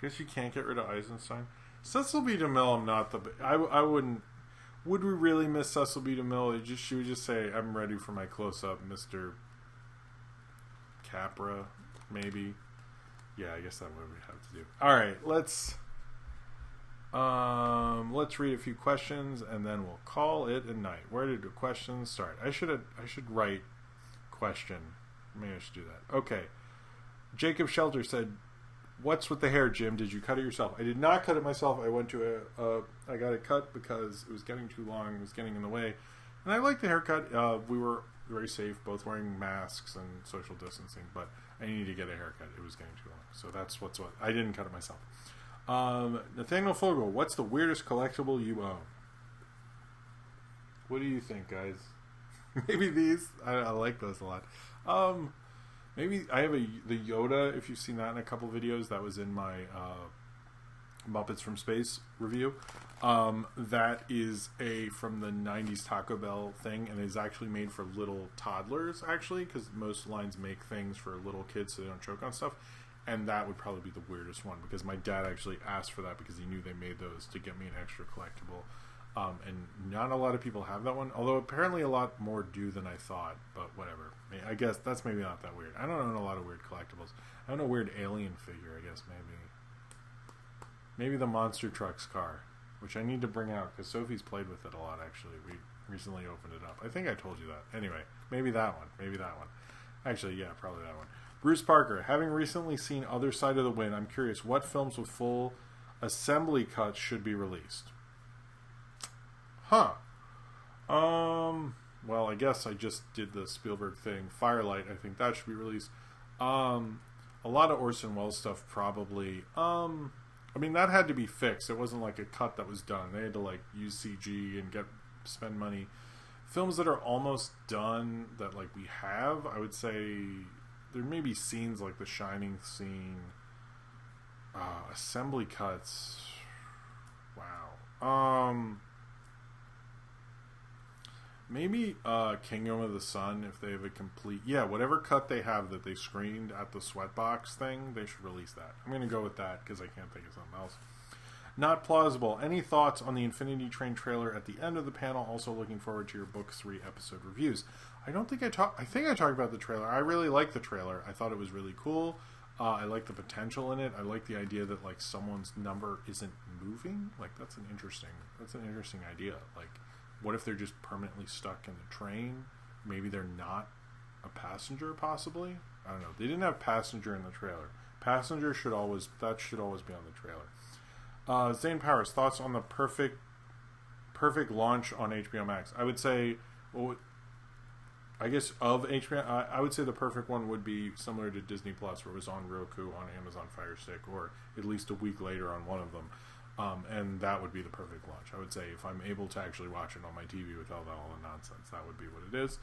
Guess you can't get rid of Eisenstein. Cecil B. DeMille, I'm not the... I wouldn't... Would we really miss Cecil B. DeMille? She would just say, I'm ready for my close-up, Mr. Capra, maybe. Yeah, I guess that's what we have to do. Alright, let's read a few questions, and then we'll call it a night. Where did the questions start? I should write question. Maybe I should do that. Okay. Jacob Shelter said, what's with the hair, Jim? Did you cut it yourself? I did not cut it myself. I went to I got it cut because it was getting too long. It was getting in the way. And I like the haircut. We were very safe, both wearing masks and social distancing, but I needed to get a haircut. It was getting too long. So that's what. I didn't cut it myself. Nathaniel Fogel, what's the weirdest collectible you own? What do you think, guys? Maybe these. I like those a lot. Maybe I have the Yoda. If you've seen that in a couple videos, that was in my Muppets from Space review. That is from the 90s Taco Bell thing, and is actually made for little toddlers, actually, because most lines make things for little kids so they don't choke on stuff. And that would probably be the weirdest one, because my dad actually asked for that because he knew they made those to get me an extra collectible. And not a lot of people have that one, although apparently a lot more do than I thought, but whatever. I guess that's maybe not that weird. I don't own a lot of weird collectibles. I own a weird alien figure, I guess, maybe. Maybe the Monster Trucks car, which I need to bring out, because Sophie's played with it a lot, actually. We recently opened it up. I think I told you that. Anyway, maybe that one. Maybe that one. Actually, yeah, probably that one. Bruce Parker, having recently seen Other Side of the Wind, I'm curious, what films with full assembly cuts should be released? Huh. Well, I guess I just did the Spielberg thing. Firelight, I think that should be released. A lot of Orson Welles stuff, probably. I mean, that had to be fixed. It wasn't like a cut that was done. They had to, like, use CG and spend money. Films that are almost done that, like, we have, I would say there may be scenes like the Shining scene. Assembly cuts. Wow. Maybe Kingdom of the Sun, if they have a complete... Yeah, whatever cut they have that they screened at the Sweatbox thing, they should release that. I'm going to go with that because I can't think of something else. Not plausible. Any thoughts on the Infinity Train trailer at the end of the panel? Also looking forward to your Book 3 episode reviews. I think I talked about the trailer. I really liked the trailer. I thought it was really cool. I like the potential in it. I like the idea that, like, someone's number isn't moving. Like, that's an interesting idea. Like, what if they're just permanently stuck in the train? Maybe they're not a passenger, possibly? I don't know. They didn't have passenger in the trailer. Passenger should always be on the trailer. Zane Powers, thoughts on the perfect launch on HBO Max? I would say, well, I guess of HBO, I would say the perfect one would be similar to Disney Plus, where it was on Roku, on Amazon Fire Stick, or at least a week later on one of them. And that would be the perfect launch. I would say if I'm able to actually watch it on my TV without all the nonsense, that would be what it is.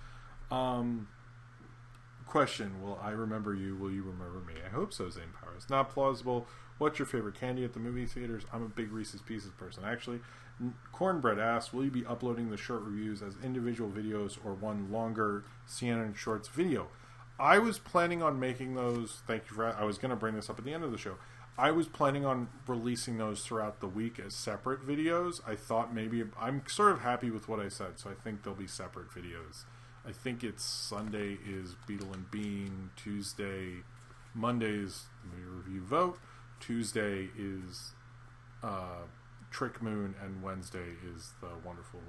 Question, will I remember you? Will you remember me? I hope so, Zane Powers. Not plausible. What's your favorite candy at the movie theaters? I'm a big Reese's Pieces person, actually. Cornbread asks, will you be uploading the short reviews as individual videos or one longer CNN Shorts video? I was planning on making those. Thank you for I was going to bring this up at the end of the show. I was planning on releasing those throughout the week as separate videos. I thought maybe... I'm sort of happy with what I said, so I think they'll be separate videos. I think it's Sunday is Beetle and Bean, Monday's movie review vote, Tuesday is Trick Moon, and Wednesday is the Wonderful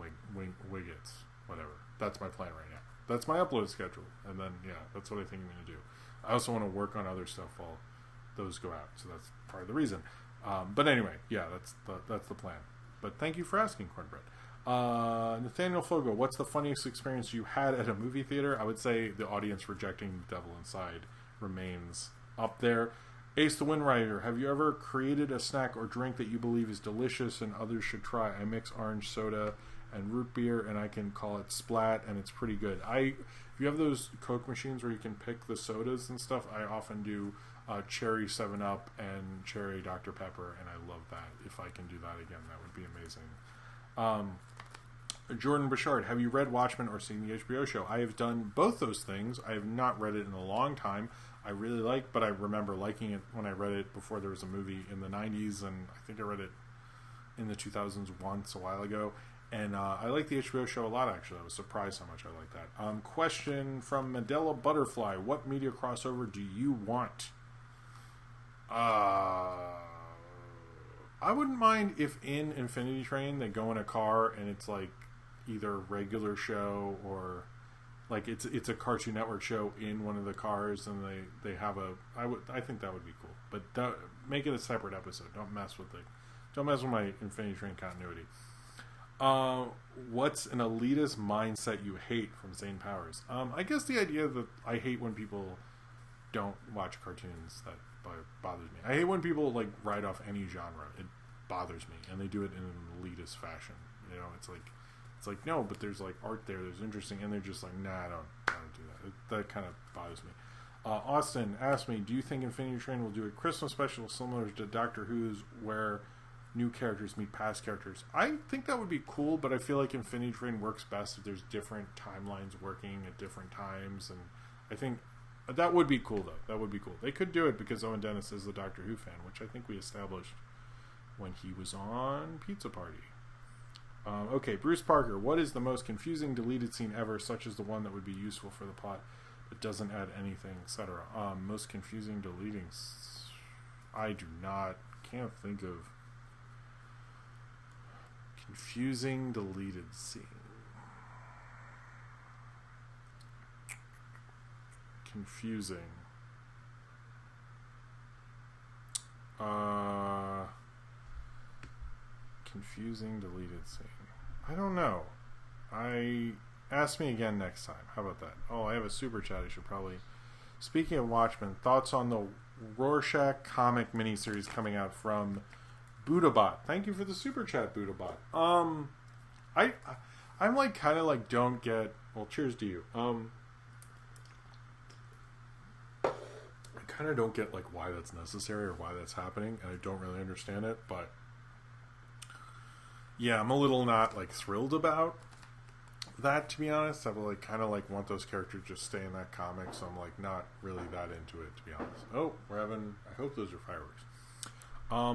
Wiggets. Whatever. That's my plan right now. That's my upload schedule. And then, yeah, that's what I think I'm going to do. I also want to work on other stuff while those go out, so that's part of the reason. But anyway, yeah, that's the plan. But thank you for asking, Cornbread. Nathaniel Fogo, what's the funniest experience you had at a movie theater? I would say the audience rejecting The Devil Inside remains up there. Ace the Windrider, have you ever created a snack or drink that you believe is delicious and others should try? I mix orange soda and root beer, and I can call it Splat, and it's pretty good. If you have those Coke machines where you can pick the sodas and stuff, I often do cherry 7-Up and cherry Dr. Pepper, and I love that. If I can do that again, that would be amazing. Jordan Bouchard, have you read Watchmen or seen the HBO show? I have done both those things. I have not read it in a long time. I really but I remember liking it when I read it before there was a movie in the 90s, and I think I read it in the 2000s once a while ago. And I like the HBO show a lot, actually. I was surprised how much I like that. Question from Mandela Butterfly, what media crossover do you want? I wouldn't mind if in Infinity Train they go in a car and it's like either a regular show or like it's a Cartoon Network show in one of the cars, and they have I think that would be cool. But make it a separate episode. Don't mess with my Infinity Train continuity. What's an elitist mindset you hate, from Zane Powers? I guess the idea that I hate when people don't watch cartoons. That bothers me. I hate when people like write off any genre. It bothers me, and they do it in an elitist fashion. You know, it's like It's like, no, but there's like art there, there's interesting, and they're just like, nah, I don't do that. That kind of bothers me. Austin asked me, do you think Infinity Train will do a Christmas special similar to Doctor Who's, where new characters meet past characters? I think that would be cool, but I feel like Infinity Train works best if there's different timelines working at different times, and I think that would be cool, though. That would be cool. They could do it because Owen Dennis is the Doctor Who fan, which I think we established when he was on Pizza Party. Okay, Bruce Parker, what is the most confusing deleted scene ever, such as the one that would be useful for the plot but doesn't add anything, etc.? Most confusing deleting... I can't think of... Confusing deleted scene. Confusing. Confusing deleted scene. I don't know. Ask me again next time. How about that? Oh, I have a super chat. I should probably... Speaking of Watchmen, thoughts on the Rorschach comic miniseries coming out from Budabot. Thank you for the super chat, Budabot. I'm like kind of like don't get... Well, cheers to you. I kind of don't get like why that's necessary or why that's happening, and I don't really understand it, but yeah, I'm a little not like thrilled about that, to be honest. I would like kind of like want those characters just stay in that comic, so I'm like not really that into it, to be honest. Oh, we're having... I hope those are fireworks.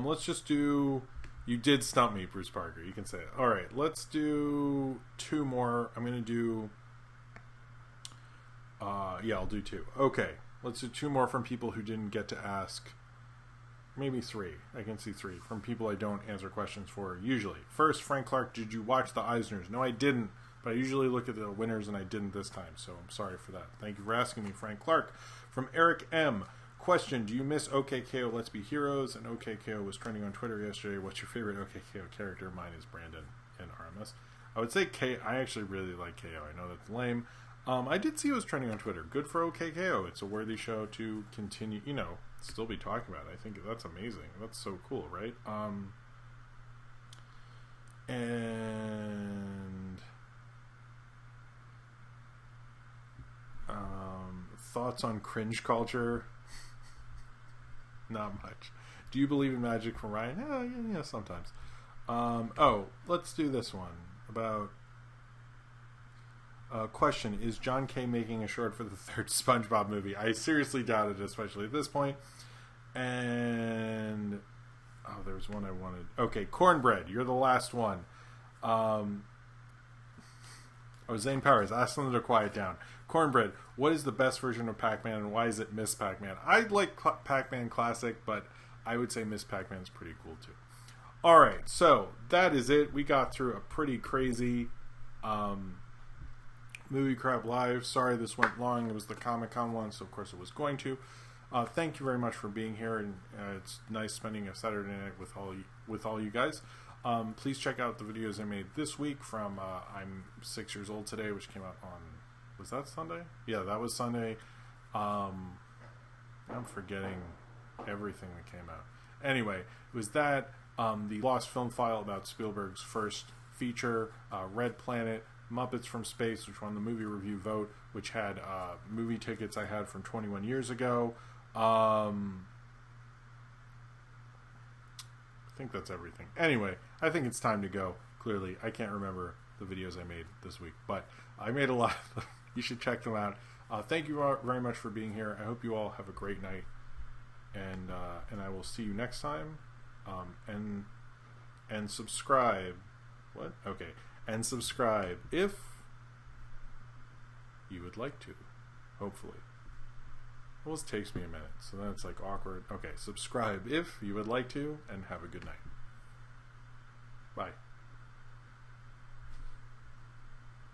Let's just do... You did stump me, Bruce Parker. You can say it. All right, let's do two more. I'm going to do... yeah, I'll do two. Okay, let's do two more from people who didn't get to ask. Maybe three. I can see three. From people I don't answer questions for usually. First, Frank Clark, did you watch the Eisners? No, I didn't. But I usually look at the winners, and I didn't this time, so I'm sorry for that. Thank you for asking me, Frank Clark. From Eric M. Question, do you miss OKKO Let's Be Heroes? And OKKO was trending on Twitter yesterday. What's your favorite OKKO character? Mine is Brandon in RMS. I would say K. I actually really like KO. I know that's lame. I did see it was trending on Twitter. Good for OKKO. It's a worthy show to continue, still be talking about. I think that's amazing. That's so cool, right? And... thoughts on cringe culture? Not much. Do you believe in magic from Ryan? Yeah, sometimes. Let's do this one about... question, is John K. making a short for the third SpongeBob movie? I seriously doubt it, especially at this point. And... Oh, there was one I wanted. Okay, Cornbread, you're the last one. Zane Powers, ask them to quiet down. Cornbread, what is the best version of Pac-Man and why is it Miss Pac-Man? I like Pac-Man Classic, but I would say Miss Pac-Man is pretty cool too. Alright, so that is it. We got through a pretty crazy Movie Crap Live. Sorry this went long. It was the Comic-Con one, so of course it was going to. Thank you very much for being here, and it's nice spending a Saturday night with all you guys. Please check out the videos I made this week from I'm 6 years old today, which came out on... Was that Sunday? Yeah, that was Sunday. I'm forgetting everything that came out. Anyway, it was that, the Lost Film File about Spielberg's first feature, Red Planet, Muppets from Space, which won the movie review vote, which had movie tickets I had from 21 years ago. I think that's everything. Anyway, I think it's time to go. Clearly, I can't remember the videos I made this week, but I made a lot of them. You should check them out. Thank you all very much for being here. I hope you all have a great night, and I will see you next time. And subscribe. What? Okay. And subscribe if you would like to. Hopefully. It always takes me a minute, so then it's like awkward. Okay, subscribe if you would like to, and have a good night. Bye.